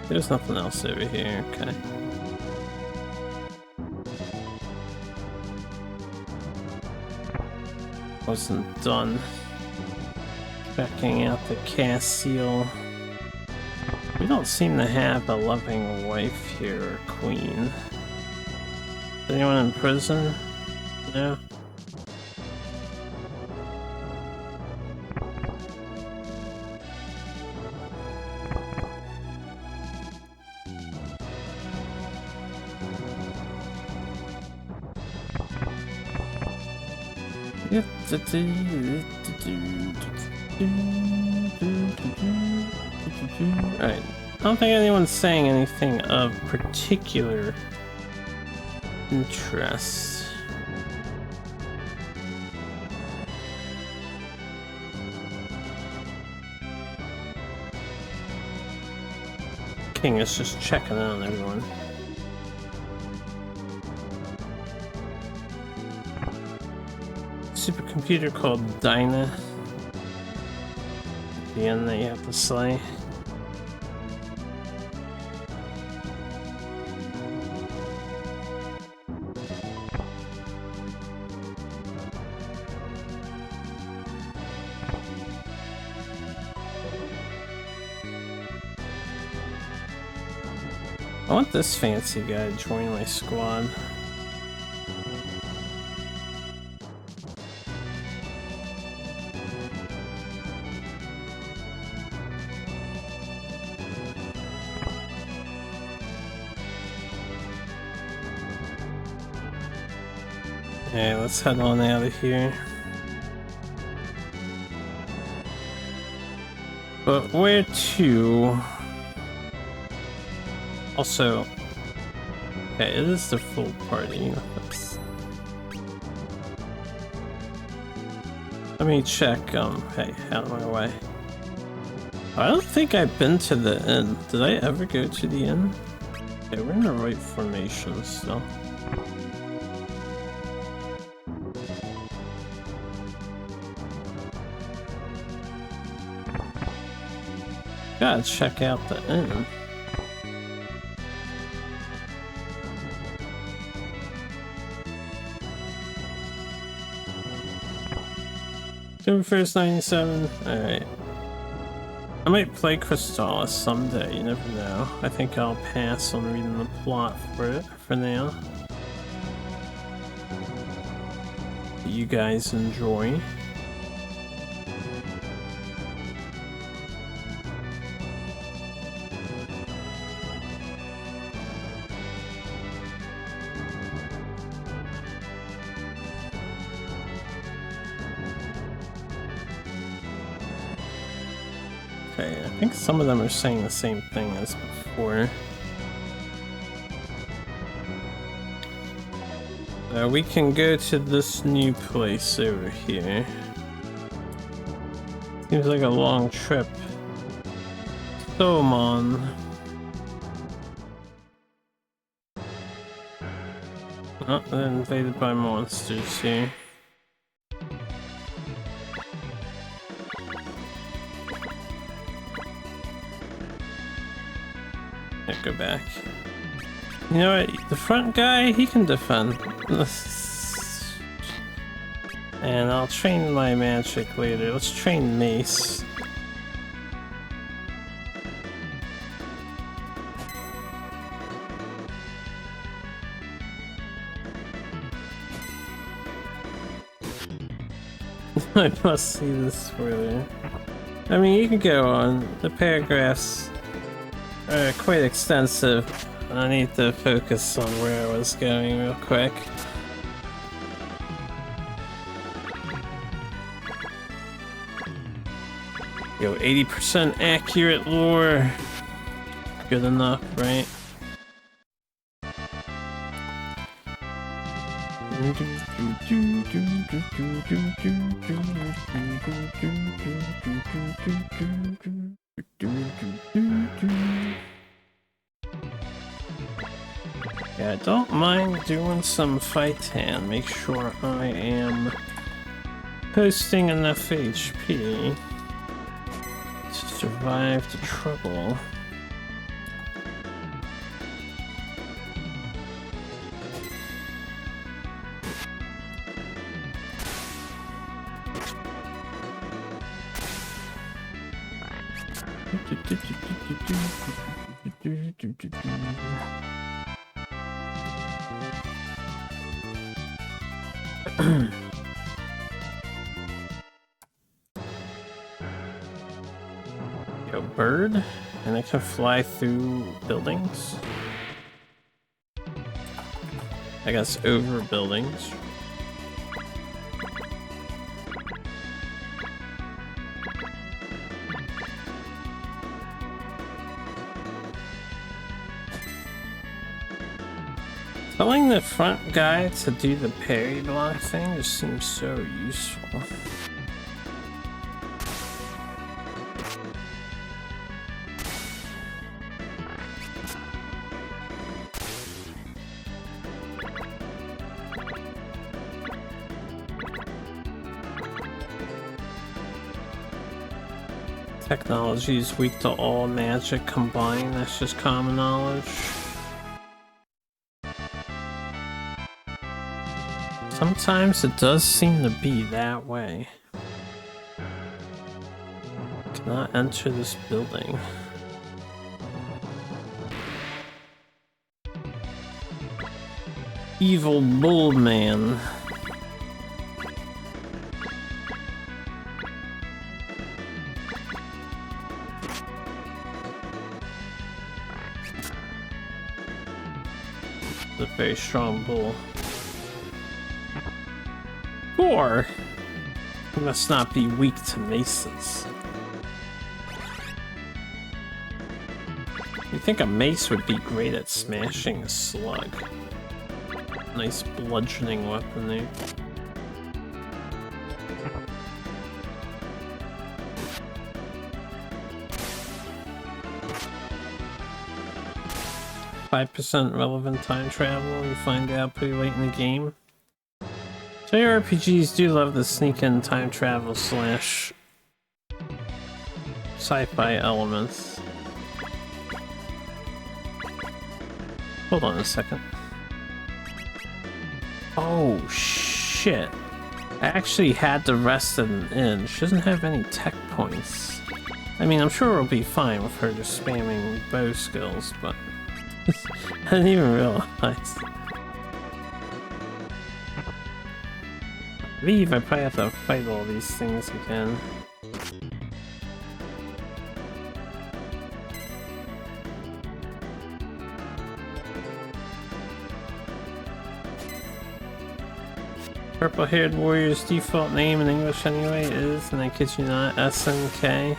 There's nothing else over here, okay. wasn't done. Checking out the Castle. We don't seem to have a loving wife here, or queen. Is anyone in prison? No? Alright. I don't think anyone's saying anything of particular interest. King is just checking in on everyone. Supercomputer called Dinah. The end that you have to slay. I want this fancy guy to join my squad. Okay, let's head on out of here. But where to? Also, okay, it is the full party. Let me check, hey, out of my way. I don't think I've been to the inn. Did I ever go to the inn? Okay, we're in the right formation still. Gotta check out the inn. October 1st, 97. Alright. I might play Crystalis someday, you never know. I think I'll pass on reading the plot for it for now. You guys enjoy. Okay, I think some of them are saying the same thing as before. We can go to this new place over here. Seems like a long trip. Somon. Oh, they're invaded by monsters here. Go back. You know what? The front guy, he can defend. And I'll train my magic later. Let's train Mace. I must see this further. I mean, you can go on. The paragraphs are quite extensive. I need to focus on where I was going real quick. Yo, 80% accurate lore. Good enough, right? Yeah, don't mind doing some fighting. Make sure I am posting enough HP to survive the trouble. Yo, bird, and it can fly through buildings. I guess over buildings. Telling the front guy to do the parry block thing just seems so useful. Technology is weak to all magic combined, that's just common knowledge. Sometimes it does seem to be that way. Cannot enter this building. Evil bull man. A very strong bull. 4. You must not be weak to maces. You think a mace would be great at smashing a slug? Nice bludgeoning weapon there. .5% relevant time travel, you find out pretty late in the game. jrpgs do love the sneak in time travel / sci-fi elements. Hold on a second. Oh shit. I actually had to rest at an inn. She doesn't have any tech points. I mean, I'm sure we'll be fine with her just spamming bow skills, but I didn't even realize. I probably have to fight all these things again. Purple-haired warrior's default name in English anyway is, and I kid you not, SNK.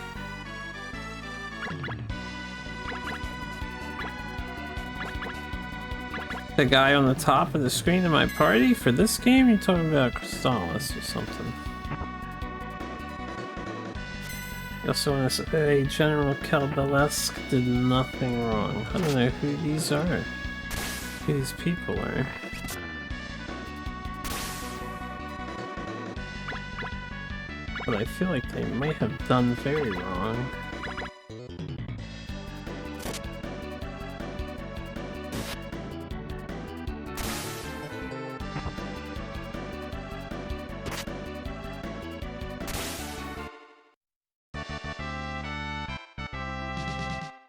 The guy on the top of the screen in my party for this game? You're talking about Crystallis or something. You also want to say General Kelbelesque did nothing wrong. I don't know who these are. Who these people are. But I feel like they might have done very wrong.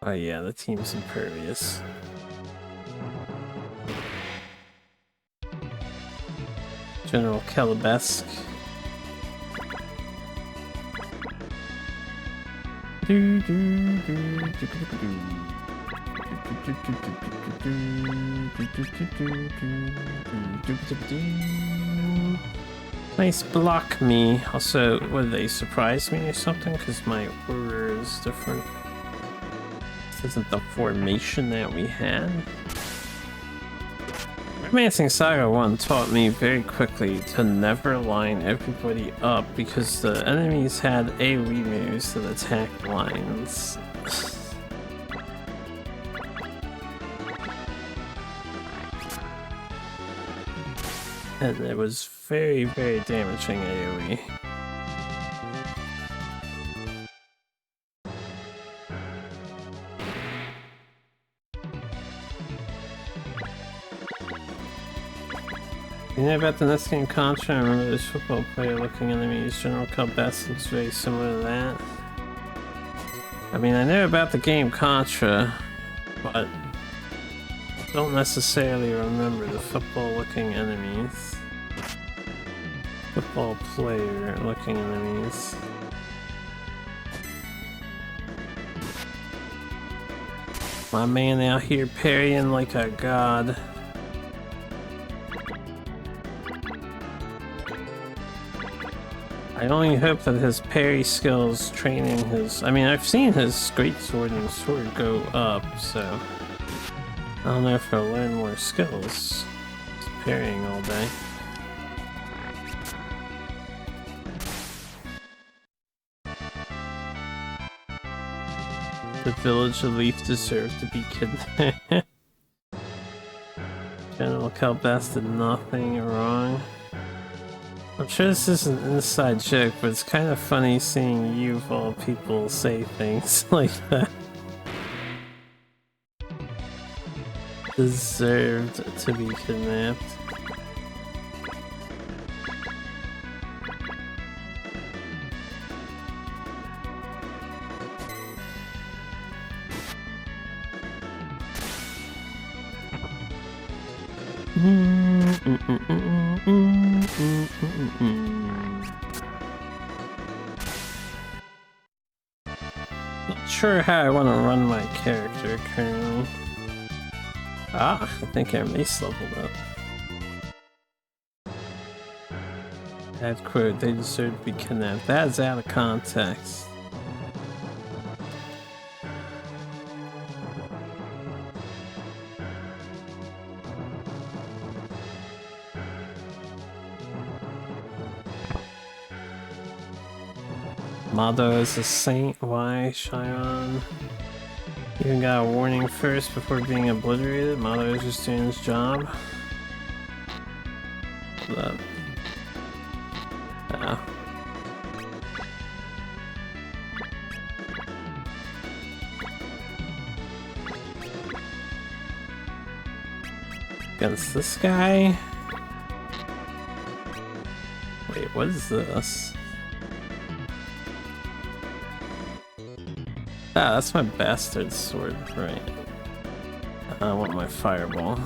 Oh yeah, the team's impervious. General Kelbelesque. Nice block me. Also, would they surprise me or something? Because my order is different. This isn't the formation that we had. Romancing Saga 1 taught me very quickly to never line everybody up because the enemies had AoE moves that attacked lines. And it was very, very damaging AoE. You know about the next game Contra? I remember this football player looking enemies. General Calbest looks very similar to that. I mean, I know about the game Contra, but don't necessarily remember the football looking enemies. Football player looking enemies. My man out here parrying like a god. I only hope that his parry skills training his... I mean, I've seen his great sword and sword go up, so... I don't know if he'll learn more skills. Just parrying all day. The village of Leaf deserved to be kidnapped. General Calbest did nothing wrong. I'm sure this is an inside joke, but it's kind of funny seeing you, of all people, say things like that. Deserved to be kidnapped. Not sure how I want to run my character currently. Ah, I think our mace leveled up. Add quote, they deserve to be kidnapped. That is out of context. Mado is a saint. Why, Chiron? Even got a warning first before being obliterated. Mado is just doing his job. Hold up. Ah. Against this guy? Wait, what is this? Ah, that's my bastard sword, right. I want my fireball.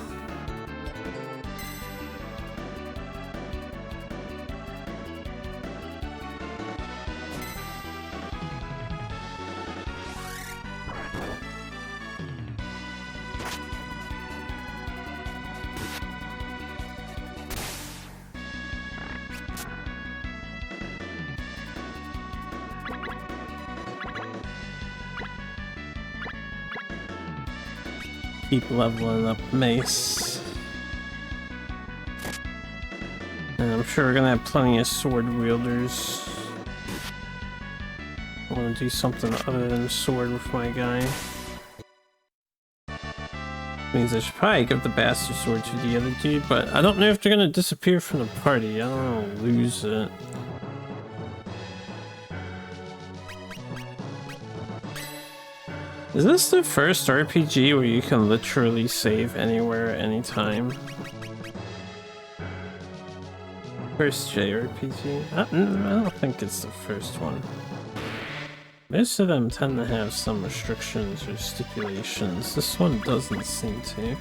Keep leveling up mace. And I'm sure we're gonna have plenty of sword wielders. I want to do something other than sword with my guy. Means I should probably give the bastard sword to the other dude, but I don't know if they're gonna disappear from the party. I don't want to lose it. Is this the first RPG where you can literally save anywhere, anytime? First JRPG? I don't think it's the first one. Most of them tend to have some restrictions or stipulations. This one doesn't seem to.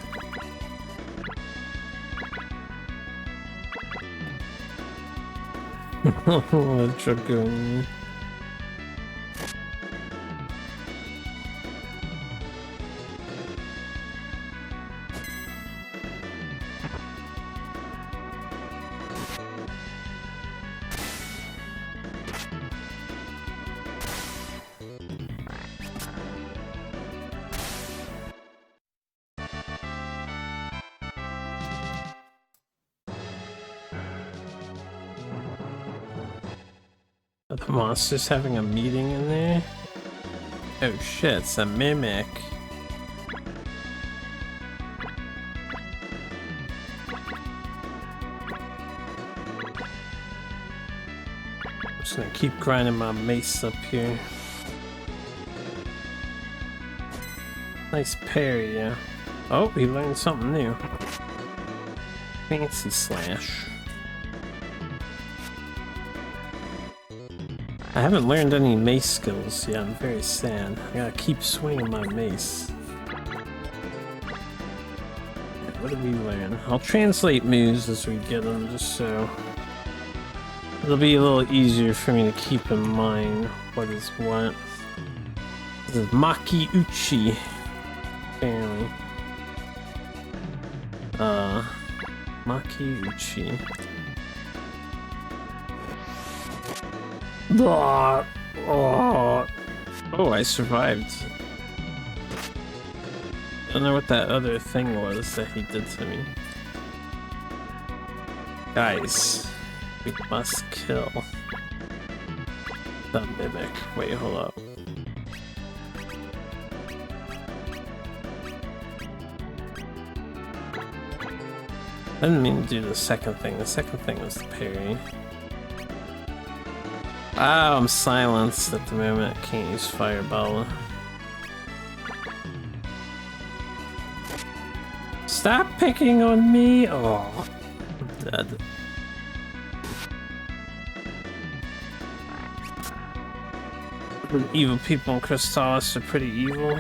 What a dragoon. Are the monsters having a meeting in there? Oh shit, it's a mimic. I'm just gonna keep grinding my mace up here. Nice parry, yeah. Oh, he learned something new. Fancy slash. I haven't learned any mace skills yet. I'm very sad. I gotta keep swinging my mace. What did we learn? I'll translate moves as we get them, just so it'll be a little easier for me to keep in mind what is what. This is Maki Uchi. Apparently. Maki Uchi. Oh, I survived. I don't know what that other thing was that he did to me. Guys, we must kill the mimic. Wait, hold up. I didn't mean to do the second thing. The second thing was the parry. Ah, I'm silenced at the moment. I can't use Fireball. Stop picking on me! Oh, I'm dead. The evil people in Crystalis are pretty evil.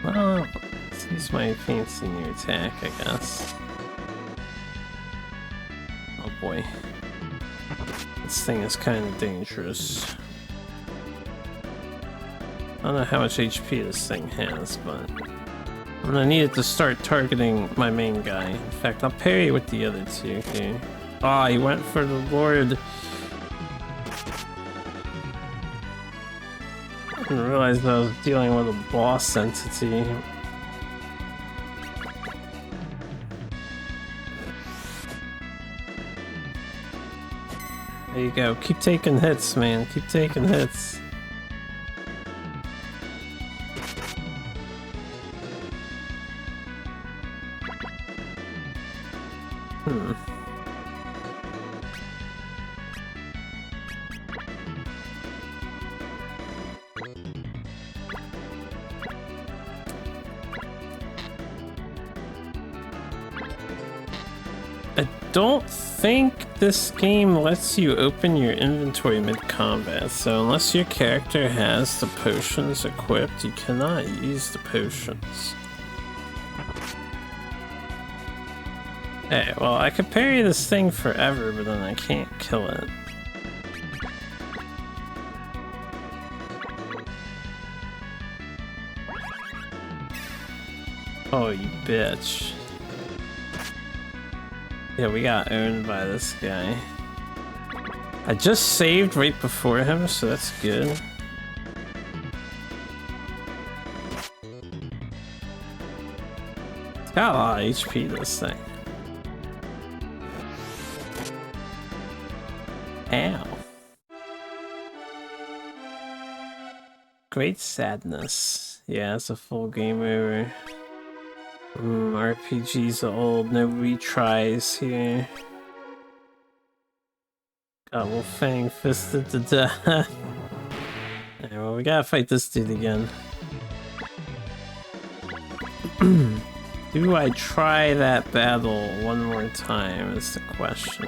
Well, let's use my fancy new attack, I guess. Oh boy. This thing is kind of dangerous. I don't know how much HP this thing has, but I'm gonna need it to start targeting my main guy. In fact, I'll parry with the other two here. Ah, he went for the Lord. I didn't realize that I was dealing with a boss entity. There you go. Keep taking hits, man. Keep taking hits. I don't think this game lets you open your inventory mid-combat, so unless your character has the potions equipped, you cannot use the potions. Hey, well, I could parry this thing forever, but then I can't kill it. Oh, you bitch. Yeah, we got owned by this guy. I just saved right before him, so that's good. It's got a lot of HP, this thing. Ow. Great sadness. Yeah, it's a full game over. RPGs are old, no retries here. Got Wolfang fisted to death. Alright, well, we gotta fight this dude again. Do I try that battle one more time is the question.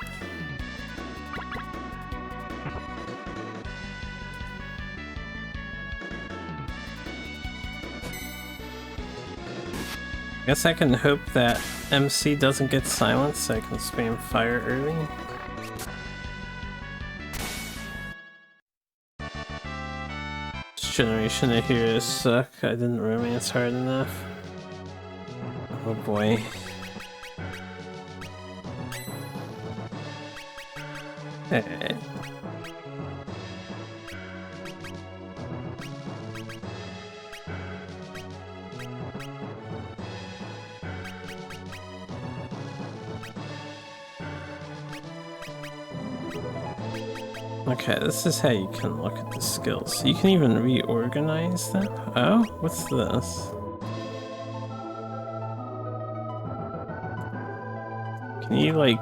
Guess I can hope that MC doesn't get silenced so I can spam fire early. This generation of heroes suck. I didn't romance hard enough. Oh boy. Alright. Okay, this is how you can look at the skills. You can even reorganize them. Oh, what's this? Can you, like,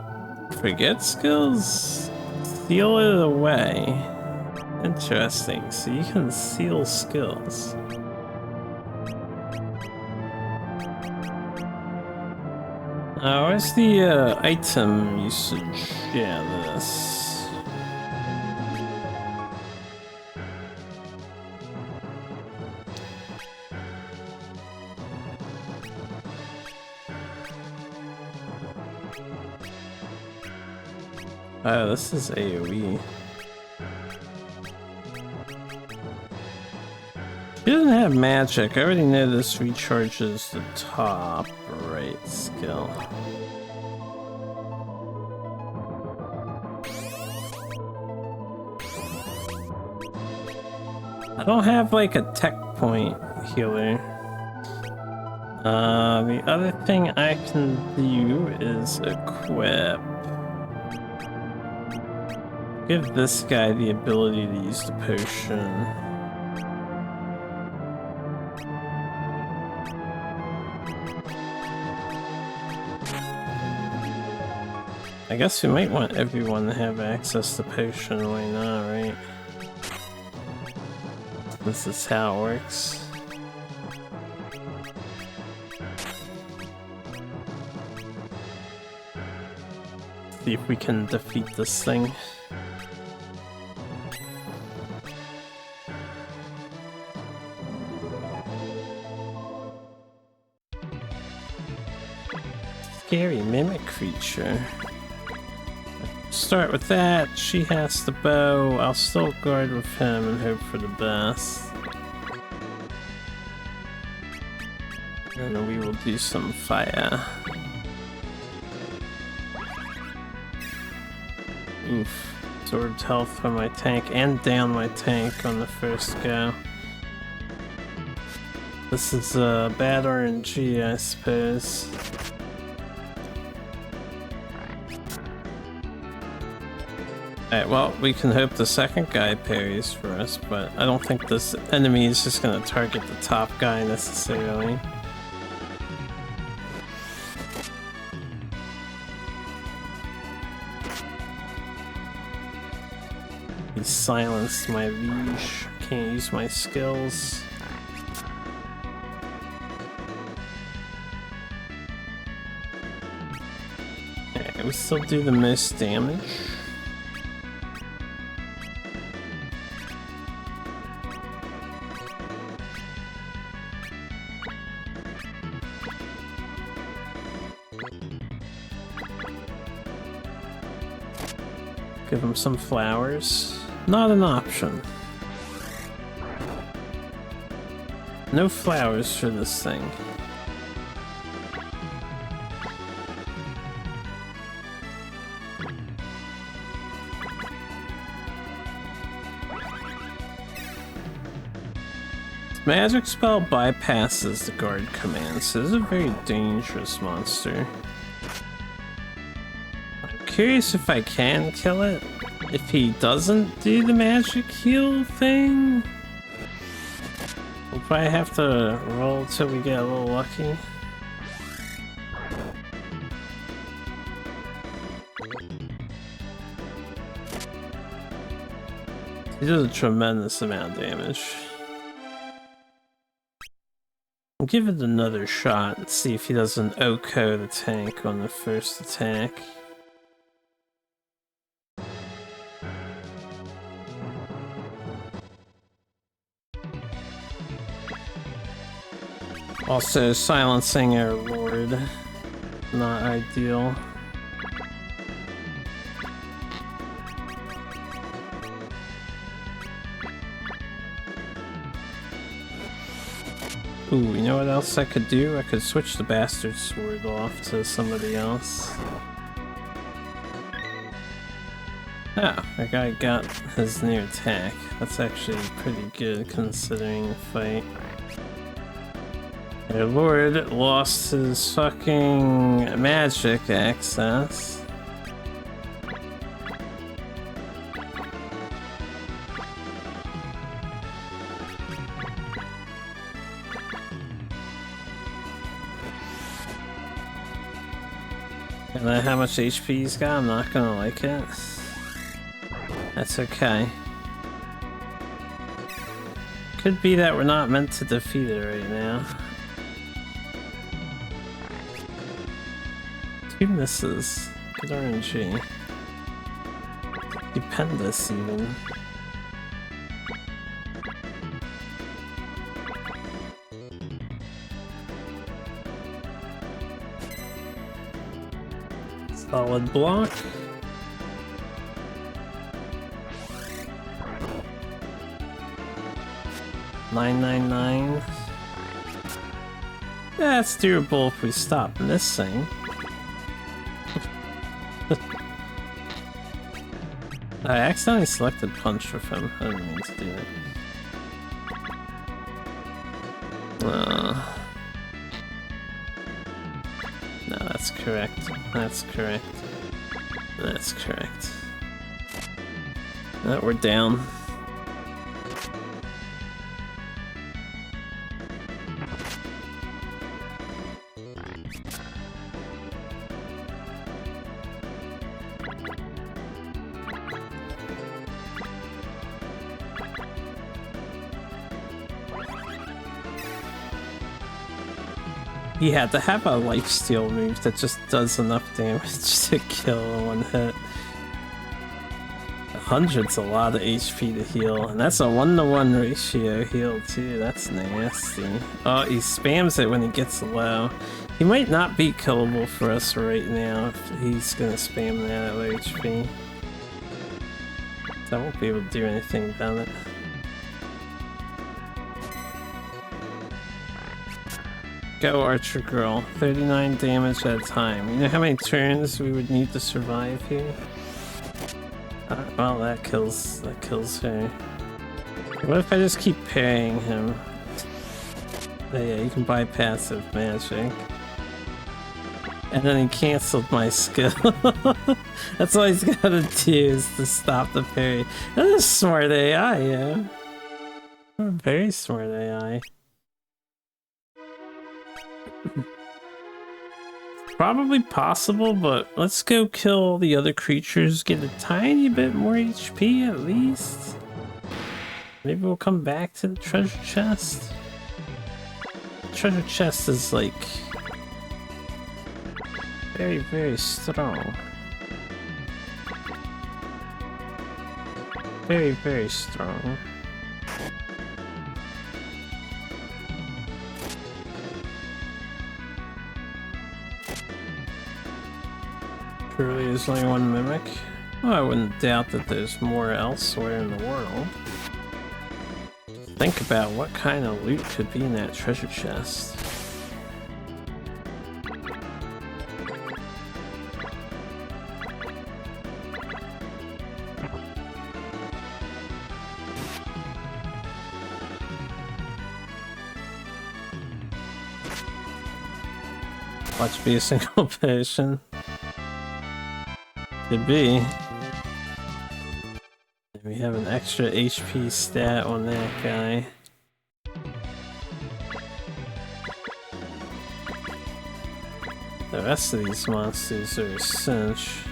forget skills? Seal it away. Interesting, so you can seal skills. Where's the item usage? Yeah, this. Oh, this is AoE. She doesn't have magic. I already know this recharges the top right skill. I don't have like a tech point healer. The other thing I can do is equip. Give this guy the ability to use the potion. I guess we might want everyone to have access to potion, why not, right? This is how it works. See if we can defeat this thing. Scary mimic creature. Start with that. She has the bow. I'll still guard with him and hope for the best. And then we will do some fire. Oof. Absorbed health from my tank and down my tank on the first go. This is bad RNG, I suppose. Alright, well, we can hope the second guy parries for us, but I don't think this enemy is just gonna target the top guy necessarily. He silenced my leash. Can't use my skills. Alright, we still do the most damage. Give him some flowers. Not an option. No flowers for this thing. This magic spell bypasses the guard command, so this is a very dangerous monster. Curious if I can kill it. If he doesn't do the magic heal thing, we'll probably have to roll till we get a little lucky. He does a tremendous amount of damage. I'll give it another shot and see if he doesn't OHKO the tank on the first attack. Also, silencing our lord, not ideal. Ooh, you know what else I could do? I could switch the bastard sword off to somebody else. Ah, our guy got his new attack. That's actually pretty good considering the fight. Our lord lost his fucking magic access. And then how much HP he's got, I'm not gonna like it. That's okay. Could be that we're not meant to defeat it right now. 2 misses. Good RNG. Stupendous, even. Solid block. $9.99. Yeah, it's doable if we stop missing. I accidentally selected punch with him. I didn't mean to do that. No, that's correct. That's correct. That's correct. We're down. He had to have a lifesteal move that just does enough damage to kill in one hit. 100's a lot of HP to heal, and that's a 1-to-1 ratio heal too. That's nasty. Oh, he spams it when he gets low. He might not be killable for us right now if he's gonna spam that at low HP. I won't be able to do anything about it. Go, Archer Girl. 39 damage at a time. You know how many turns we would need to survive here? Well, that kills her. What if I just keep parrying him? Oh, yeah, you can buy passive magic. And then he canceled my skill. That's all he's gotta do is to stop the parry. That is smart AI, yeah. Very smart AI. Probably possible, but let's go kill the other creatures, get a tiny bit more HP at least. Maybe we'll come back to the treasure chest. The treasure chest is like very, very strong. Very, very strong. Truly there's only one mimic? Well, I wouldn't doubt that there's more elsewhere in the world. Think about what kind of loot could be in that treasure chest. Watch be a single patient. Could be. We have an extra HP stat on that guy. The rest of these monsters are a cinch.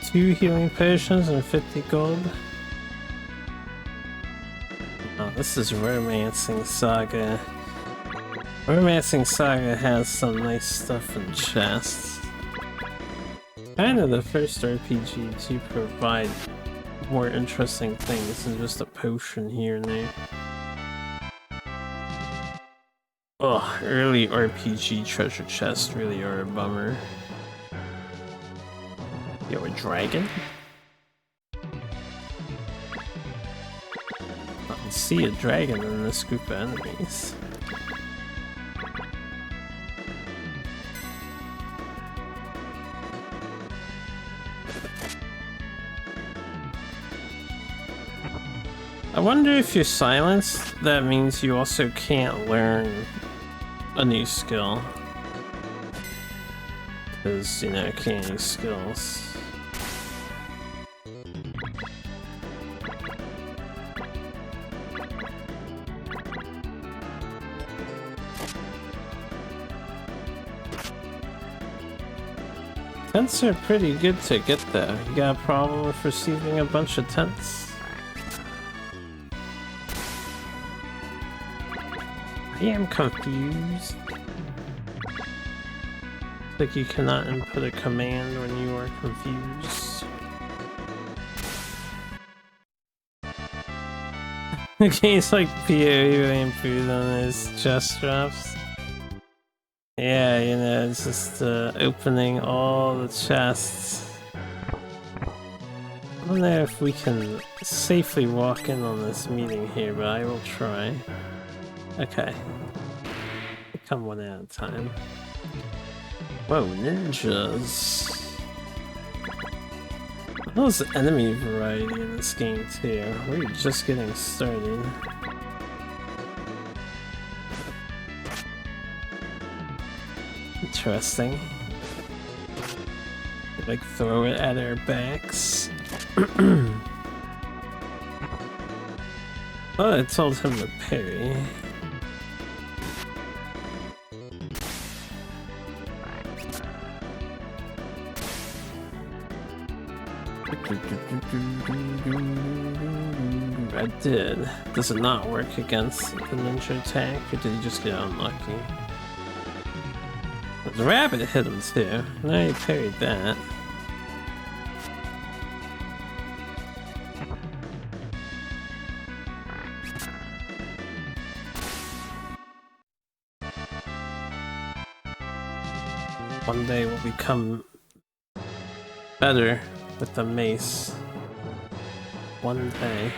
Two healing potions and 50 gold. Oh, this is Romancing SaGa. Romancing SaGa has some nice stuff in chests. Kind of the first RPG to provide more interesting things than just a potion here and there. Ugh, early RPG treasure chests really are a bummer. Yo, a dragon? I can see a dragon in this group of enemies. I wonder if you're silenced, that means you also can't learn a new skill. Because, you know, can't use skills. Tents are pretty good to get though. You got a problem with receiving a bunch of tents? I am confused. It's like you cannot input a command when you are confused. The game's like PoE improved on his chest drops. Yeah, you know, it's just opening all the chests. I don't know if we can safely walk in on this meeting here, but I will try. Okay. Come one at a time. Whoa, ninjas! There's enemy variety in this game too. We're just getting started. Interesting. Like throw it at our backs. Oh, I told him to parry. I did. Does it not work against the ninja attack, or did he just get unlucky? The rabbit hit him too. Now he parried that. One day we'll become better with the mace. One day.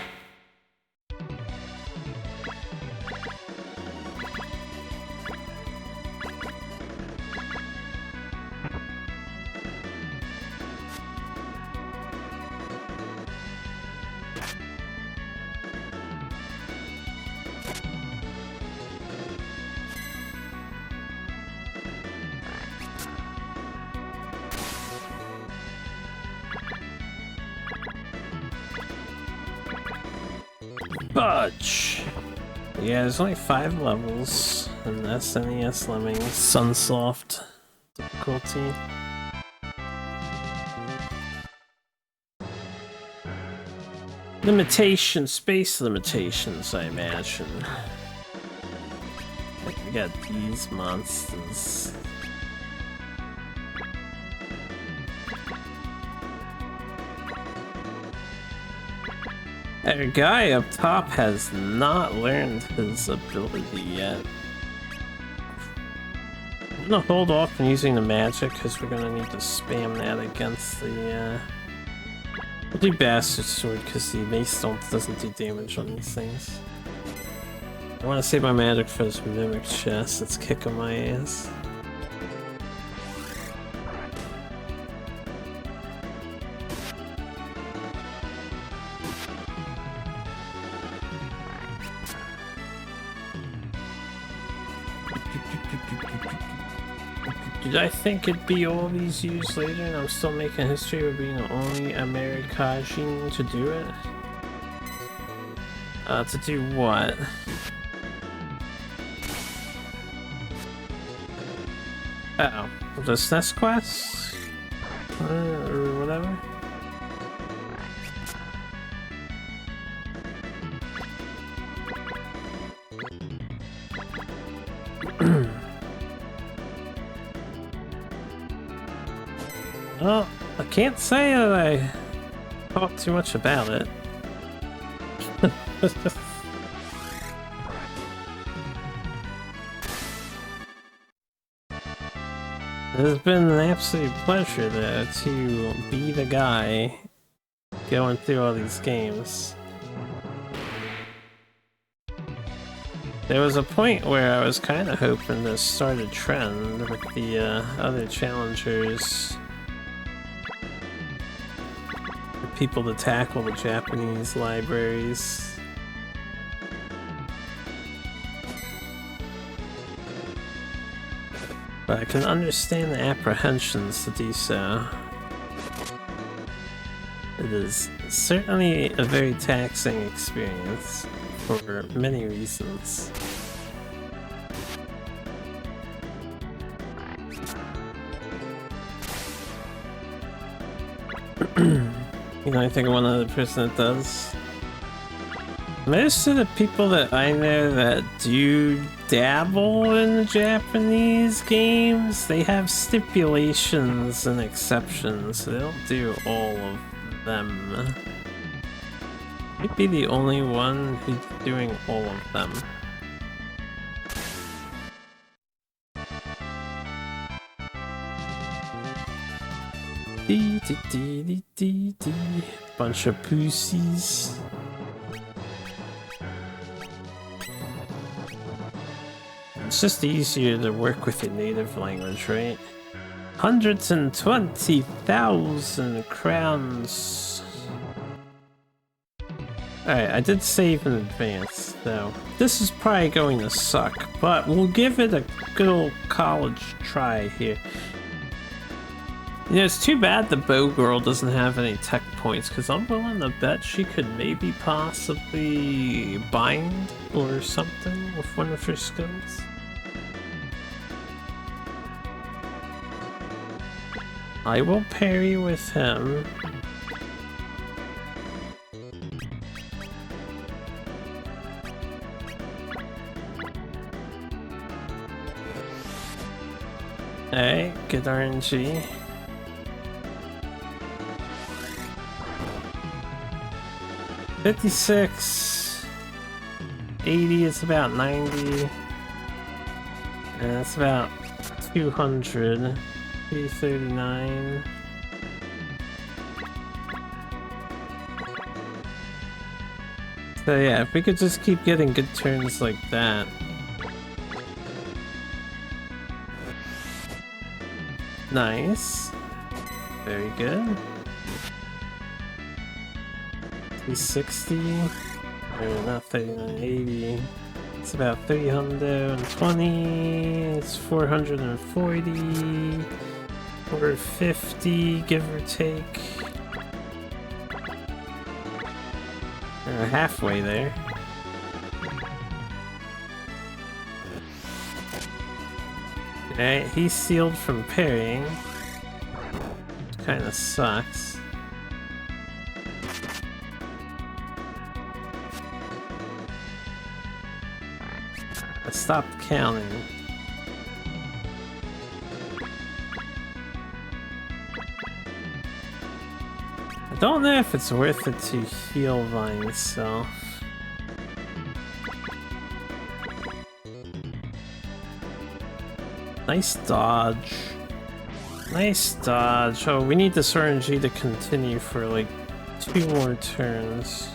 Budge! Yeah, there's only 5 levels in SNES Lemmings Sunsoft difficulty. Space limitations, I imagine. Like, we got these monsters. Our guy up top has not learned his ability yet. I'm gonna hold off on using the magic because we're gonna need to spam that against the we'll do Bastard Sword because the mace doesn't do damage on these things. I want to save my magic for this mimic chest that's kicking my ass. Did I think it'd be all these years later and I'm still making history of being the only Americasian to do it? To do what? Uh-oh. The SNES quest? Or whatever? Well, I can't say that I thought too much about it. It has been an absolute pleasure, though, to be the guy going through all these games. There was a point where I was kind of hoping to start a trend with the other challengers. People to tackle the Japanese libraries. But I can understand the apprehensions to do so. It is certainly a very taxing experience for many reasons. You know, I think one other person that does Most of the people that I know that do dabble in Japanese games, they have stipulations and exceptions. They don't do all of them. Might be the only one who's doing all of them. Dee dee dee dee dee dee. Bunch of pussies. It's just easier to work with your native language, right? 120,000 crowns. Alright, I did save in advance, though. This is probably going to suck, but we'll give it a good old college try here. You know, it's too bad the bow girl doesn't have any tech points, because I'm willing to bet she could maybe possibly bind or something with one of her skills. I will parry with him. Alright, good RNG. $56, $80 is about 90, and that's about 200, 339. So yeah, if we could just keep getting good turns like that. Nice. Very good. 360. Or not 39, 80. It's about 320. It's 440. 450, give or take. We're halfway there. Alright, he's sealed from parrying. Kinda sucks. I stopped counting. I don't know if it's worth it to heal by myself. Nice dodge. Nice dodge. Oh, we need this RNG to continue for like 2 more turns.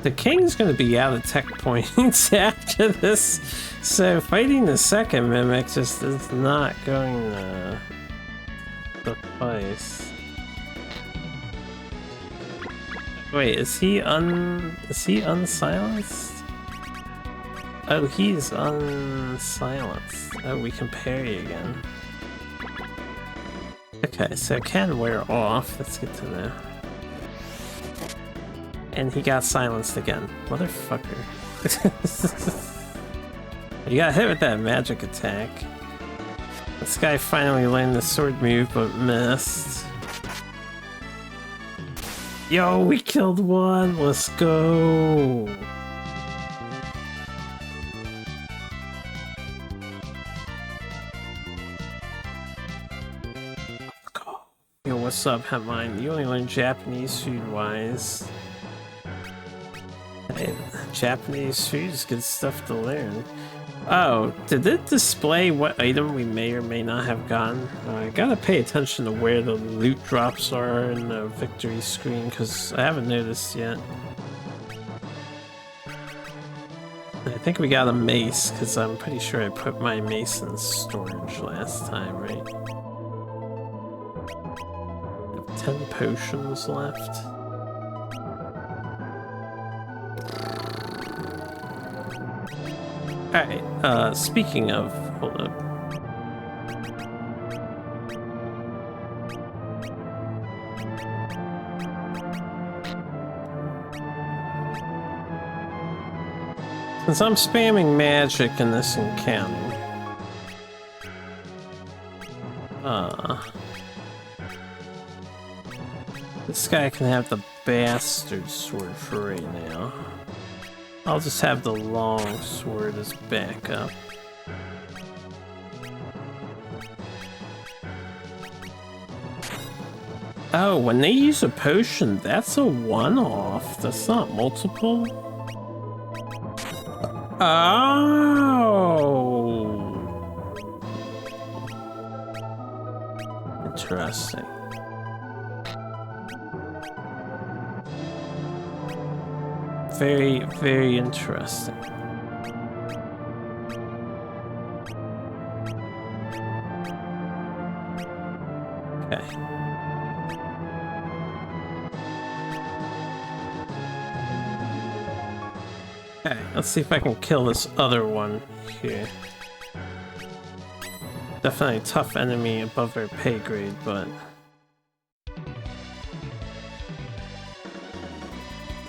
The king's gonna be out of tech points after this, so fighting the second mimic just is not going to suffice. Wait, is he unsilenced? Oh, he's unsilenced. Oh, we can parry again. Okay, so it can wear off. That's good to know. And he got silenced again. Motherfucker. You got hit with that magic attack. This guy finally learned the sword move, but missed. Yo, we killed one! Let's go! Let's go. Yo, what's up, Hemine? You only learned Japanese food-wise. Hey, Japanese food is good stuff to learn. Oh, did it display what item we may or may not have gotten? I gotta pay attention to where the loot drops are in the victory screen, because I haven't noticed yet. I think we got a mace, because I'm pretty sure I put my mace in storage last time, right? I have 10 potions left. Alright, speaking of, hold up. Since I'm spamming magic in this encounter. This guy can have the bastard sword for right now. I'll just have the long sword as backup. Oh, when they use a potion, that's a one-off. That's not multiple. Oh! Interesting. Very, very interesting. Okay. Okay, let's see if I can kill this other one here. Definitely a tough enemy above our pay grade, but...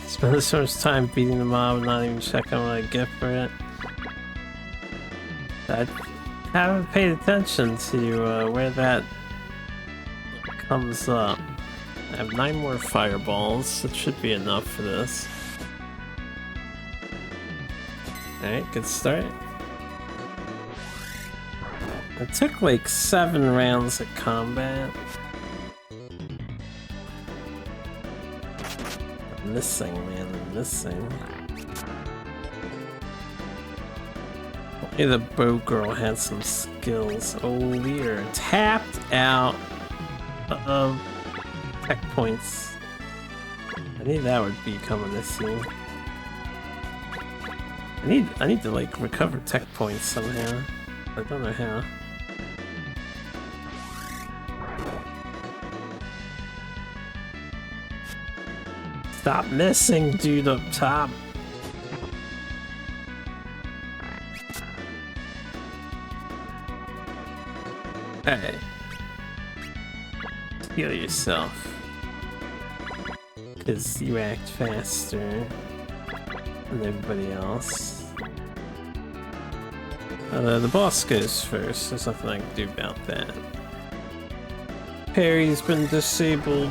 Spend so much time beating the mob and not even checking what I get for it. I haven't paid attention to where that comes up. I have 9 more fireballs. That should be enough for this. Alright, good start. It took like 7 rounds of combat. I'm missing, man, I'm missing. Only the bow girl had some skills. Oh, we are tapped out of tech points. I knew that would become an issue. I need to like recover tech points somehow. I don't know how. Stop missing, dude up top. Hey. Heal yourself. Because you act faster than everybody else. The boss goes first. There's nothing I can do about that. Parry's been disabled.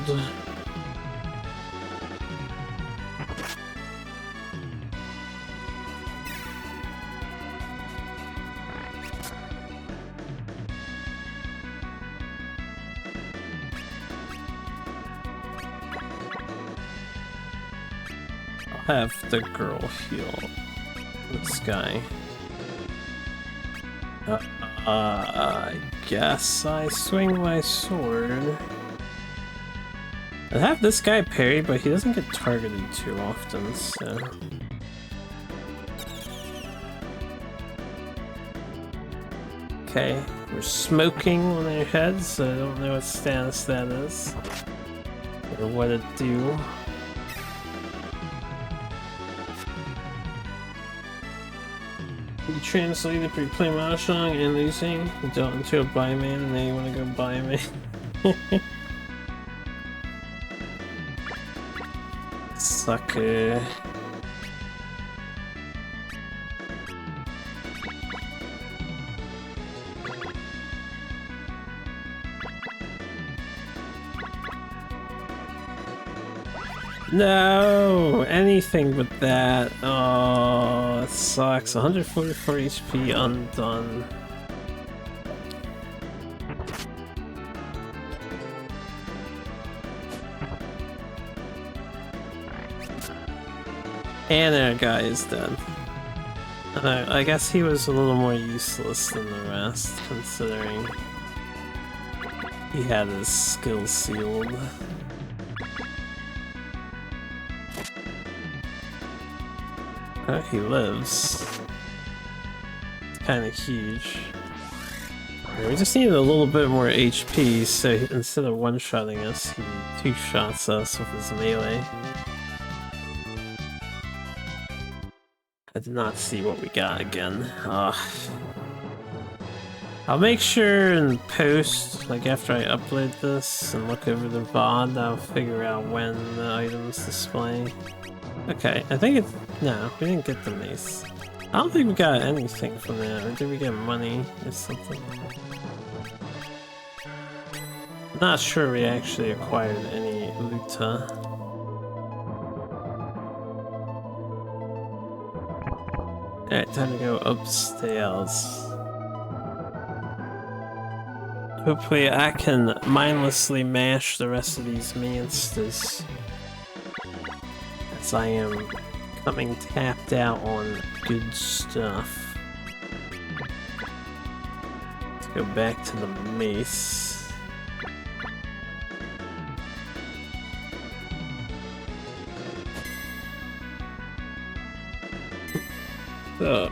I'll have the girl heal this guy. I guess I swing my sword. I have this guy parry, but he doesn't get targeted too often, so... Okay, we're smoking on their heads, so I don't know what status that is. Or what it do. You translated for play Mahjong and losing, you dealt into a buy man, and then you want to go buy me. Sucker. No, anything but that. Oh, it sucks. 144 HP undone. And our guy is dead. I guess he was a little more useless than the rest, considering he had his skill sealed. He lives. It's kind of huge. We just needed a little bit more HP, so instead of one-shotting us, he two-shots us with his melee. I did not see what we got again. I'll make sure in post, like after I upload this and look over the VOD, I'll figure out when the items display. Okay, I think it's... No, we didn't get the mace. I don't think we got anything from that, or did we get money or something? Not sure we actually acquired any loot. Alright, time to go upstairs. Hopefully I can mindlessly mash the rest of these monsters, as I am coming tapped out on good stuff. Let's go back to the mace. Up.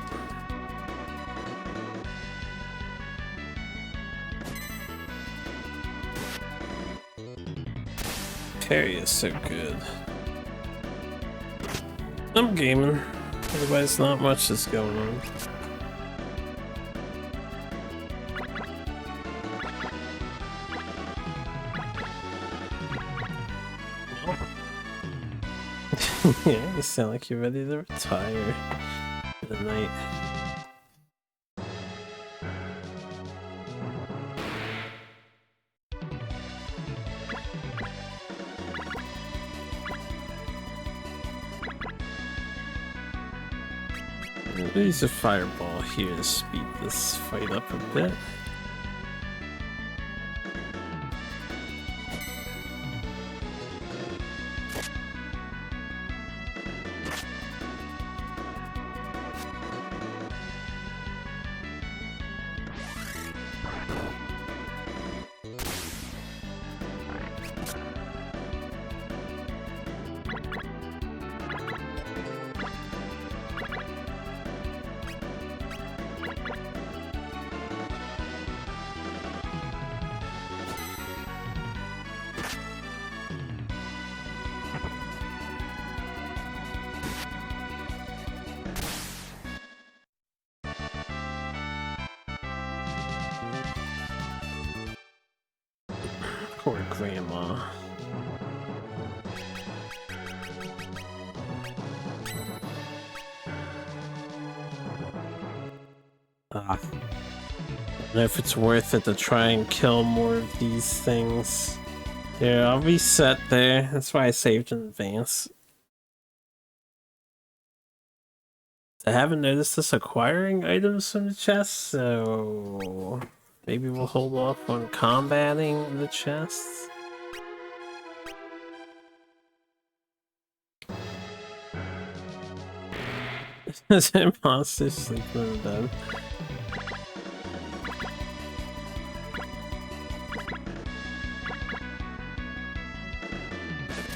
Parry is so good. I'm gaming. Otherwise, not much is going on. Yeah, you sound like you're ready to retire for the night. I'll use a fireball here to speed this fight up a bit. Poor grandma. I don't know if it's worth it to try and kill more of these things. Yeah, I'll reset there. That's why I saved in advance. I haven't noticed us acquiring items from the chest, so maybe we'll hold off on combating the chests. Is there monsters sleeping in bed?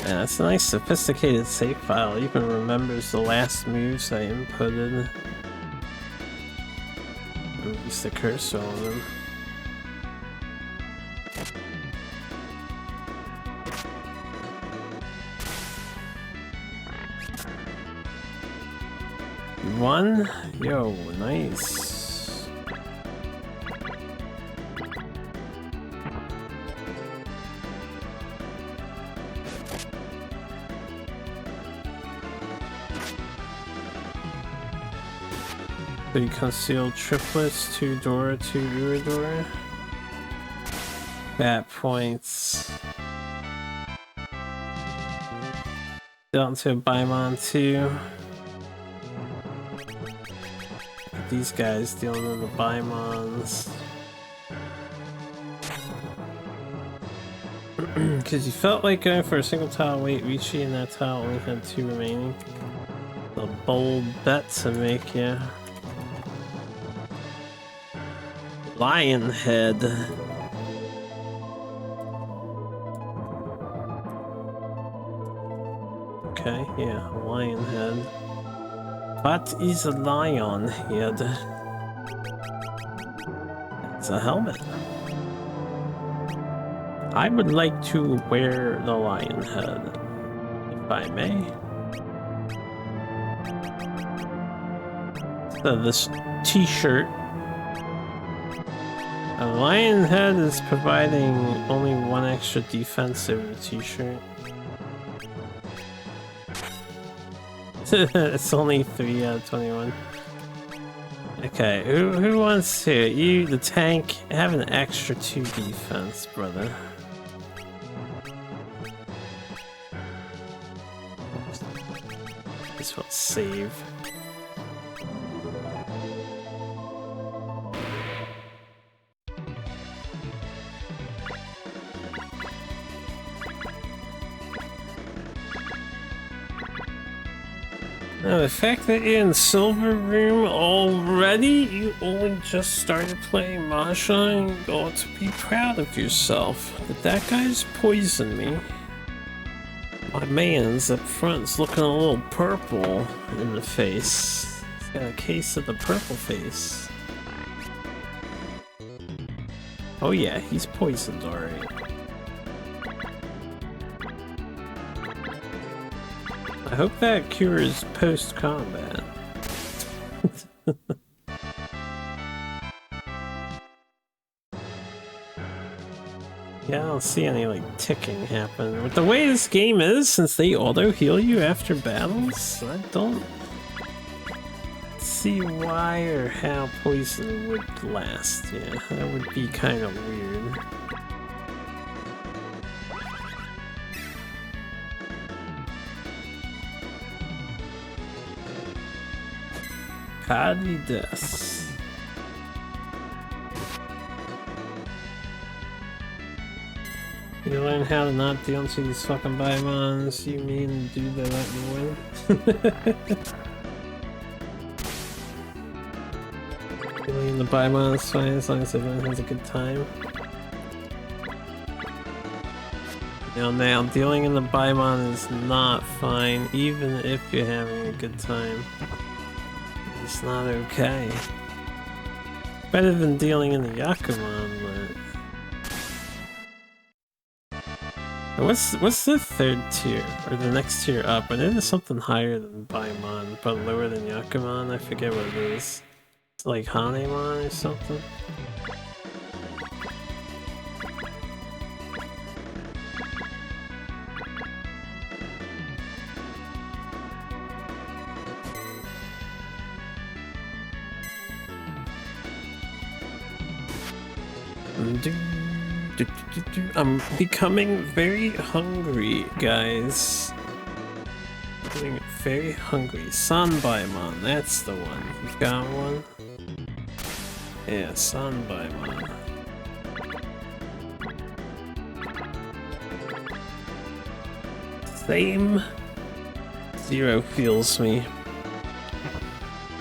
Yeah, it's a nice sophisticated save file. It even remembers the last moves I inputted. Release the cursor on them. One? Yo, nice. Three concealed triplets, 2 Dora, 2 Uridora. Bat points. Down to a Baimon 2. These guys dealing in the Baimons. Because you felt like going for a single tile weight, Ricci and that tile only had 2 remaining. A bold bet to make, yeah. Lion head. Okay, yeah, lion head. What is a lion head? It's a helmet. I would like to wear the lion head, if I may. So this t-shirt. A lion head is providing only 1 extra defense over the t-shirt. It's only 3 out of 21. Okay, who wants to? You, the tank, have an extra 2 defense, brother. This will save. Now, the fact that you're in Silver Room already, you only just started playing Mahjong, you ought to be proud of yourself. But that guy's poisoned me. My man's up front's looking a little purple in the face. He's got a case of the purple face. Oh yeah, he's poisoned, alright. I hope that cures post-combat. Yeah, I don't see any, like, ticking happen. With the way this game is, since they auto-heal you after battles, I don't see why or how poison would last. Yeah, that would be kind of weird. Caritas. You learn how to not deal into these fucking Baimons. You mean the dude that let me win? Dealing the Baimon is fine as long as everyone has a good time. Now, dealing in the Baimon is not fine, even if you're having a good time. It's not okay. Better than dealing in the Yakuman, but... What's the third tier? Or the next tier up? I know there's something higher than Baimon, but lower than Yakuman, I forget what it is. It's like Hanemon or something? I'm becoming very hungry, guys. Getting very hungry. Sanbaimon, that's the one. You got one? Yeah, Sanbaimon. Same. Zero feels me.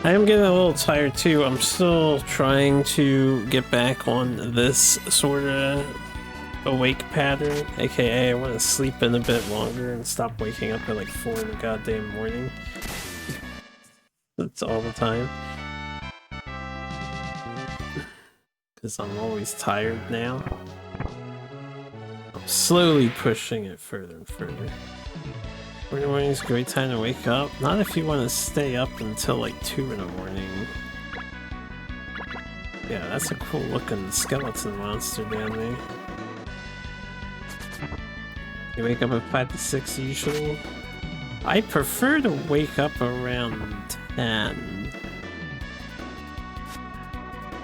I am getting a little tired too. I'm still trying to get back on this sort of awake pattern, aka I want to sleep in a bit longer and stop waking up at like 4 in the goddamn morning. That's all the time. Because I'm always tired now. I'm slowly pushing it further and further. Morning is a great time to wake up. Not if you want to stay up until like 2 in the morning. Yeah, that's a cool looking skeleton monster down there. You wake up at 5 to 6 usually. I prefer to wake up around 10.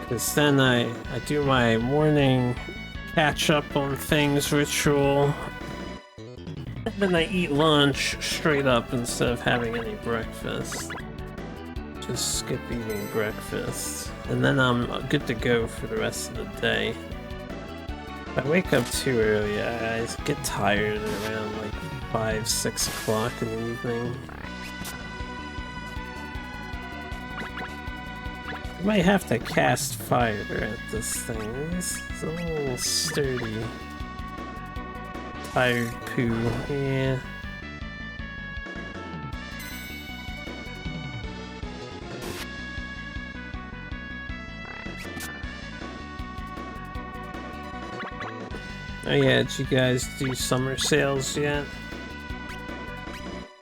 Because then I do my morning catch up on things ritual. Then I eat lunch straight up instead of having any breakfast. Just skip eating breakfast. And then I'm good to go for the rest of the day. If I wake up too early, I get tired around like 5, 6 o'clock in the evening. I might have to cast fire at this thing. It's a little sturdy. Tired poo, yeah. Oh yeah, did you guys do summer sales yet?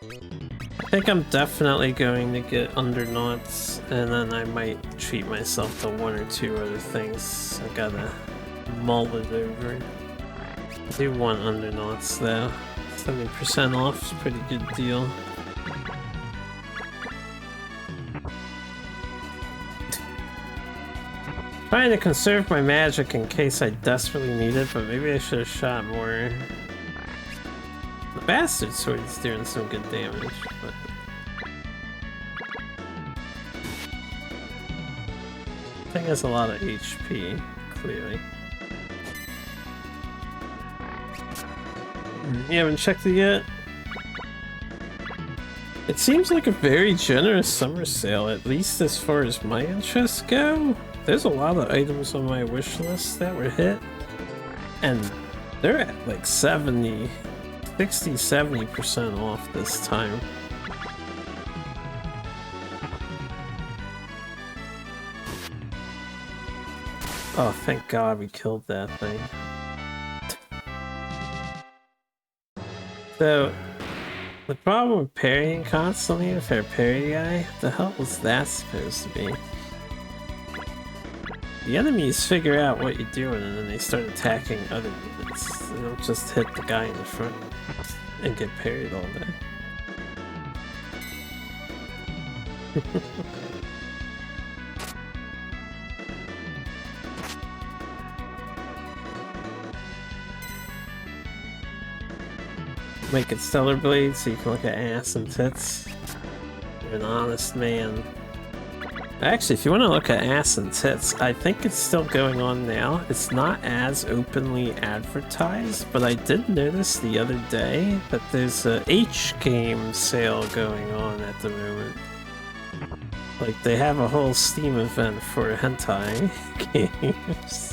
I think I'm definitely going to get Undernauts, and then I might treat myself to 1 or 2 other things. I gotta mull it over. I do want Undernauts though. 70% off is a pretty good deal. Trying to conserve my magic in case I desperately need it, but maybe I should have shot more. The bastard sword is doing some good damage, but... thing has a lot of HP, clearly. You haven't checked it yet? It seems like a very generous summer sale, at least as far as my interests go. There's a lot of items on my wish list that were hit, and they're at like 60-70% off this time. Oh, thank God we killed that thing. So, the problem with parrying constantly with our parry guy, what the hell was that supposed to be? The enemies figure out what you're doing and then they start attacking other units. They don't just hit the guy in the front and get parried all day. Make it Stellar Blade so you can look at ass and tits. You're an honest man. Actually, if you want to look at ass and tits, I think it's still going on now. It's not as openly advertised, but I did notice the other day that there's a H-game sale going on at the moment. Like, they have a whole Steam event for hentai games.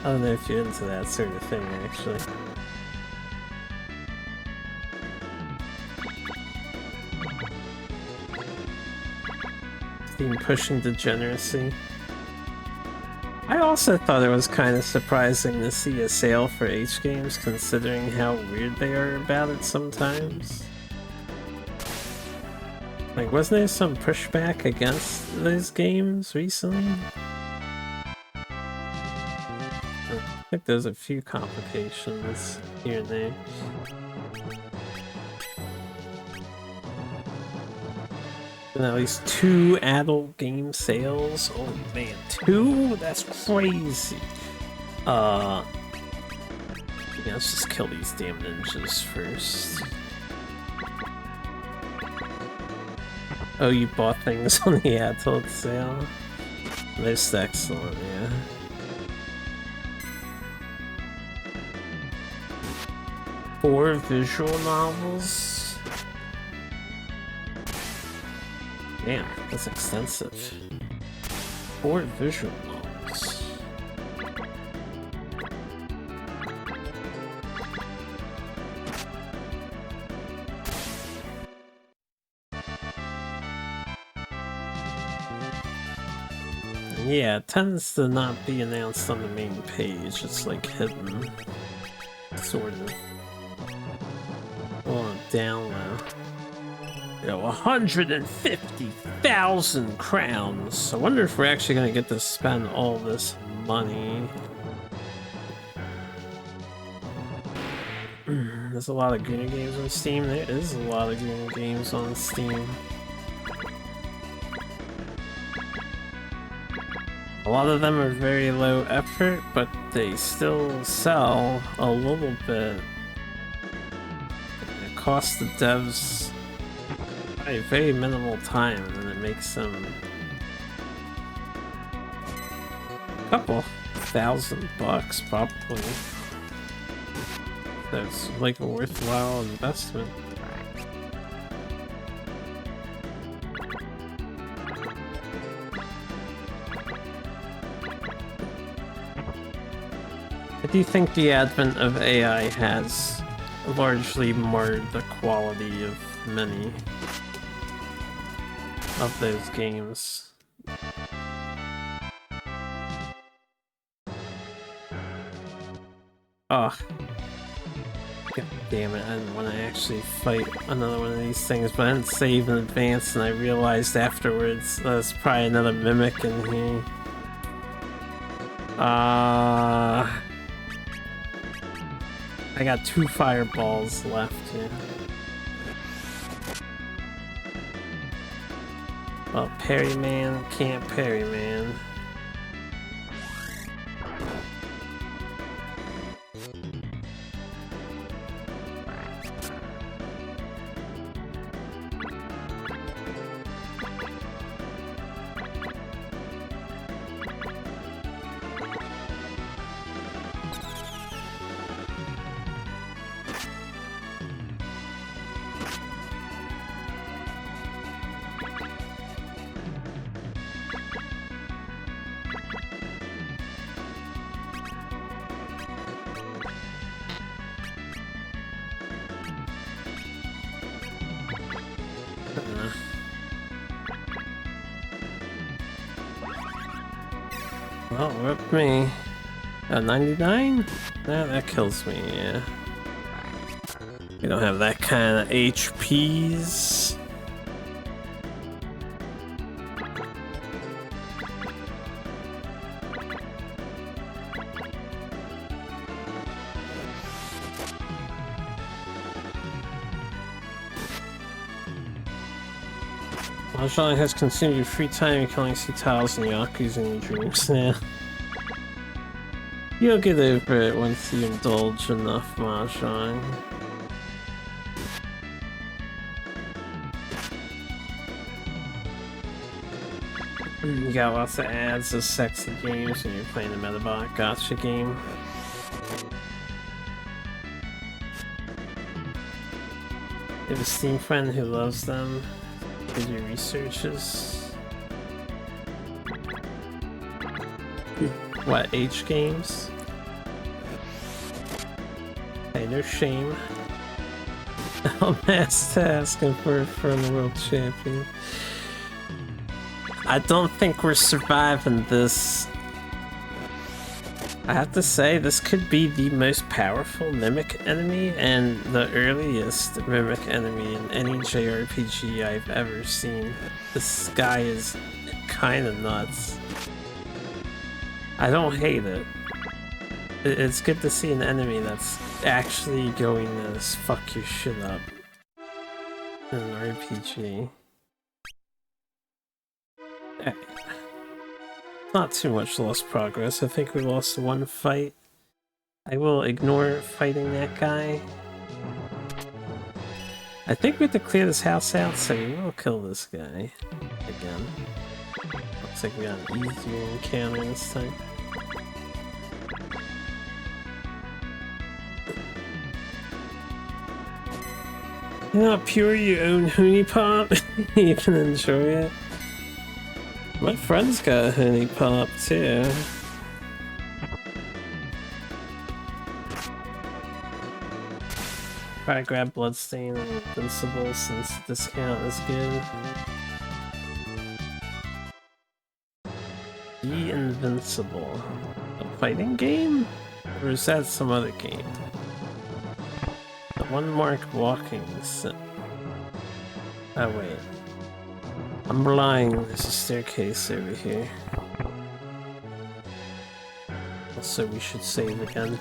I don't know if you're into that sort of thing, actually. Steam pushing degeneracy. I also thought it was kind of surprising to see a sale for H games, considering how weird they are about it sometimes. Like, wasn't there some pushback against those games recently? I think there's a few complications here and there. And at least 2 adult game sales. Oh man, 2? That's crazy. Yeah, let's just kill these damn ninjas first. Oh, you bought things on the adult sale? Most excellent, yeah. Four visual novels? Damn, that's extensive. 4 visual novels. Yeah, it tends to not be announced on the main page. It's like hidden, sort of. Oh, down low. You know, 150,000 crowns. I wonder if we're actually gonna get to spend all this money. There's a lot of Gooner games on Steam. There is a lot of Gooner games on Steam. A lot of them are very low effort, but they still sell a little bit. It costs the devs a very minimal time, and it makes them a couple $1,000 probably. That's like a worthwhile investment. I do think the advent of AI has largely marred the quality of many of those games. Oh. God damn it, I didn't want to actually fight another one of these things, but I didn't save in advance and I realized afterwards there's probably another mimic in here. I got 2 fireballs left here. Well, parry man can't parry man. Well, rip me. 99? Nah, that kills me, yeah. We don't have that kind of HPs. While Jean has consumed your free time, you can only see tiles and Yakuza in your dreams. Yeah. You'll get over it once you indulge enough Mahjong. You got lots of ads of sexy games when you're playing a metabolic gacha game. You have a Steam friend who loves them. Did your researches? What, H games? Hey, no shame. I'm asking for a friend world champion. I don't think we're surviving this. I have to say, this could be the most powerful mimic enemy and the earliest mimic enemy in any JRPG I've ever seen. This guy is kinda nuts. I don't hate it. It's good to see an enemy that's actually going to fuck your shit up in an RPG. Hey. Not too much lost progress. I think we lost one fight. I will ignore fighting that guy. I think we have to clear this house out, so we will kill this guy again. Looks like we got an easier encounter this time. You're not pure, you own Hoonie Pop. You can enjoy it. My friend's got a Hoonie Pop too. Probably grab Bloodstain and Invincible since the discount is good. Be Invincible. A fighting game? Or is that some other game? The one marked walking sim. Oh wait. I'm lying, there's a staircase over here. Also, we should save again.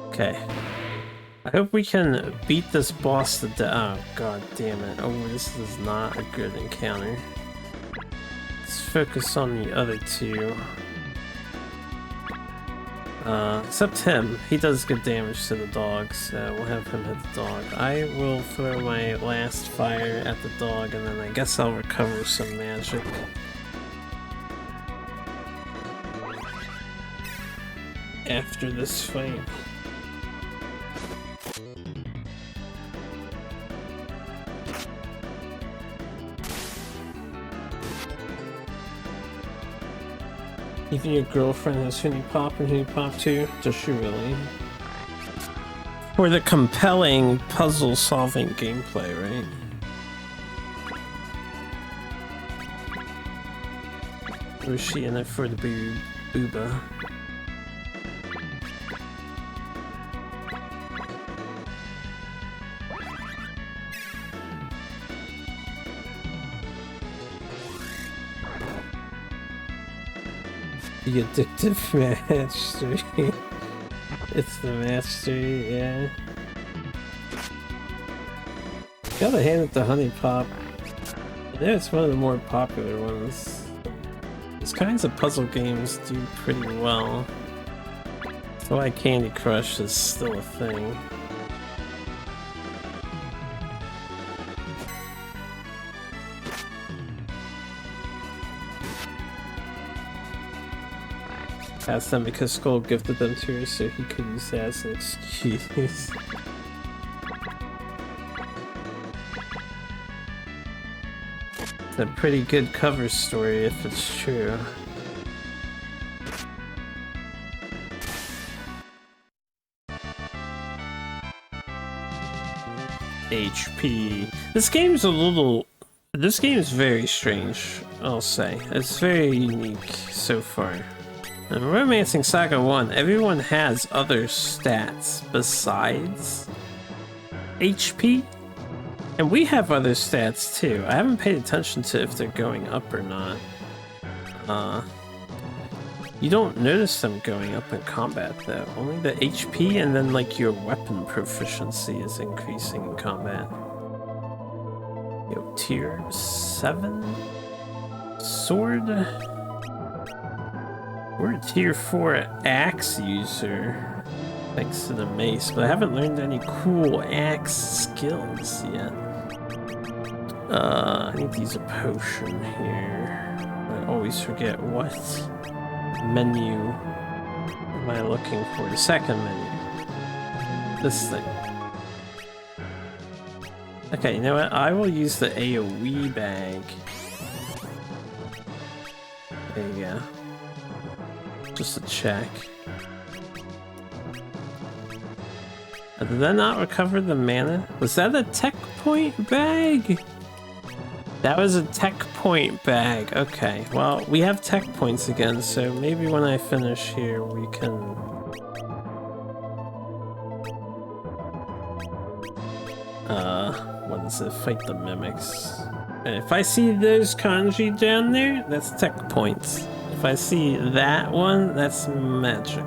Okay. I hope we can beat this boss to death. Oh, god damn it. Oh, this is not a good encounter. Let's focus on the other two. Except him. He does good damage to the dog, so we'll have him hit the dog. I will throw my last fire at the dog, and then I guess I'll recover some magic. After this fight. Even your girlfriend has Hoonie Pop and Hoonie Pop too? Does she really? For the compelling puzzle-solving gameplay, right? Or is she in it for the booba? The addictive mastery. It's the mastery, yeah. Gotta hand it to Honey Pop. Yeah, it's one of the more popular ones. These kinds of puzzle games do pretty well. That's why Candy Crush is still a thing. Asked them because Skull gifted them to her so he could use that as an excuse. It's a pretty good cover story if it's true. HP. This game's very strange, I'll say. It's very unique so far. In Romancing Saga 1, everyone has other stats besides HP. And we have other stats too. I haven't paid attention to if they're going up or not. You don't notice them going up in combat though. Only the HP and then like your weapon proficiency is increasing in combat. Yo, tier 7? Sword? We're a tier 4 axe user, thanks to the mace, but I haven't learned any cool axe skills yet. I need to use a potion here. I always forget what menu am I looking for. The second menu. This thing. Okay, you know what? I will use the AoE bag. There you go. Just to check. Did that not recover the mana? Was that a tech point bag? That was a tech point bag. Okay, well, we have tech points again, so maybe when I finish here we can... what is it? Fight the mimics. And if I see those kanji down there, that's tech points. If I see that one, that's magic.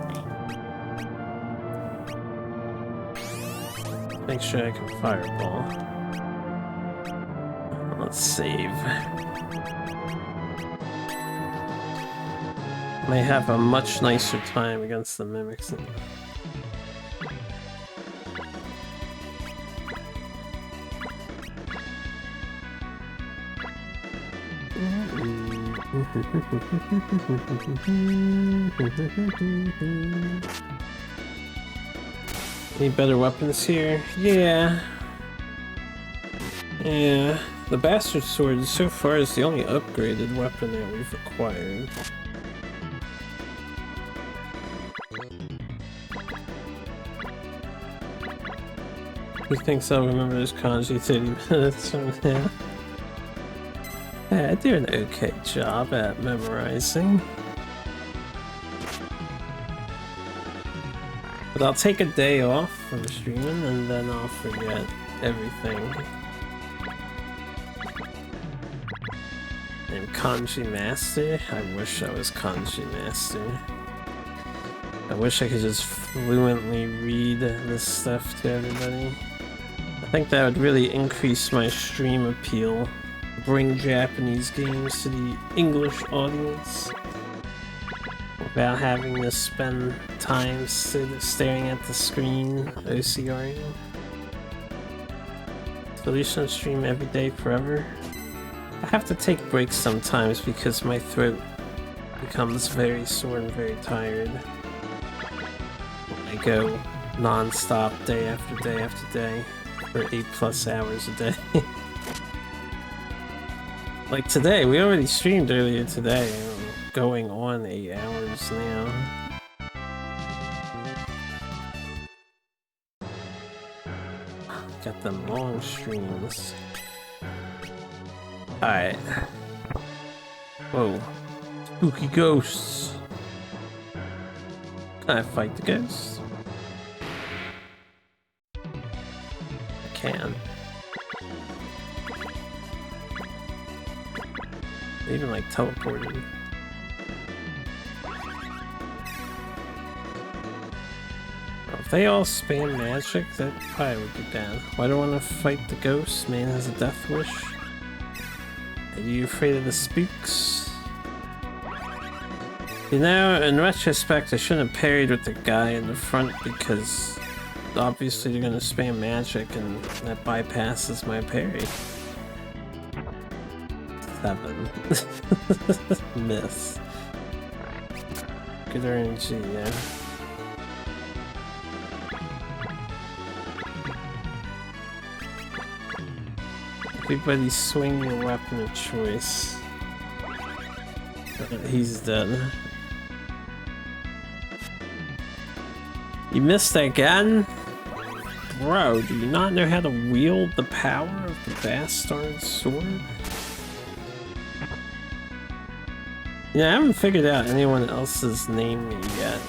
Make sure I can fireball. Let's save. May have a much nicer time against the mimics. Any better weapons here? Yeah. The Bastard Sword so far is the only upgraded weapon that we've acquired. Who thinks I'll remember this kanji 30 minutes from now? Yeah, I do an okay job at memorizing. But I'll take a day off from streaming and then I'll forget everything. I'm Kanji Master? I wish I was Kanji Master. I wish I could just fluently read this stuff to everybody. I think that would really increase my stream appeal. Bring Japanese games to the English audience without having to spend time staring at the screen OCRing. Solution stream every day forever. I have to take breaks sometimes because my throat becomes very sore and very tired. I go non-stop day after day after day for 8+ hours a day. Like today, we already streamed earlier today. Going on 8 hours now. Got them long streams. Alright. Whoa. Spooky ghosts. Can I fight the ghosts? I can. Even like teleported. they all spam magic, that probably would be bad. Why do I want to fight the ghost? Man has a death wish. Are you afraid of the spooks? You know, in retrospect, I shouldn't have parried with the guy in the front because obviously they're gonna spam magic and that bypasses my parry. 7. Miss. Good RNG, yeah. Everybody swing your weapon of choice. He's dead. You missed again? Bro, do you not know how to wield the power of the bastard sword? Yeah, I haven't figured out anyone else's name yet.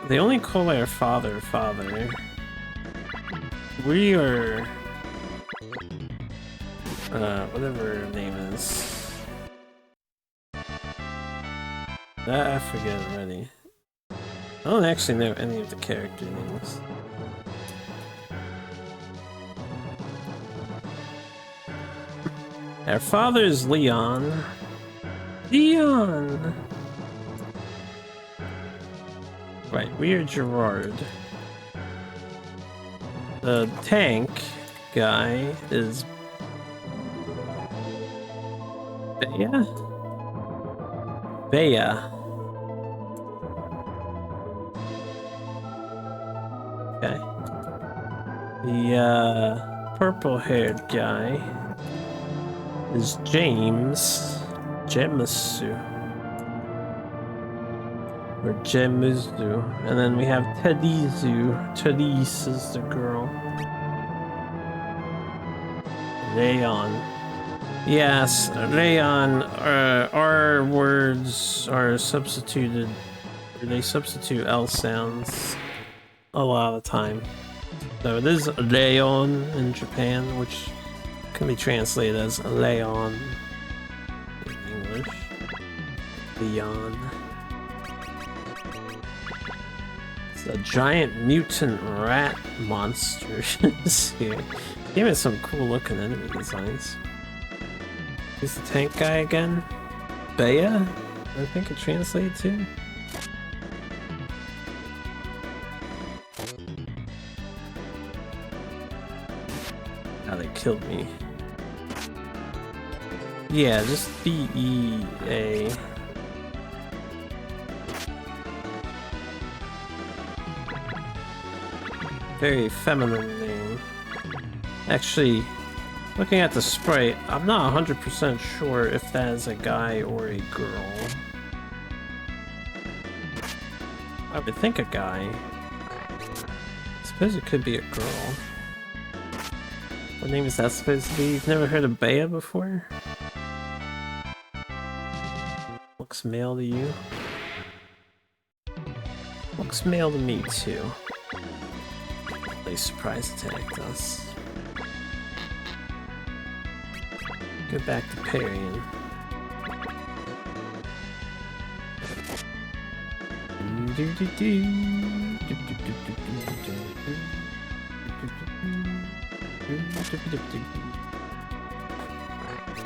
They only call our father, father. We are... whatever her name is. I forget already. I don't actually know any of the character names. Our father is Leon. Leon! Right, we are Gerard. The tank guy is Bea? Bea. Okay. The purple-haired guy is James. Jemisu. Or Jemuzu. And then we have Tedizu. Tedise is the girl. Rayon. Yes, Rayon. Our words are substituted. Or they substitute L sounds a lot of the time. So it is Rayon in Japan, which can be translated as Leon. Leon. It's a giant mutant rat monster here. Give it some cool looking enemy designs. Who's the tank guy again? Bea? I think it translates to. Ah, they killed me. Yeah, just B-E-A. Very feminine name. Actually, looking at the sprite, I'm not 100% sure if that is a guy or a girl. I would think a guy. I suppose it could be a girl. What name is that supposed to be? You've never heard of Bea before? Looks male to you? Looks male to me too. They surprise attacked us. Go back to parrying.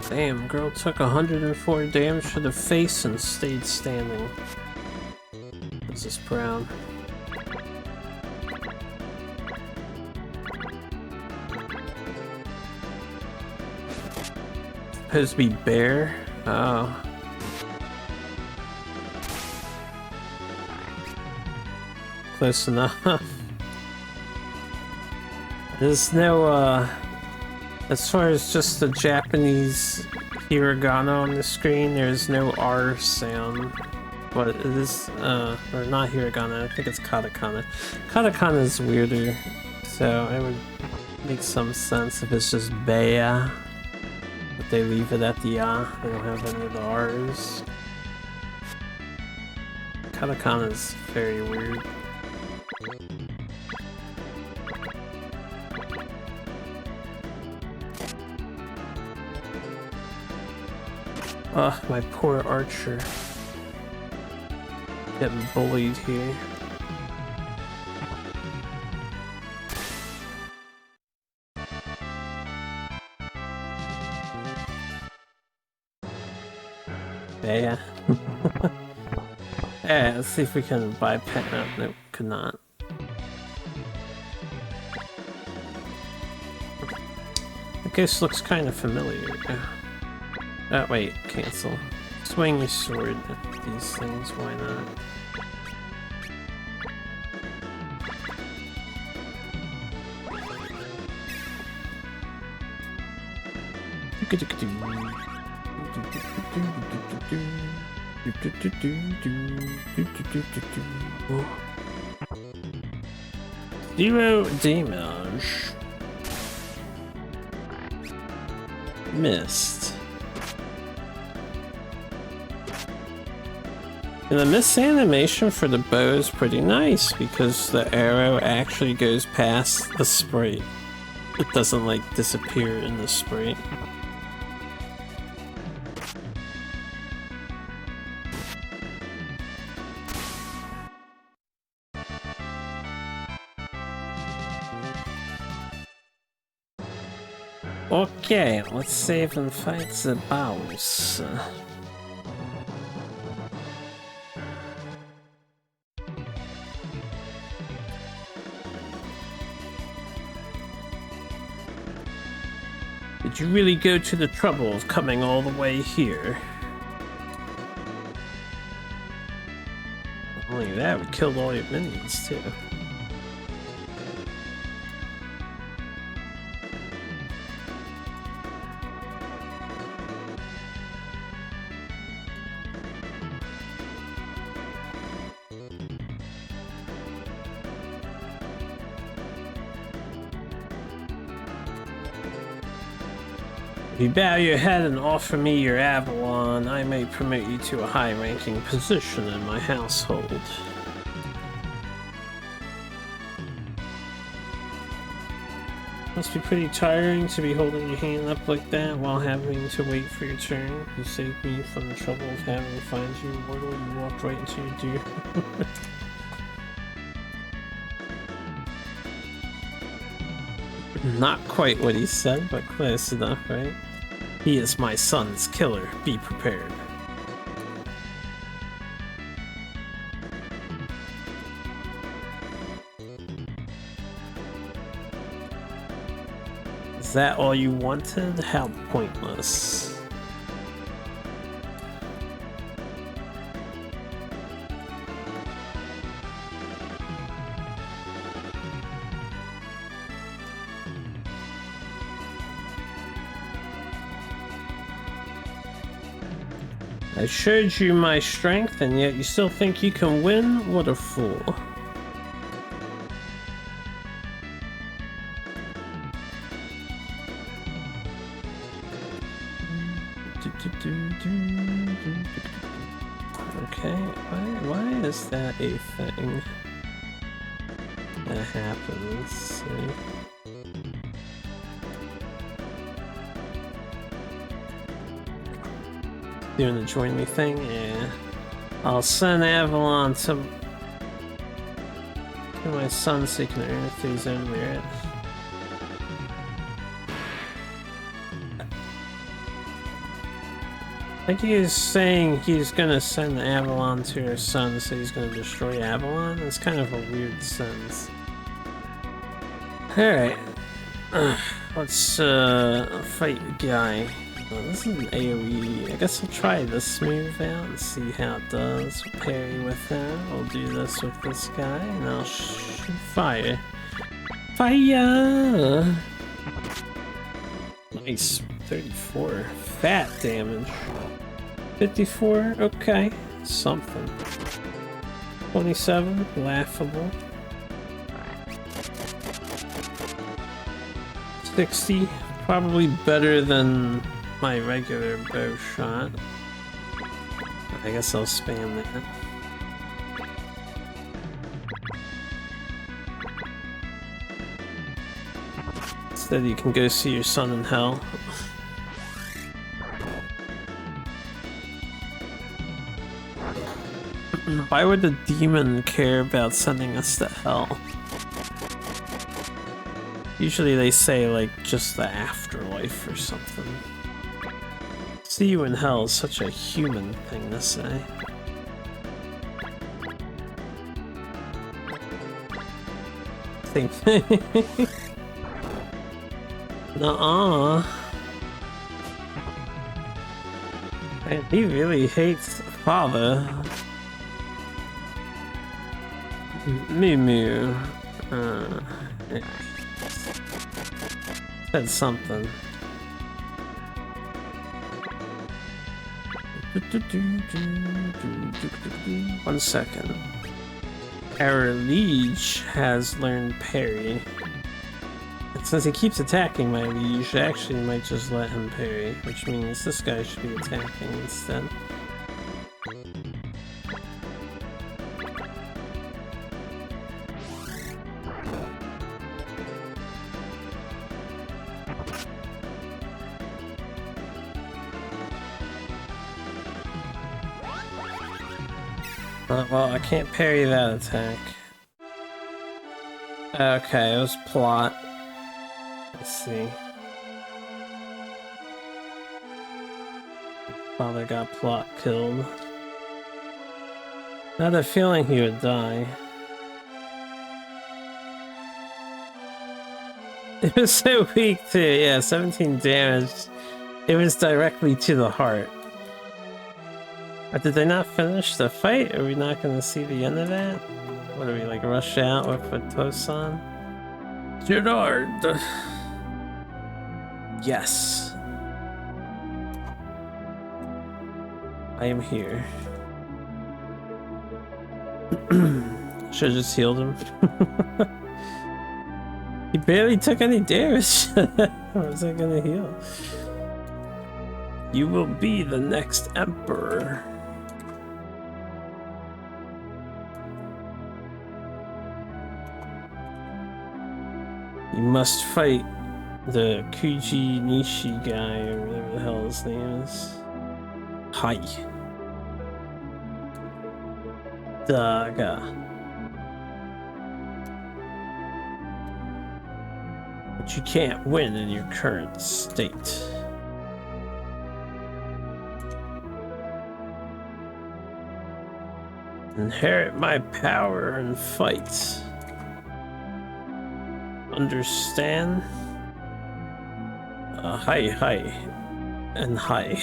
Damn, girl took 104 damage to the face and stayed standing. This is proud. Supposed to be bear? Oh. Close enough. There's no, as far as just the Japanese hiragana on the screen, there's no R sound. But it is, or not hiragana, I think it's katakana. Katakana is weirder, so it would make some sense if it's just Bea. But they leave it at the ya, they don't have any of the R's. Katakana is very weird. Ugh, my poor archer. Getting bullied here. Yeah. Yeah, let's see if we can bypass. Nope, could not. The ghost looks kind of familiar. Oh, wait, cancel. Swing your sword at these things, why not? Zero damage. Missed. And the miss animation for the bow is pretty nice because the arrow actually goes past the sprite. It doesn't like disappear in the sprite. Okay, let's save and fight the boss. Did you really go to the trouble of coming all the way here? Not only that, we killed all your minions too. If you bow your head and offer me your Avalon, I may promote you to a high-ranking position in my household. Must be pretty tiring to be holding your hand up like that while having to wait for your turn. You saved me from the trouble of having to find you, mortal. You walked right into your deer. Not quite what he said, but close enough, right? He is my son's killer. Be prepared. Is that all you wanted? How pointless. I showed you my strength, and yet you still think you can win? What a fool. Okay, why is that a thing that happens? See? Doing the join me thing? Yeah. I'll send Avalon to my son so he can earn it through his own merit. I think he is saying he's gonna send Avalon to her son so he's gonna destroy Avalon. That's kind of a weird sense. Alright. Let's fight the guy. Oh, this is an AoE. I guess I'll try this move out and see how it does. We'll parry with that. I'll do this with this guy and I'll shoot fire. Fire! Nice. 34. Fat damage. 54? Okay. Something. 27? Laughable. 60? Probably better than my regular bow shot. I guess I'll spam that. Instead you can go see your son in hell. Why would the demon care about sending us to hell? Usually they say like just the afterlife or something. See you in hell is such a human thing to say. Nuh-uh. Man, he really hates father. Moo. Yeah. Said something. One second. Our liege has learned parry. And since he keeps attacking my liege, I actually might just let him parry, which means this guy should be attacking instead. Well, I can't parry that attack. Okay, it was plot. Let's see. Father got plot killed. I had a feeling he would die. It was so weak too, yeah, 17 damage. It was directly to the heart. Did they not finish the fight? Are we not going to see the end of that? What do we, like, rush out with posts on? Gerard! Yes. I am here. Should've just healed him. He barely took any damage. How was I gonna heal? You will be the next emperor. You must fight the Kuji Nishi guy, or whatever the hell his name is. Hi. SaGa. But you can't win in your current state. Inherit my power and fight. Understand? Hi. And hi.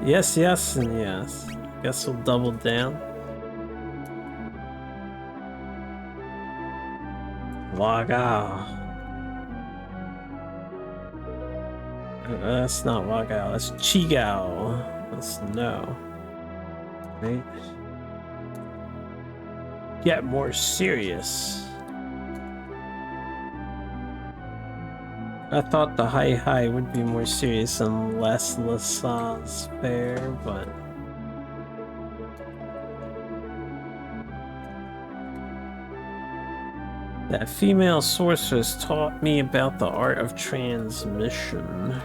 Yes, and yes. Guess we'll double down. Waga. That's not Waga, that's Chigao. That's no. Right? Get more serious. I thought the hi would be more serious and less laissez-faire, but that female sorceress taught me about the art of transmission.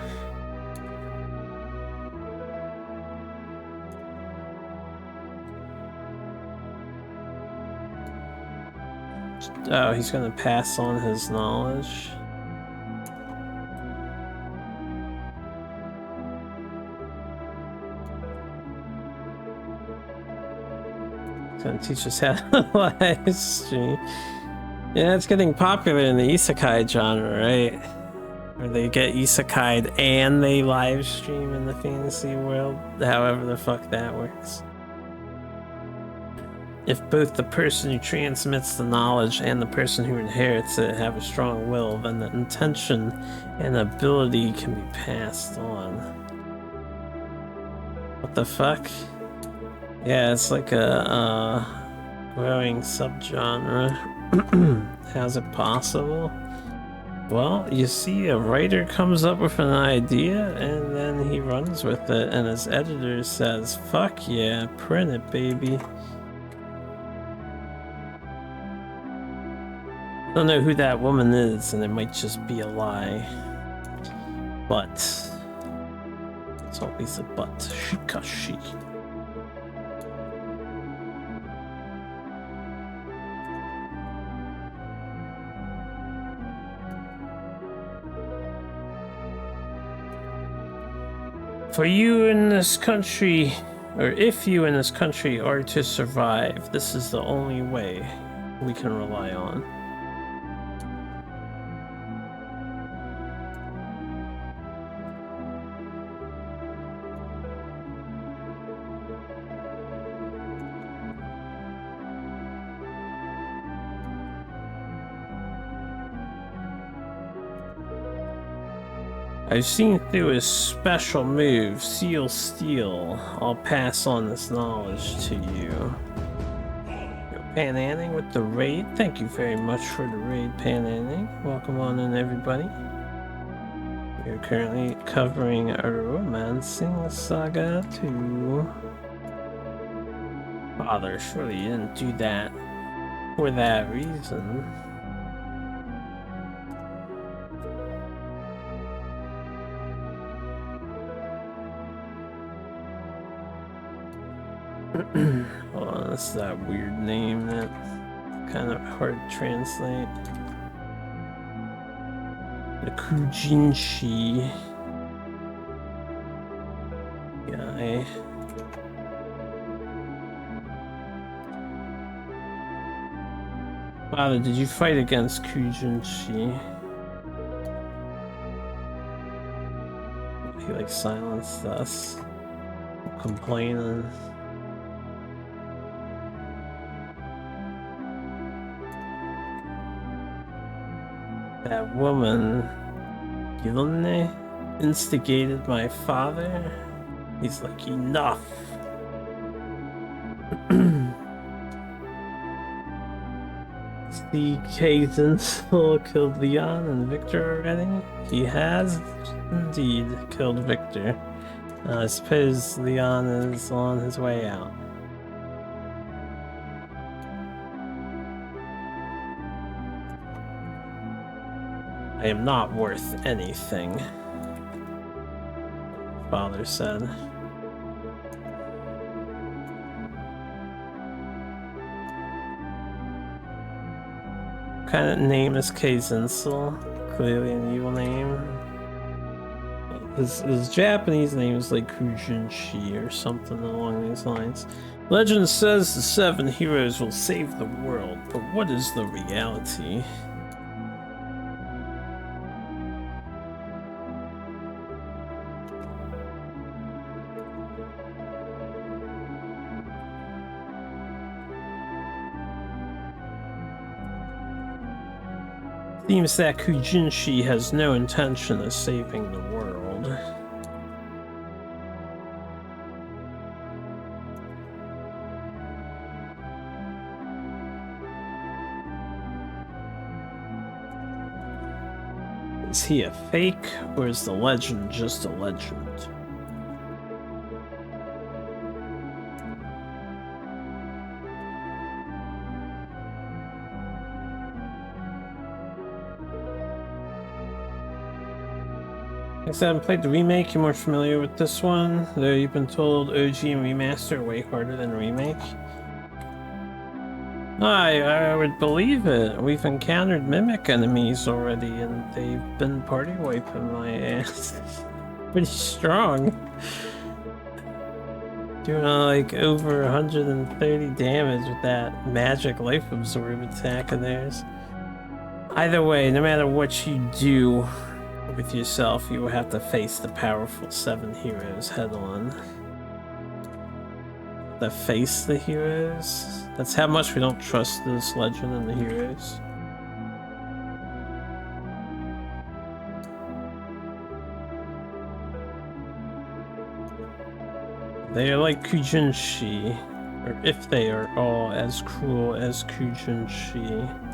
Oh, he's gonna pass on his knowledge. Gonna teach us how to live stream. Yeah, it's getting popular in the isekai genre, right? Where they get isekai'd and they live stream in the fantasy world, however the fuck that works. If both the person who transmits the knowledge and the person who inherits it have a strong will, then the intention and ability can be passed on. What the fuck? Yeah, it's like a growing subgenre. How's it possible? Well, you see, a writer comes up with an idea and then he runs with it, and his editor says, fuck yeah, print it, baby. I don't know who that woman is, and it might just be a lie. But it's always a but. Shikashi. For you in this country, or if you in this country are to survive, this is the only way we can rely on. I've seen through his special move, Seal Steel. I'll pass on this knowledge to you. Pananning with the raid. Thank you very much for the raid, Pananning. Welcome on in, everybody. We're currently covering a romancing saga 2. Father, surely you didn't do that for that reason. Hold on, that's that weird name that's kind of hard to translate. The Kujinshi guy. Father, did you fight against Kujinshi? He like silenced us, complaining. That woman, Yilne, instigated my father. He's like, enough. The Kaizen killed Leon and Victor already? He has indeed killed Victor. I suppose Leon is on his way out. I am not worth anything, Father said. What kind of name is Keizensul? Clearly an evil name. His Japanese name is like Kujinshi or something along these lines. Legend says the 7 heroes will save the world, but what is the reality? Seems that Kujinshi has no intention of saving the world. Is he a fake, or is the legend just a legend? I haven't played the remake, you're more familiar with this one, though you've been told OG and remaster are way harder than remake. I would believe it. We've encountered mimic enemies already, and they've been party wiping my ass. Pretty strong. Doing like over 130 damage with that magic life absorb attack of theirs. Either way, no matter what you do with yourself, you will have to face the powerful 7 heroes head on. That face the heroes? That's how much we don't trust this legend and the heroes. They are like Kujinshi, or if they are all as cruel as Kujinshi.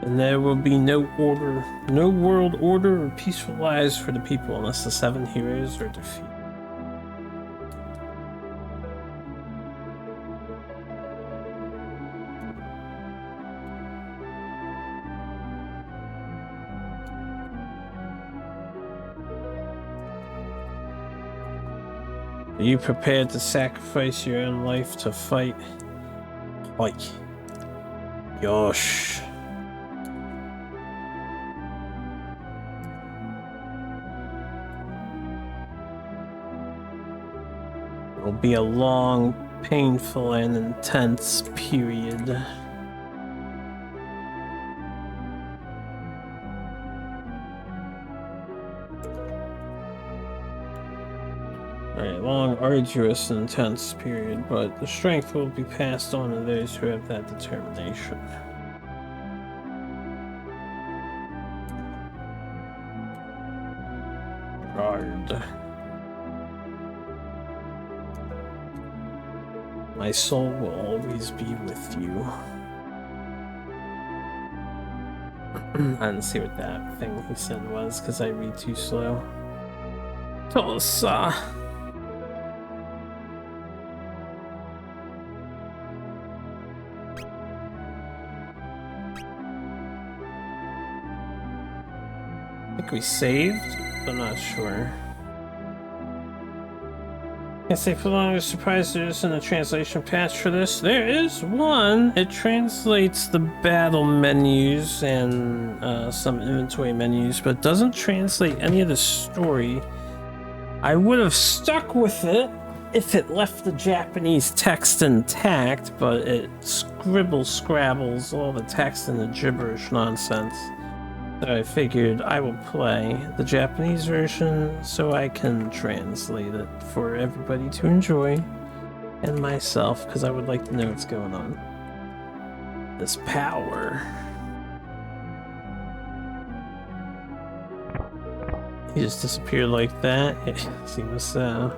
And there will be no order, no world order or peaceful lives for the people unless the 7 heroes are defeated. Are you prepared to sacrifice your own life to fight? Like, Yosh. It'll be a long, painful, and intense period. Alright, long, arduous, and intense period, but the strength will be passed on to those who have that determination. Guard. My soul will always be with you. I didn't see what that thing he said was, because I read too slow. Tulsa. I think we saved? I'm not sure. Can't say for long. I was surprised there isn't a translation patch for this. There is one. It translates the battle menus and some inventory menus, but doesn't translate any of the story. I would have stuck with it if it left the Japanese text intact, but it scrabbles all the text and the gibberish nonsense. So I figured I will play the Japanese version so I can translate it for everybody to enjoy, and myself, because I would like to know what's going on. This power. He just disappeared like that. It seems so.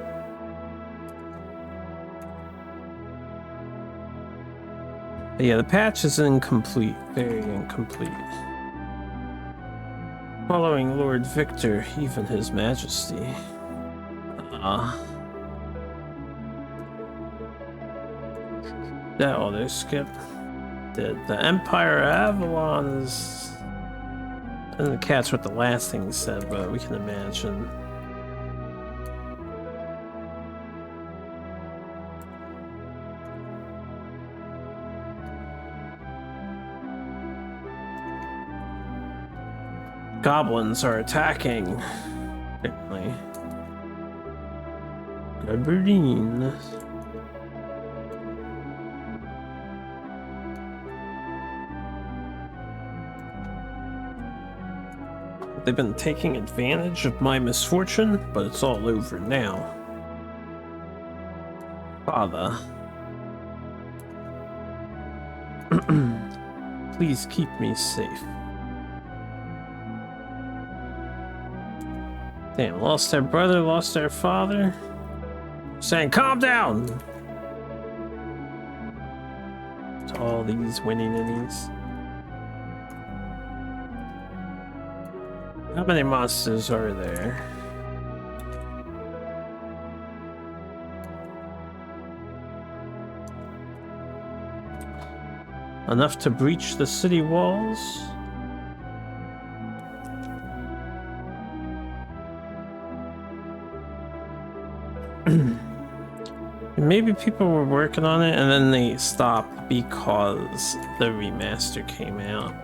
But yeah, the patch is incomplete. Very incomplete. Following Lord Victor, even His Majesty. That auto skip. The Empire of Avalon is... I didn't catch what the last thing he said, but we can imagine. Goblins are attacking. Apparently. Aberdeen. They've been taking advantage of my misfortune, but it's all over now. Father. Please keep me safe. Damn, lost their brother, lost their father. Saying, calm down! To all these winning innies. How many monsters are there? Enough to breach the city walls? Maybe people were working on it and then they stopped because the remaster came out.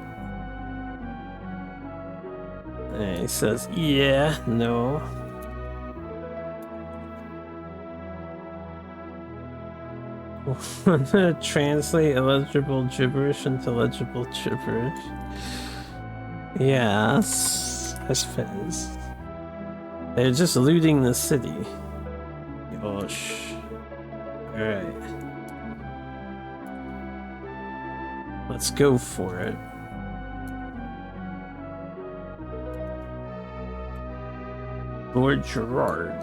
And he says, yeah, no. Translate illegible gibberish into legible gibberish. Yes, I suppose. They're just looting the city. Gosh. Alright. Let's go for it. Lord Gerard.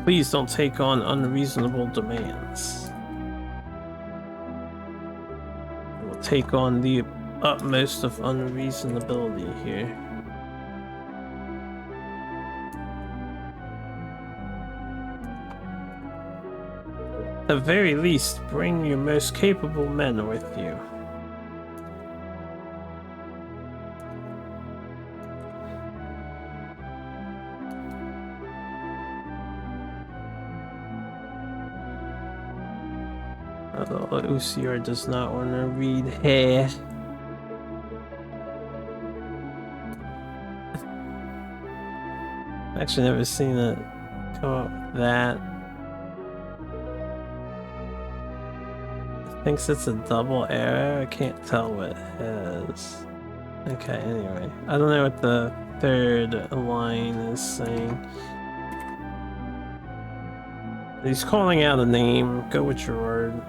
Please don't take on unreasonable demands. We'll take on the utmost of unreasonability here. At the very least, bring your most capable men with you. Although OCR does not want to read hair. Actually, never seen it come up with that. It thinks it's a double arrow. I can't tell what it has. Okay, anyway. I don't know what the third line is saying. He's calling out a name. Go with your word.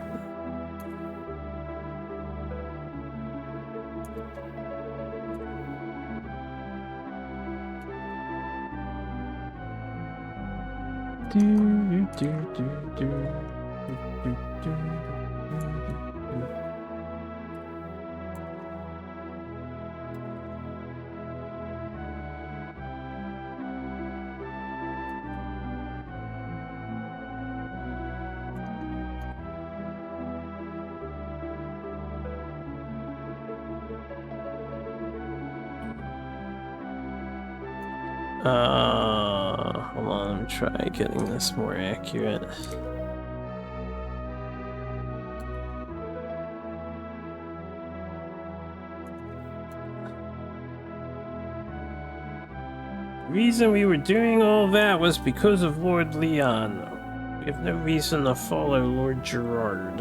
Hold on, let me try getting this more accurate. The reason we were doing all that was because of Lord Leon. We have no reason to follow Lord Gerard.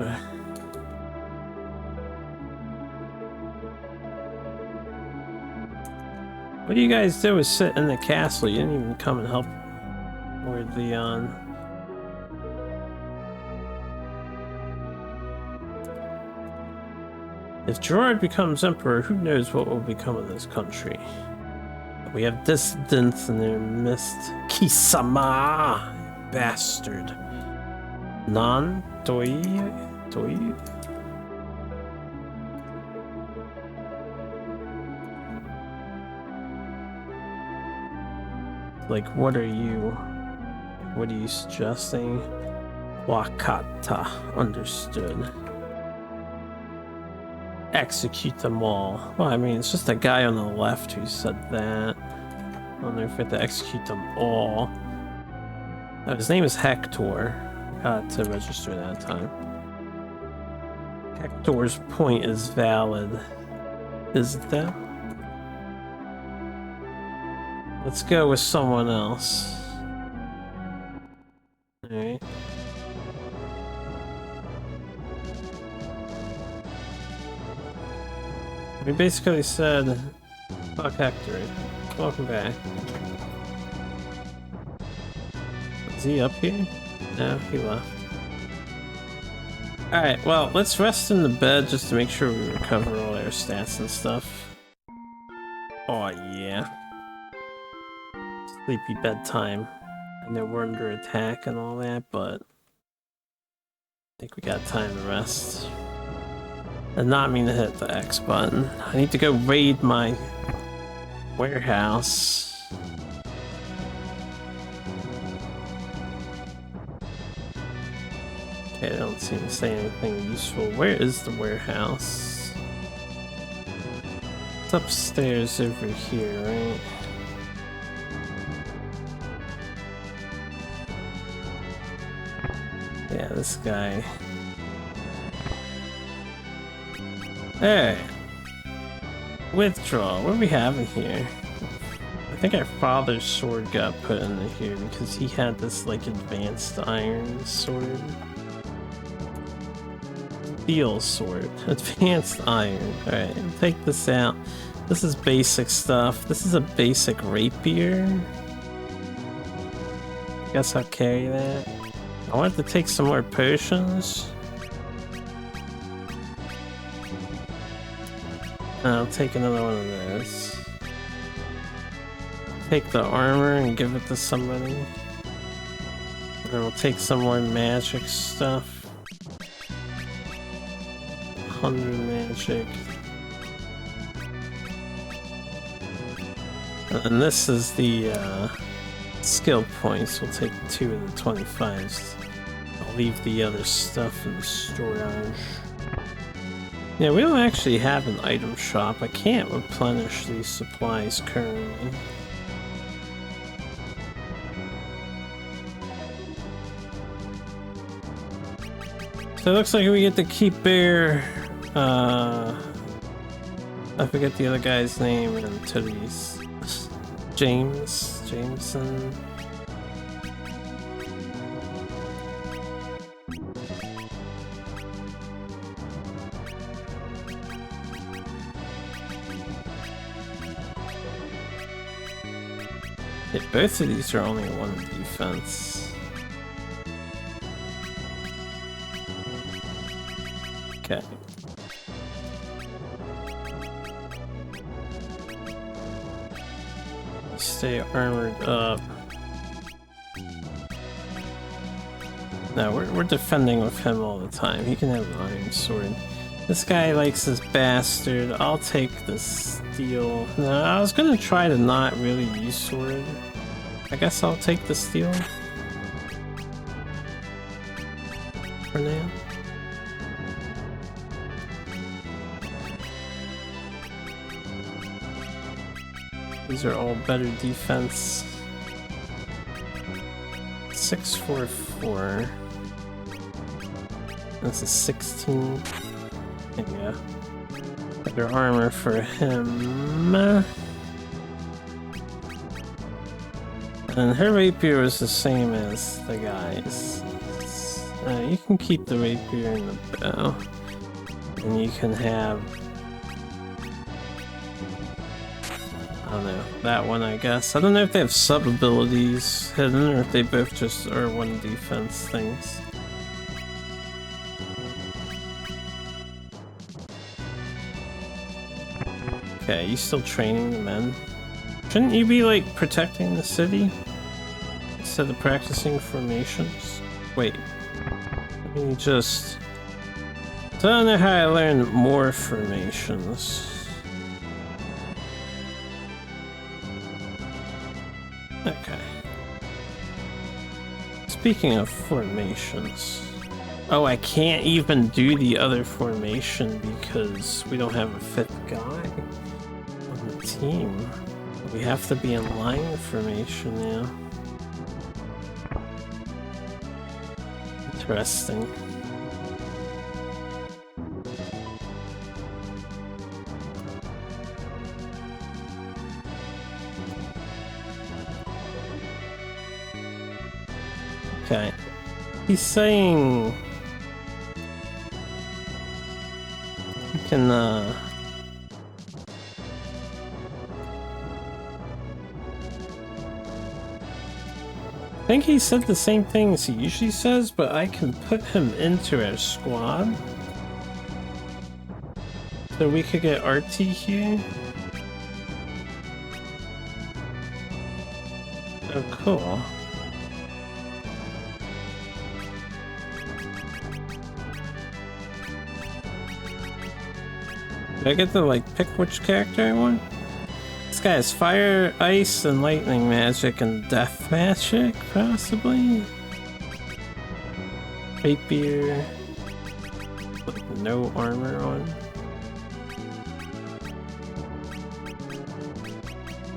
What do you guys do is sit in the castle? You didn't even come and help Lord Leon. If Gerard becomes emperor, who knows what will become of this country? We have dissidents in their midst. Kisama! Bastard. Non? Doi? Like, what are you suggesting? Wakata. Understood. Execute them all. Well, I mean, it's just a guy on the left who said that. I don't know if we have to execute them all. Oh, his name is Hector. Got to register that time. Hector's point is valid. Is it that? Let's go with someone else. Alright. We basically said, fuck Hector. Welcome back. Is he up here? No, he left. Alright, well, let's rest in the bed just to make sure we recover all our stats and stuff. Oh yeah. Sleepy bedtime. I know we're under attack and all that, but I think we got time to rest. And not mean to hit the X button. I need to go raid my warehouse. Okay, I don't seem to say anything useful. Where is the warehouse? It's upstairs over here, right? Yeah, this guy. Hey! Withdraw. What do we have in here? I think our father's sword got put in here because he had this, like, advanced iron sword. Steel sword. Advanced iron. Alright, take this out. This is basic stuff. This is a basic rapier. Guess I'll carry that. I wanted to take some more potions. I'll take another one of those. Take the armor and give it to somebody. And then we'll take some more magic stuff. 100 magic. And this is the skill points. We'll take 2 of the 25s. I'll leave the other stuff in the storage. Yeah, we don't actually have an item shop. I can't replenish these supplies currently. So it looks like we get to keep Bear. I forget the other guy's name and Tooties. Jameson. Yeah, both of these are only one defense. Okay. Stay armored up. No, we're defending with him all the time. He can have an iron sword. This guy likes this bastard. I'll take the steel. No, I was gonna try to not really use sword. I guess I'll take the steel. For now. These are all better defense. 644. That's a 16. Yeah. Better armor for him. And her rapier is the same as the guy's. You can keep the rapier and the bow. And you can have... I don't know, that one I guess. I don't know if they have sub-abilities hidden or if they both just are one defense things. Okay, you still training the men? Shouldn't you be like protecting the city instead of practicing formations? Wait, let me just... I don't know how I learned more formations. Okay. Speaking of formations... Oh, I can't even do the other formation because we don't have a fifth guy on the team. We have to be in line formation now. Interesting. Okay. He's saying... You can, I think he said the same thing as he usually says, but I can put him into our squad. So we could get RT here. Oh, cool. Do I get to like pick which character I want? This guy has fire, ice, and lightning magic and death magic, possibly? Rapier with no armor on.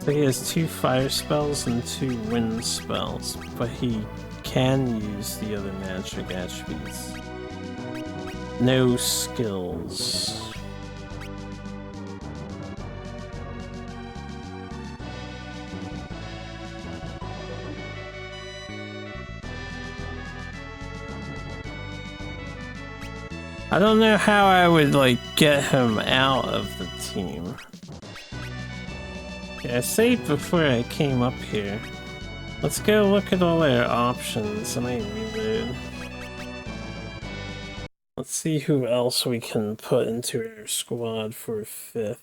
So he has 2 fire spells and 2 wind spells, but he can use the other magic attributes. No skills. I don't know how I would like get him out of the team. Yeah, I saved before I came up here. Let's go look at all our options. I might reload. Let's see who else we can put into our squad for 5th.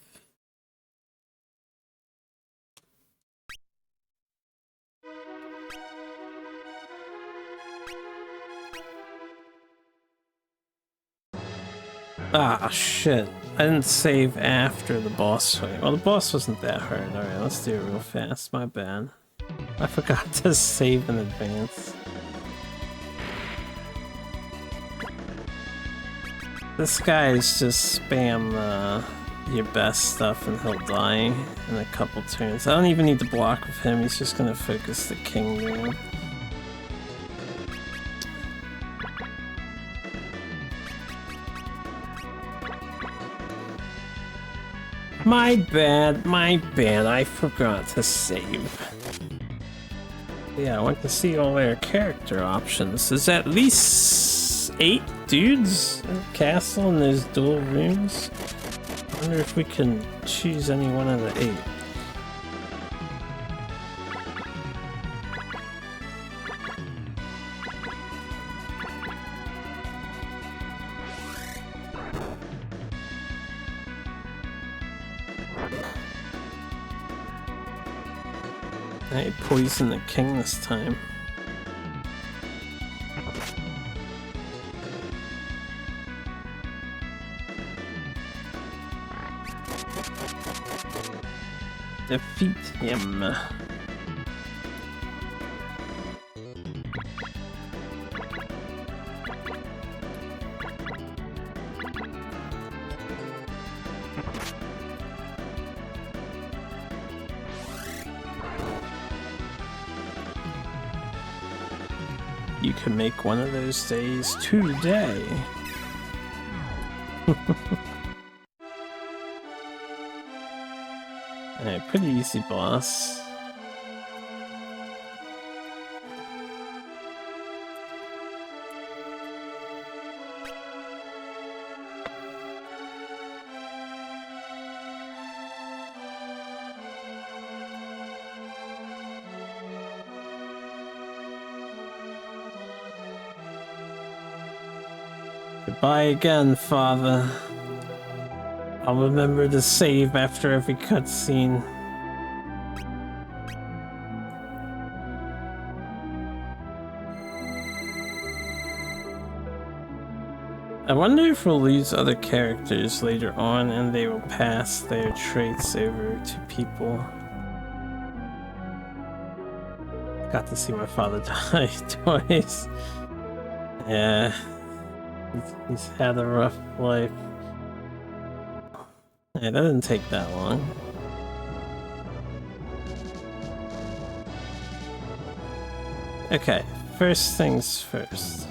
Ah, shit. I didn't save after the boss fight. Well, the boss wasn't that hard. Alright, let's do it real fast. My bad. I forgot to save in advance. This guy is just spam your best stuff and he'll die in a couple turns. I don't even need to block with him. He's just gonna focus the king down. My bad, I forgot to save. Yeah, I want to see all their character options. There's at least 8 dudes in the castle and there's dual rooms. I wonder if we can choose any one of the 8. I poisoned the king this time. Defeat him. You can make one of those days today. Alright, pretty easy boss. Goodbye again, Father. I'll remember to save after every cutscene. I wonder if we'll lose other characters later on and they will pass their traits over to people. Got to see my father die twice. Yeah. He's had a rough life. Yeah, that didn't take that long. Okay, first things first.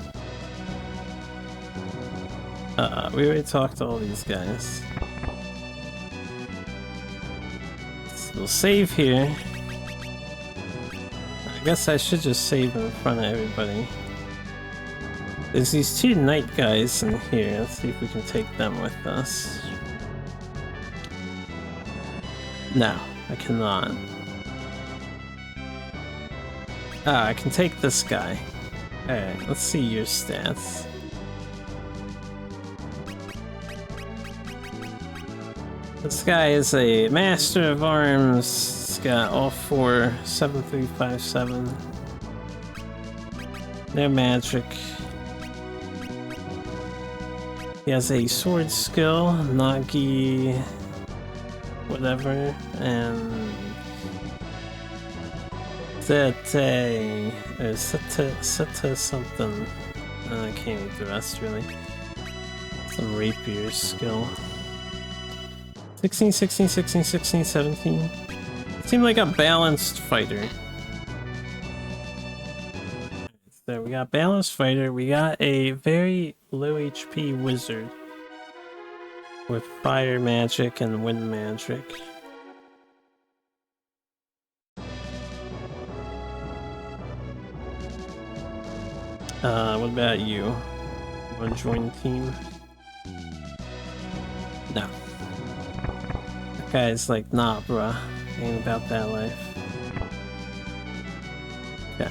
We already talked to all these guys. So we'll save here. I guess I should just save in front of everybody. There's these 2 knight guys in here. Let's see if we can take them with us. No, I cannot. Ah, I can take this guy. Alright, let's see your stats. This guy is a Master of Arms. He's got all 4, 7357. No magic. He has a sword skill, Nagi, whatever, and Sete, or Sete something. I can't read the rest really. Some rapier skill. 16, 16, 16, 16, 17. Seemed like a balanced fighter. So we got balanced fighter, we got a very low HP wizard with fire magic and wind magic. What about you? You wanna join the team? No. That guy's like, nah bruh, ain't about that life. Okay.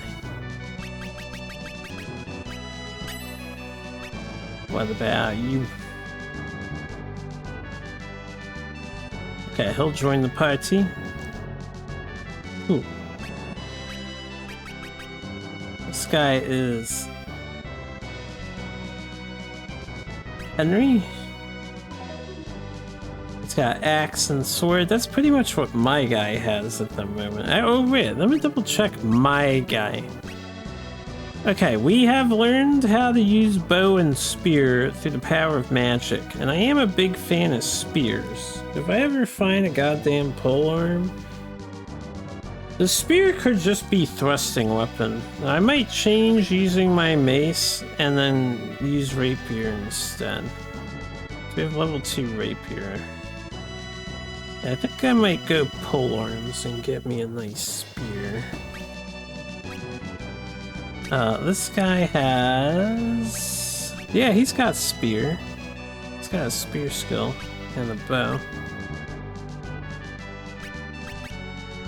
What about you? Okay, he'll join the party. Ooh. This guy is Henry. It's got axe and sword. That's pretty much what my guy has at the moment. Oh wait, let me double check my guy. Okay, we have learned how to use bow and spear through the power of magic, and I am a big fan of spears. If I ever find a goddamn polearm, the spear could just be thrusting weapon. I might change using my mace and then use rapier instead. So we have level 2 rapier. I think I might go pole arms and get me a nice spear. This guy has... Yeah, he's got spear. He's got a spear skill and a bow.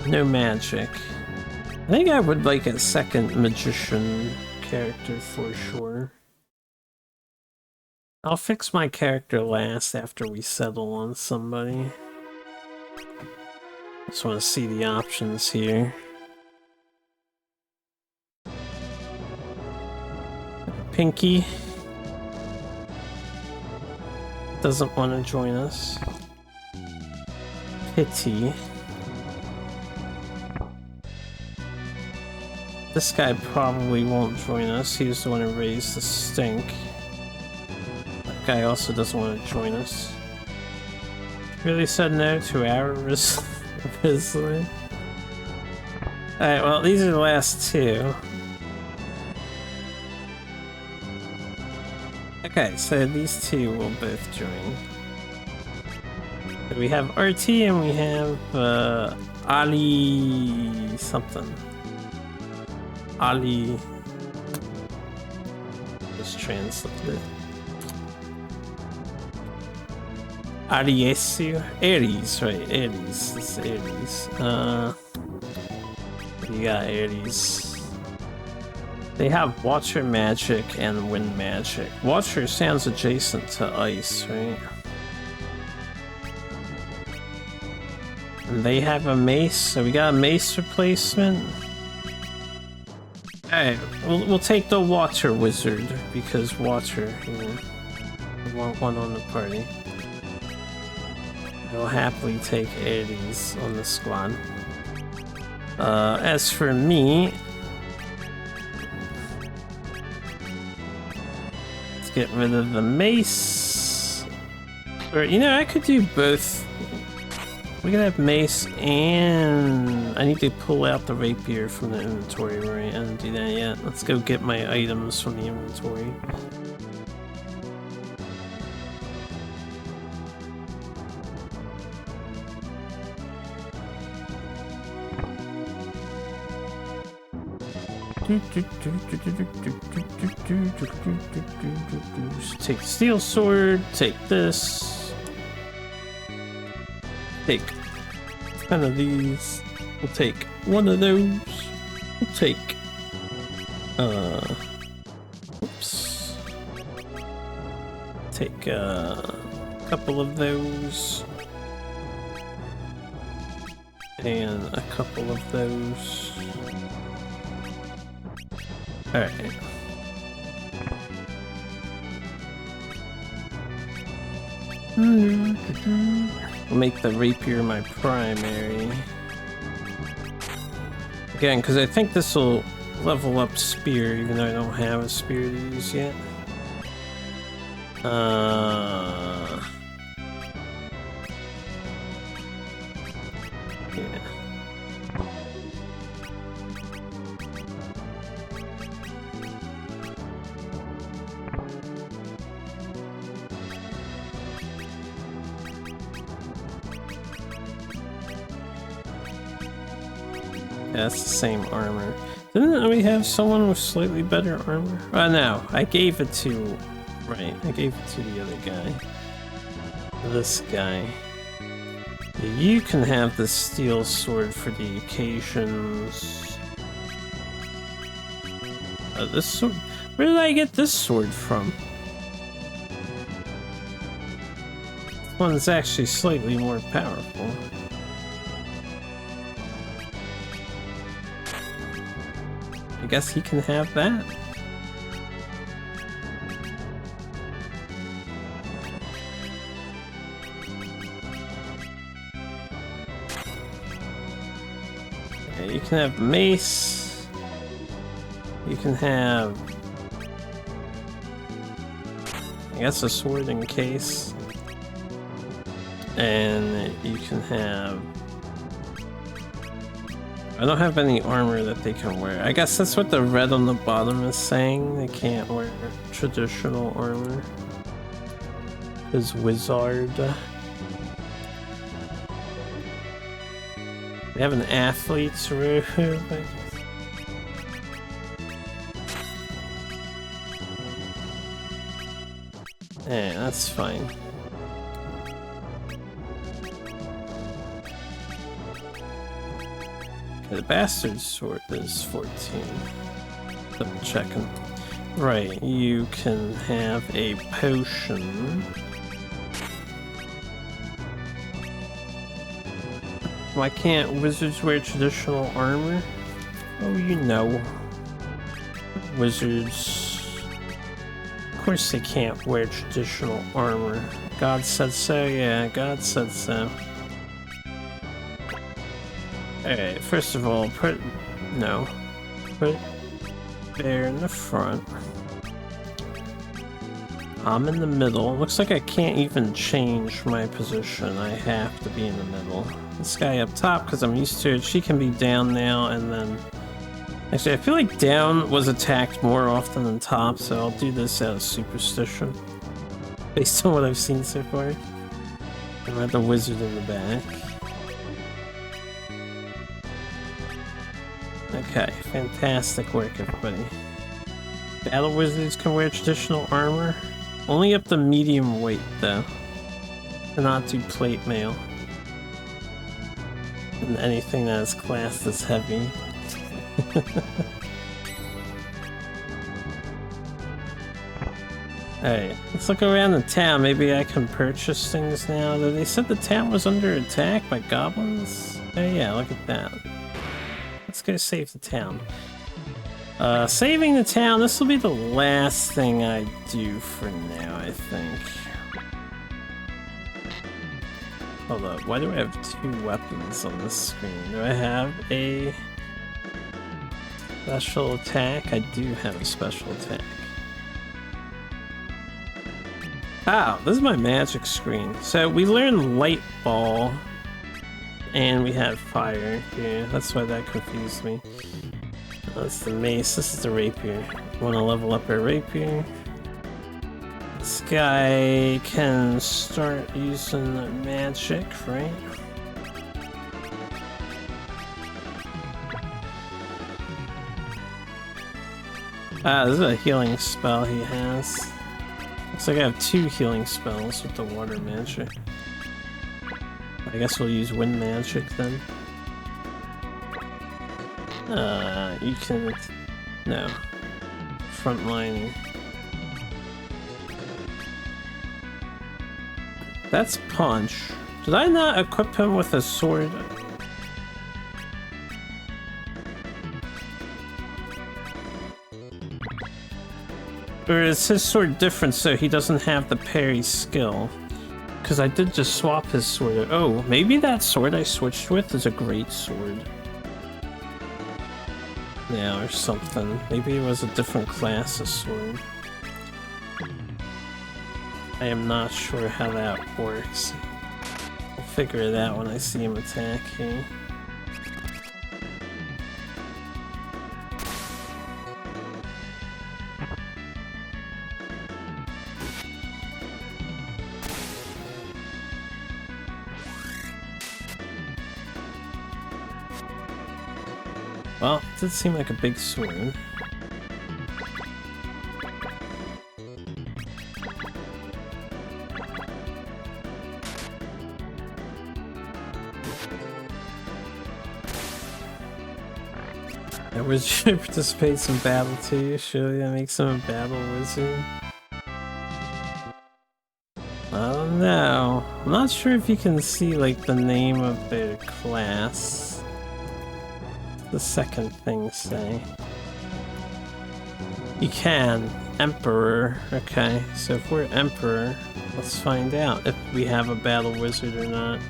No magic. I think I would like a second magician character for sure. I'll fix my character last after we settle on somebody. Just want to see the options here. Pinky doesn't want to join us. Pity. This guy probably won't join us. He's the one who raised the stink. That guy also doesn't want to join us. Really said no to our resolution. Alright, well, these are the last two. Okay, so these two will both join. So we have RT and we have Ali something. Ali. Just translate it. Ariesu? Aries, right? Aries. This is Aries. You got Aries. They have water magic and wind magic. Water sounds adjacent to ice, right? And they have a mace, so we got a mace replacement. Alright, we'll take the water wizard, because water, you know, I want one on the party. I will happily take Aries on the squad. As for me, let's get rid of the mace. Or, you know, I could do both. We can have mace and I need to pull out the rapier from the inventory, right? I didn't do that yet. Let's go get my items from the inventory. Take steel sword, take this. Take 10 of these. We'll take one of those. We'll take oops. Take a couple of those. And a couple of those. Alright. We'll make the rapier my primary. Again, because I think this will level up spear, even though I don't have a spear to use yet. Yeah. That's the same armor. Didn't we have someone with slightly better armor? No, I gave it to... Right, I gave it to the other guy. This guy. You can have the steel sword for the occasions. This sword... Where did I get this sword from? This one's actually slightly more powerful. I guess he can have that. Okay, you can have mace. You can have, I guess, a sword in case. And you can have... I don't have any armor that they can wear. I guess that's what the red on the bottom is saying. They can't wear traditional armor. Is wizard. We have an athlete's room. Yeah, that's fine. Okay, the bastard sword is 14. Double checking. Right, you can have a potion. Why can't wizards wear traditional armor? Oh, you know. Wizards... Of course they can't wear traditional armor. God said so? Yeah, God said so. Alright, first of all, put there in the front. I'm in the middle. Looks like I can't even change my position. I have to be in the middle. This guy up top, because I'm used to it, she can be down now, and then... Actually, I feel like down was attacked more often than top, so I'll do this out of superstition. Based on what I've seen so far. I have the wizard in the back. Okay, fantastic work, everybody. Battle wizards can wear traditional armor. Only up to medium weight, though. Cannot do plate mail. And anything that is classed as heavy. Alright, let's look around the town. Maybe I can purchase things now. They said the town was under attack by goblins? Oh yeah, look at that. Let's go save the town. Saving the town, this will be the last thing I do for now, I think. Hold up, why do I have 2 weapons on this screen? Do I have a special attack? I do have a special attack. Oh, this is my magic screen. So we learned light ball, and we have fire here. That's why that confused me. That's the mace. This is the rapier. Want to level up our rapier? This guy can start using magic, right? Ah, this is a healing spell he has. Looks like I have 2 healing spells with the water magic. I guess we'll use wind magic then. You can... No. Frontlining. That's punch. Did I not equip him with a sword? Or is his sword different so he doesn't have the parry skill? Because I did just swap his sword. Oh, maybe that sword I switched with is a great sword. Yeah, or something. Maybe it was a different class of sword. I am not sure how that works. I'll figure it out when I see him attack here. Well, it did seem like a big sword. A wizard participates in battle too. Sure, that makes him a battle wizard. I don't know. I'm not sure if you can see like the name of their class. The second thing say. You can. Emperor. Okay, so if we're Emperor, let's find out if we have a battle wizard or not.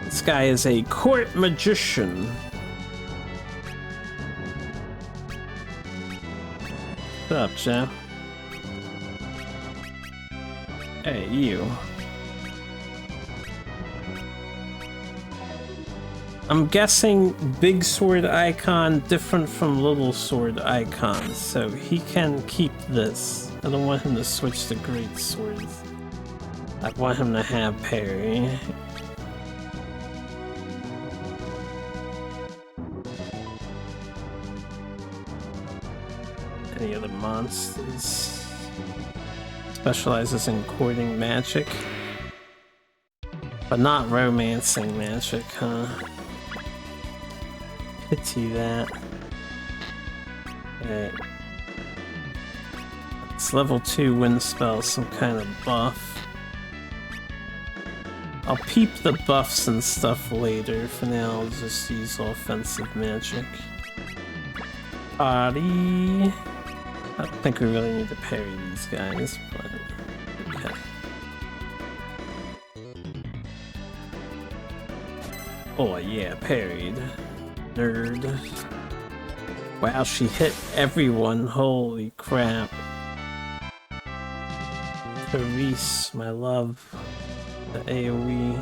This guy is a court magician. What's up, Joe? Hey, you. I'm guessing big sword icon different from little sword icon, so he can keep this. I don't want him to switch to great swords. I want him to have parry. Any other monsters? Specializes in courting magic, but not romancing magic, huh? Pity that. Okay. It's level 2 wind spell, some kind of buff. I'll peep the buffs and stuff later. For now, I'll just use offensive magic. Party. I don't think we really need to parry these guys, but okay. Oh yeah, parried. Nerd. Wow, she hit everyone. Holy crap. Therese, my love. The AoE.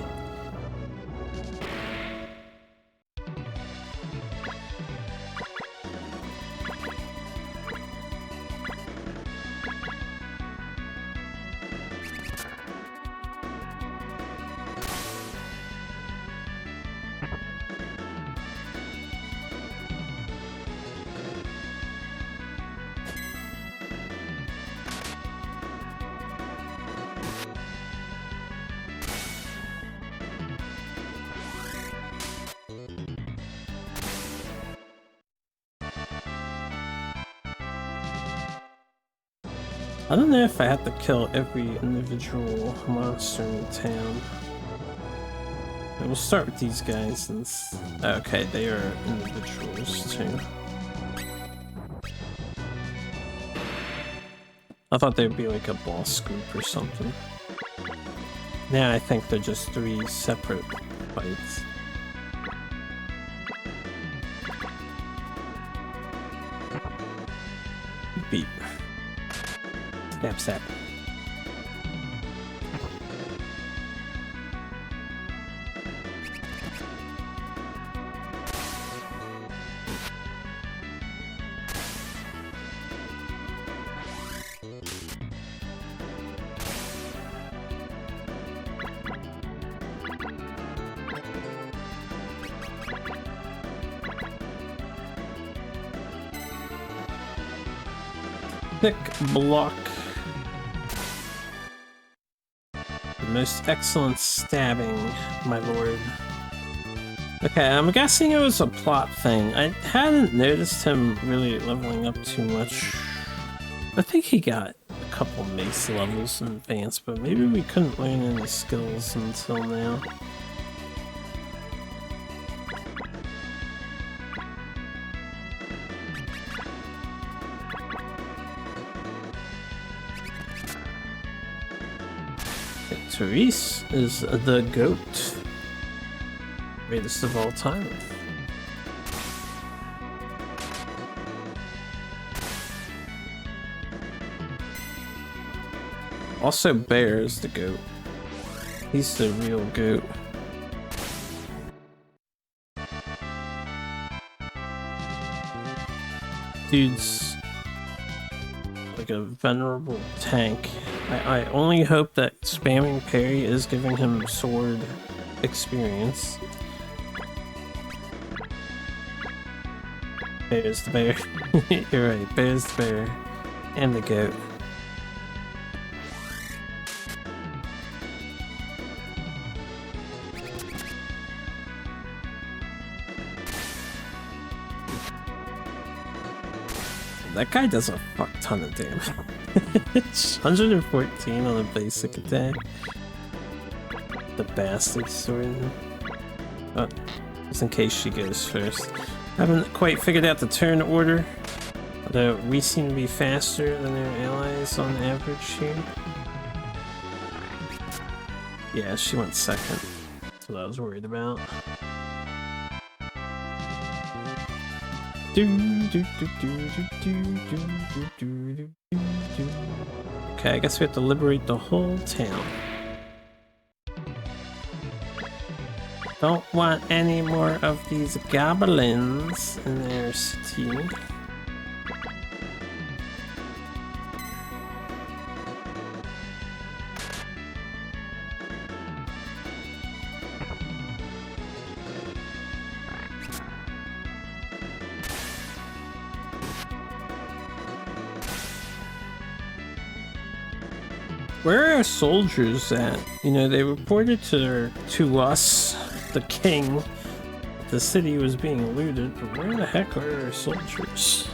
I don't know if I have to kill every individual monster in the town. We'll start with these guys since... Okay, they are individuals too. I thought they'd be like a boss group or something. Now I think they're just 3 separate fights. Beep. Snap, snap. Thick block. Most excellent stabbing, my lord. Okay, I'm guessing it was a plot thing. I hadn't noticed him really leveling up too much. I think he got a couple mace levels in advance, but maybe we couldn't learn any skills until now. Therese is the GOAT. Greatest of all time. Also, Bear is the GOAT. He's the real GOAT. Dude's like a venerable tank. I only hope that spamming parry is giving him sword experience. Bear's the bear. You're right, Bear's the bear. And the goat. That guy does a fuck ton of damage. 114 on a basic attack. The bastard sword. But just in case she goes first. Haven't quite figured out the turn order. Although we seem to be faster than our allies on average here. Yeah, she went second. That's what I was worried about. Okay, I guess we have to liberate the whole town. Don't want any more of these goblins in their city. Where are our soldiers at? You know, they reported to us, the king, the city was being looted, but where the heck are our soldiers?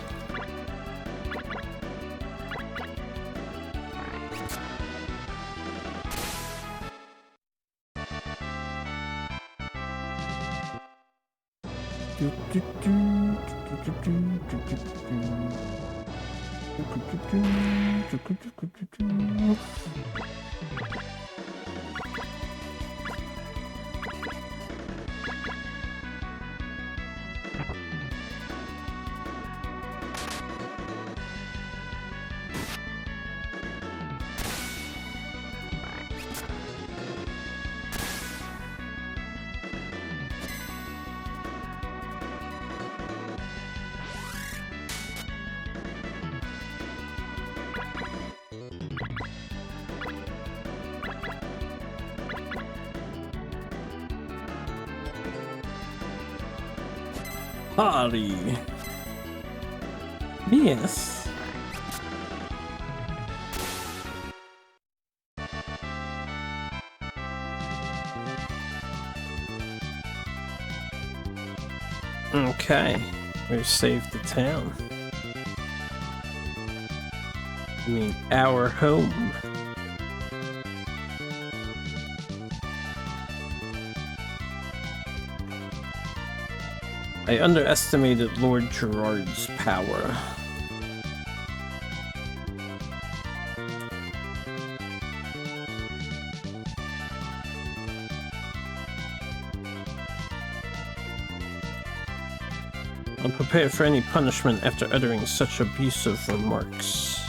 Party. Yes. Okay, we've saved the town. I mean, our home. I underestimated Lord Gerard's power. I'm prepared for any punishment after uttering such abusive remarks.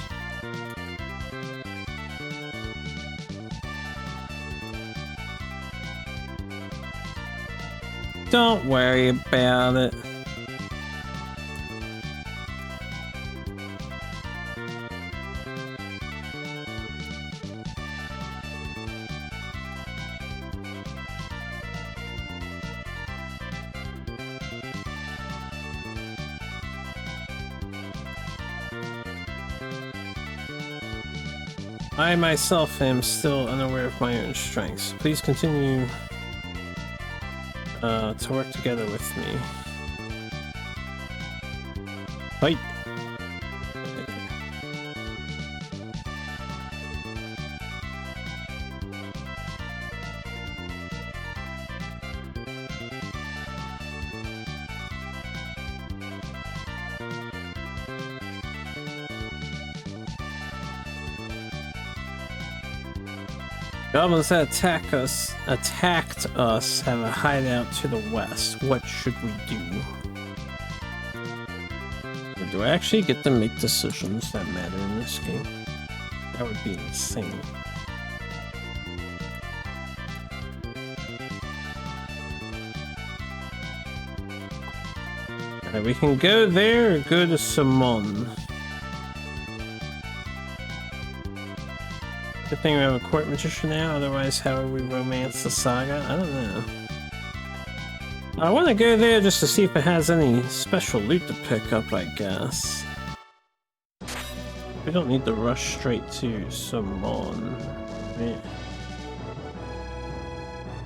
Don't worry about it. I myself am still unaware of my own strengths. Please continue to work together with me. Fight! Goblins that attacked us have a hideout to the west. What should we do? Or do I actually get to make decisions that matter in this game? That would be insane. Alright, we can go there or go to Simon. Good thing we have a court magician now, otherwise how would we romance the SaGa? I don't know. I want to go there just to see if it has any special loot to pick up, I guess. We don't need to rush straight to Simon. Right?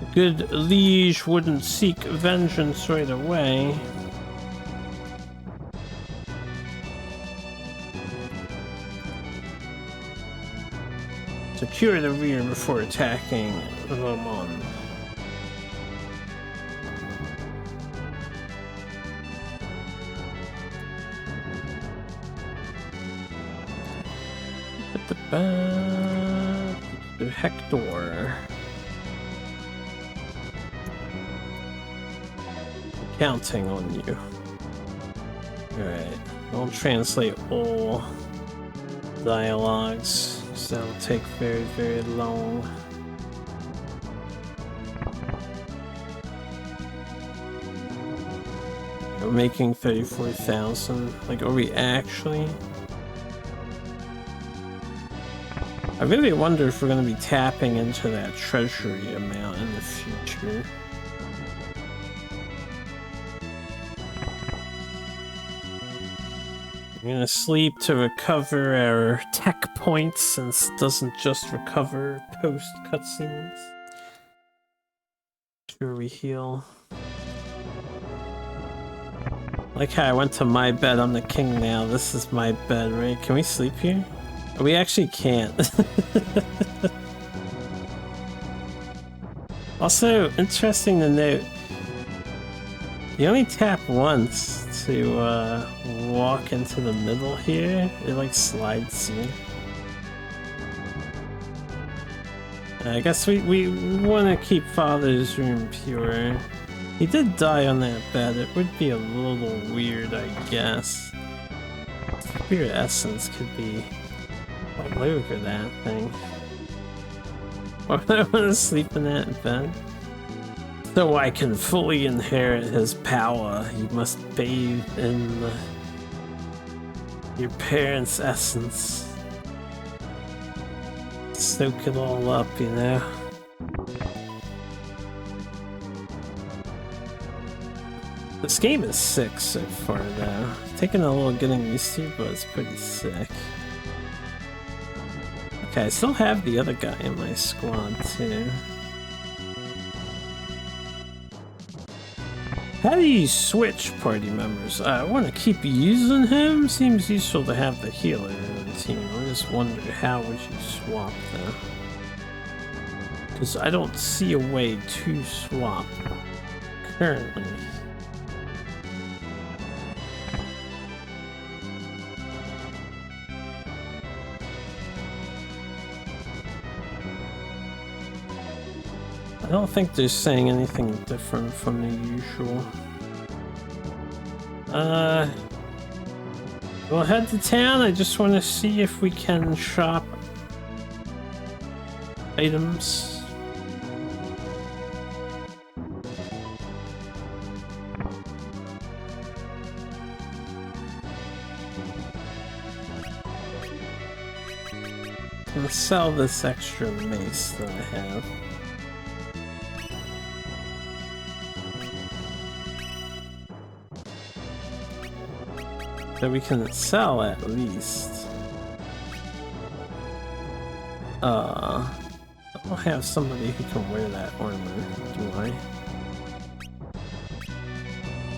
A good liege wouldn't seek vengeance right away. Secure the rear before attacking Simon. Hector. Counting on you. Alright, I'll translate all dialogues, so that'll take very, very long. We're making 34,000. Like, are we actually? I really wonder if we're going to be tapping into that treasury amount in the future. We're going to sleep to recover our tech points. points since it doesn't just recover post cutscenes. Sure, we heal. Like how I went to my bed, I'm the king now. This is my bed, right? Can we sleep here? We actually can't. Also, interesting to note, you only tap once to walk into the middle here. It like slides you. I guess we want to keep Father's room pure. He did die on that bed. It would be a little weird, I guess. Spirit essence could be all over that thing. Why would I want to sleep in that bed? So I can fully inherit his power, you must bathe in your parents' essence. Soak it all up, you know? This game is sick so far, though. It's taking a little getting used to, but it's pretty sick. Okay, I still have the other guy in my squad, too. How do you switch party members? I want to keep using him. Seems useful to have the healer in the team. I just wonder how would you swap, though? Because I don't see a way to swap currently. I don't think they're saying anything different from the usual. We'll head to town. I just want to see if we can shop items. I'm gonna sell this extra mace that I have. That we can sell at least. I don't have somebody who can wear that armor, do I?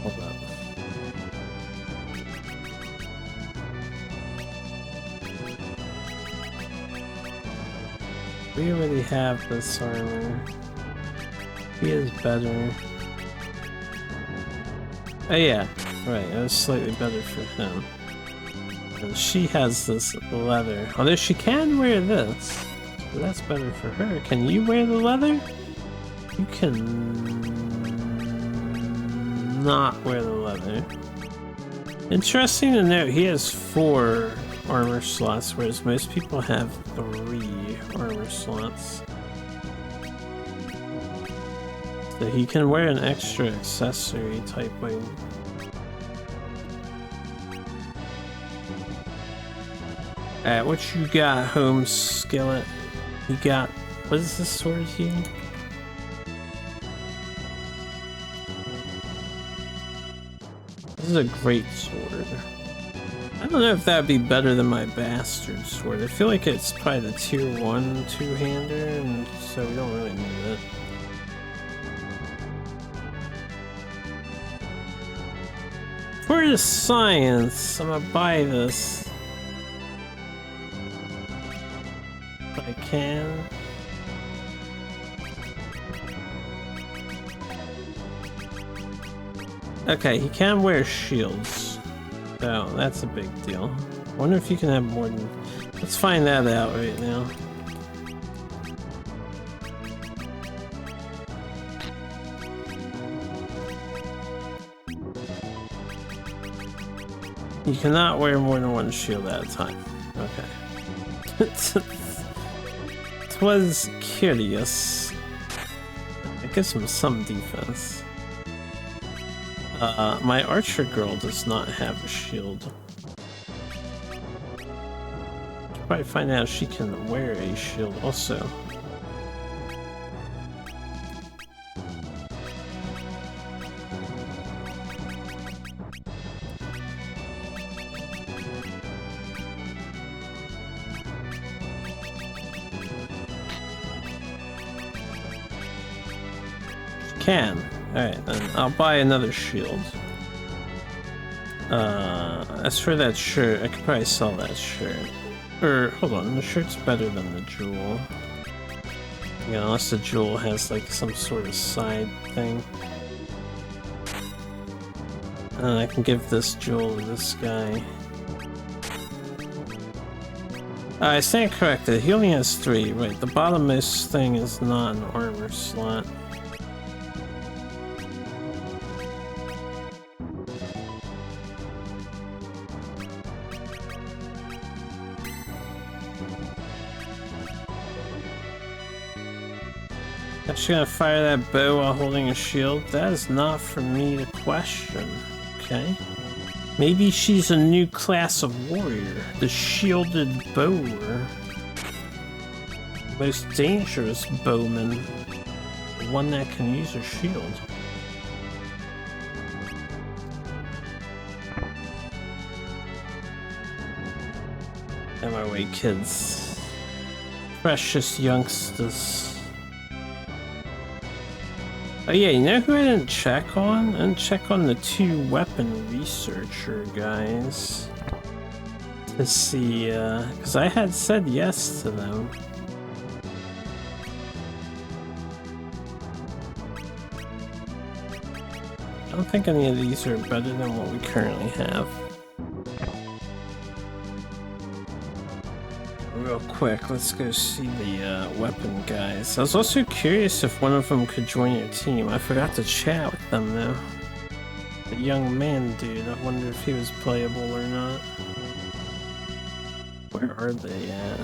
Hold up. We already have this armor. He is better. Oh yeah. Right, it was slightly better for him. And she has this leather. Although she can wear this. So that's better for her. Can you wear the leather? You can not wear the leather. Interesting to note, he has 4 armor slots, whereas most people have 3 armor slots. So he can wear an extra accessory type item. Alright, what you got, home skillet? You got... what is this sword here? This is a great sword. I don't know if that would be better than my bastard sword. I feel like it's probably the tier 1 two-hander, and so we don't really need it. For the science, I'm gonna buy this. I can. Okay, he can wear shields. So that's a big deal. I wonder if you can have more than... let's find that out right now. You cannot wear more than one shield at a time. Okay. It was curious. It gives him some defense. My archer girl does not have a shield. Should probably find out if she can wear a shield also. Can. Alright, then I'll buy another shield. As for that shirt, I could probably sell that shirt. Or, hold on, the shirt's better than the jewel. Yeah, unless the jewel has like some sort of side thing. And I can give this jewel to this guy. I stand corrected, he only has 3. Right, the bottommost thing is not an armor slot. Actually gonna fire that bow while holding a shield? That is not for me to question. Okay. Maybe she's a new class of warrior. The shielded bower. Most dangerous bowman. The one that can use a shield. Out my way, kids. Precious youngsters. Oh yeah, you know who I didn't check on? I didn't check on the 2 weapon researcher guys. To see, because I had said yes to them. I don't think any of these are better than what we currently have. Real quick, let's go see the weapon guys. I was also curious if one of them could join your team. I forgot to chat with them though. The young man dude, I wonder if he was playable or not. Where are they at?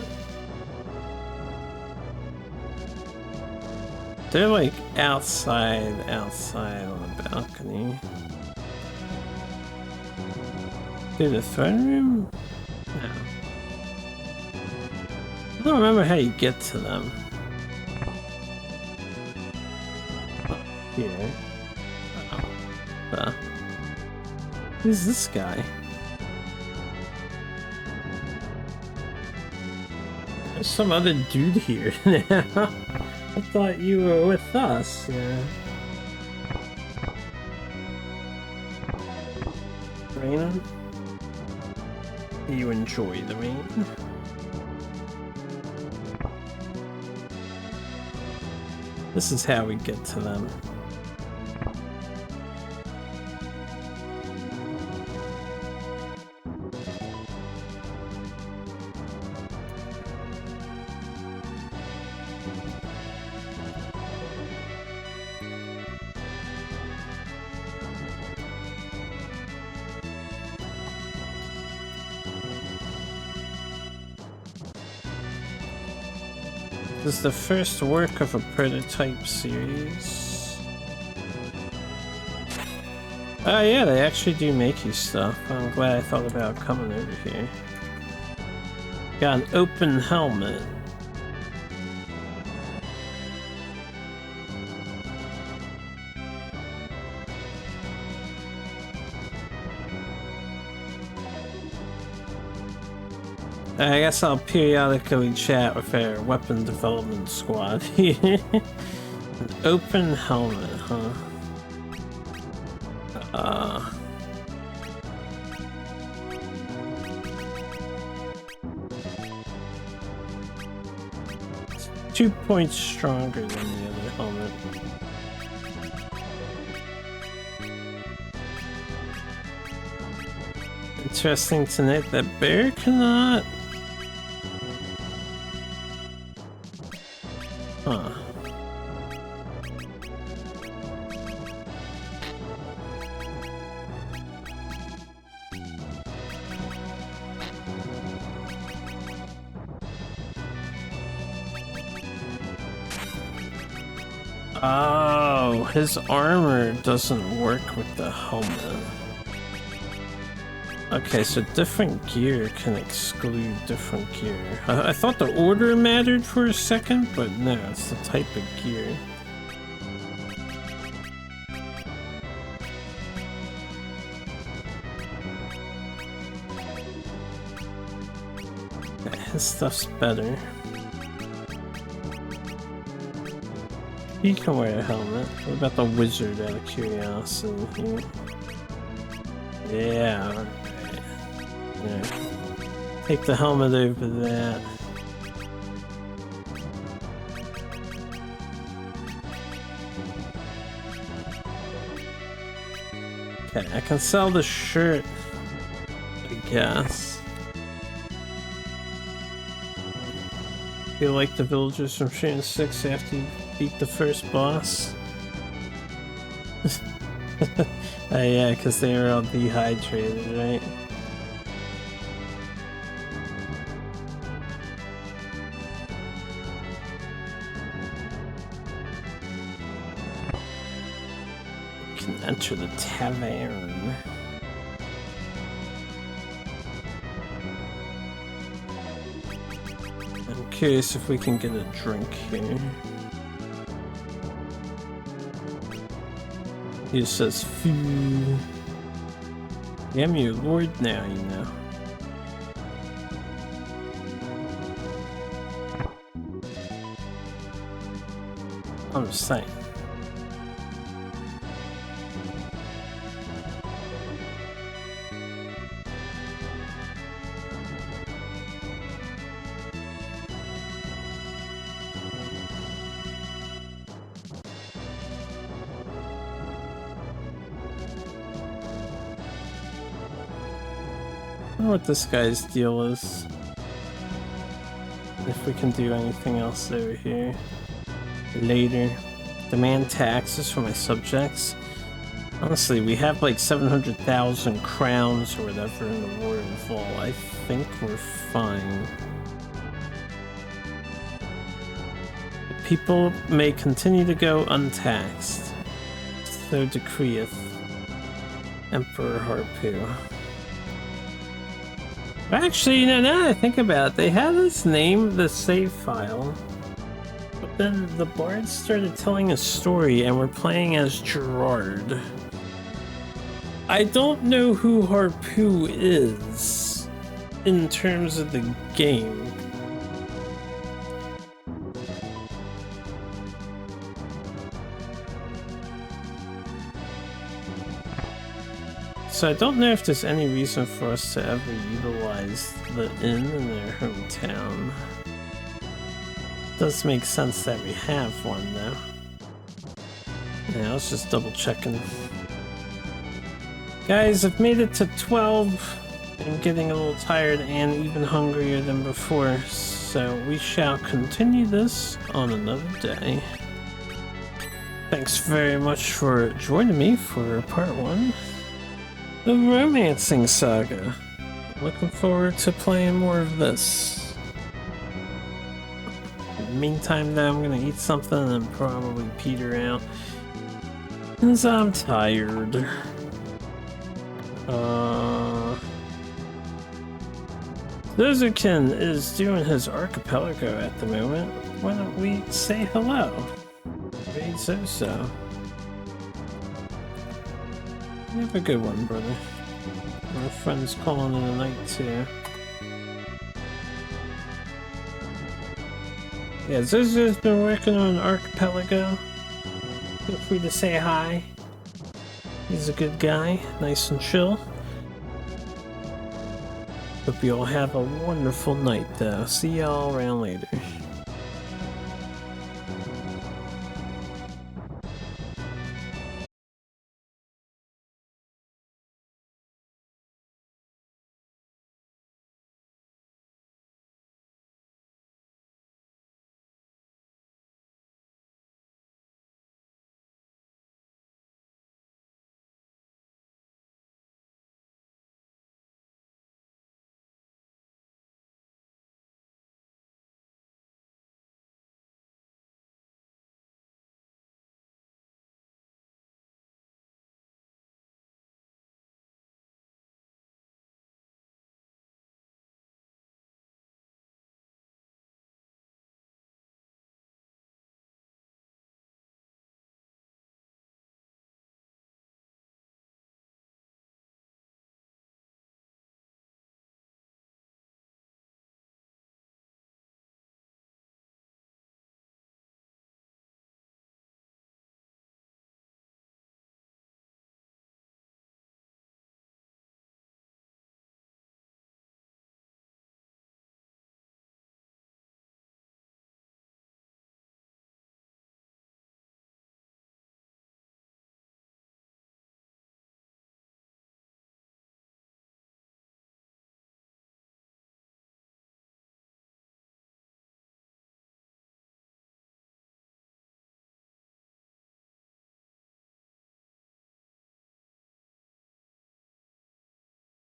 They're like outside on the balcony. Through the throne room? No. I don't remember how you get to them. Here. Who's this guy? There's some other dude here now. I thought you were with us, yeah. Rain on? You enjoy the rain? This is how we get to them. This is the first work of a prototype series. Oh yeah, they actually do make you stuff. I'm glad I thought about coming over here. Got an open helmet. I guess I'll periodically chat with our weapon development squad here. An open helmet, huh? It's 2 points stronger than the other helmet. Interesting to note that bear cannot. Huh. Oh, his armor doesn't work with the helmet. Okay, so different gear can exclude different gear. I thought the order mattered for a second, but no, it's the type of gear. Okay, his stuff's better. He can wear a helmet. What about the wizard out of curiosity? Yeah, alright. Yeah. Take the helmet over that. Okay, I can sell the shirt, I guess. Feel like the villagers from Sharon 6 after you beat the first boss? Oh yeah, because they were all dehydrated, right? You can enter the tavern. I'm curious if we can get a drink here. He says, "Phew. I am your lord now, you know." I'm just saying. I don't know what this guy's deal is. If we can do anything else over here. Later. Demand taxes for my subjects. Honestly, we have like 700,000 crowns or whatever in the Warrior Vault. I think we're fine. The people may continue to go untaxed. So decreeth Emperor Harpu. Actually, you know, now that I think about it, they had us name the save file, but then the bards started telling a story and we're playing as Gerard. I don't know who Harpu is in terms of the game. So I don't know if there's any reason for us to ever utilize the inn in their hometown. Does make sense that we have one though. Yeah, I was just double checking. Guys, I've made it to 12. I'm getting a little tired and even hungrier than before, so we shall continue this on another day. Thanks very much for joining me for part 1. The romancing saga. Looking forward to playing more of this. In the meantime, though, I'm gonna eat something and probably peter out, as I'm tired. Zozerkin is doing his archipelago at the moment. Why don't we say hello? Read so. You have a good one, brother. My friend's calling in the night too. Yeah, Zozer's been working on an archipelago. Feel free to say hi. He's a good guy, nice and chill. Hope you all have a wonderful night though. See y'all around later.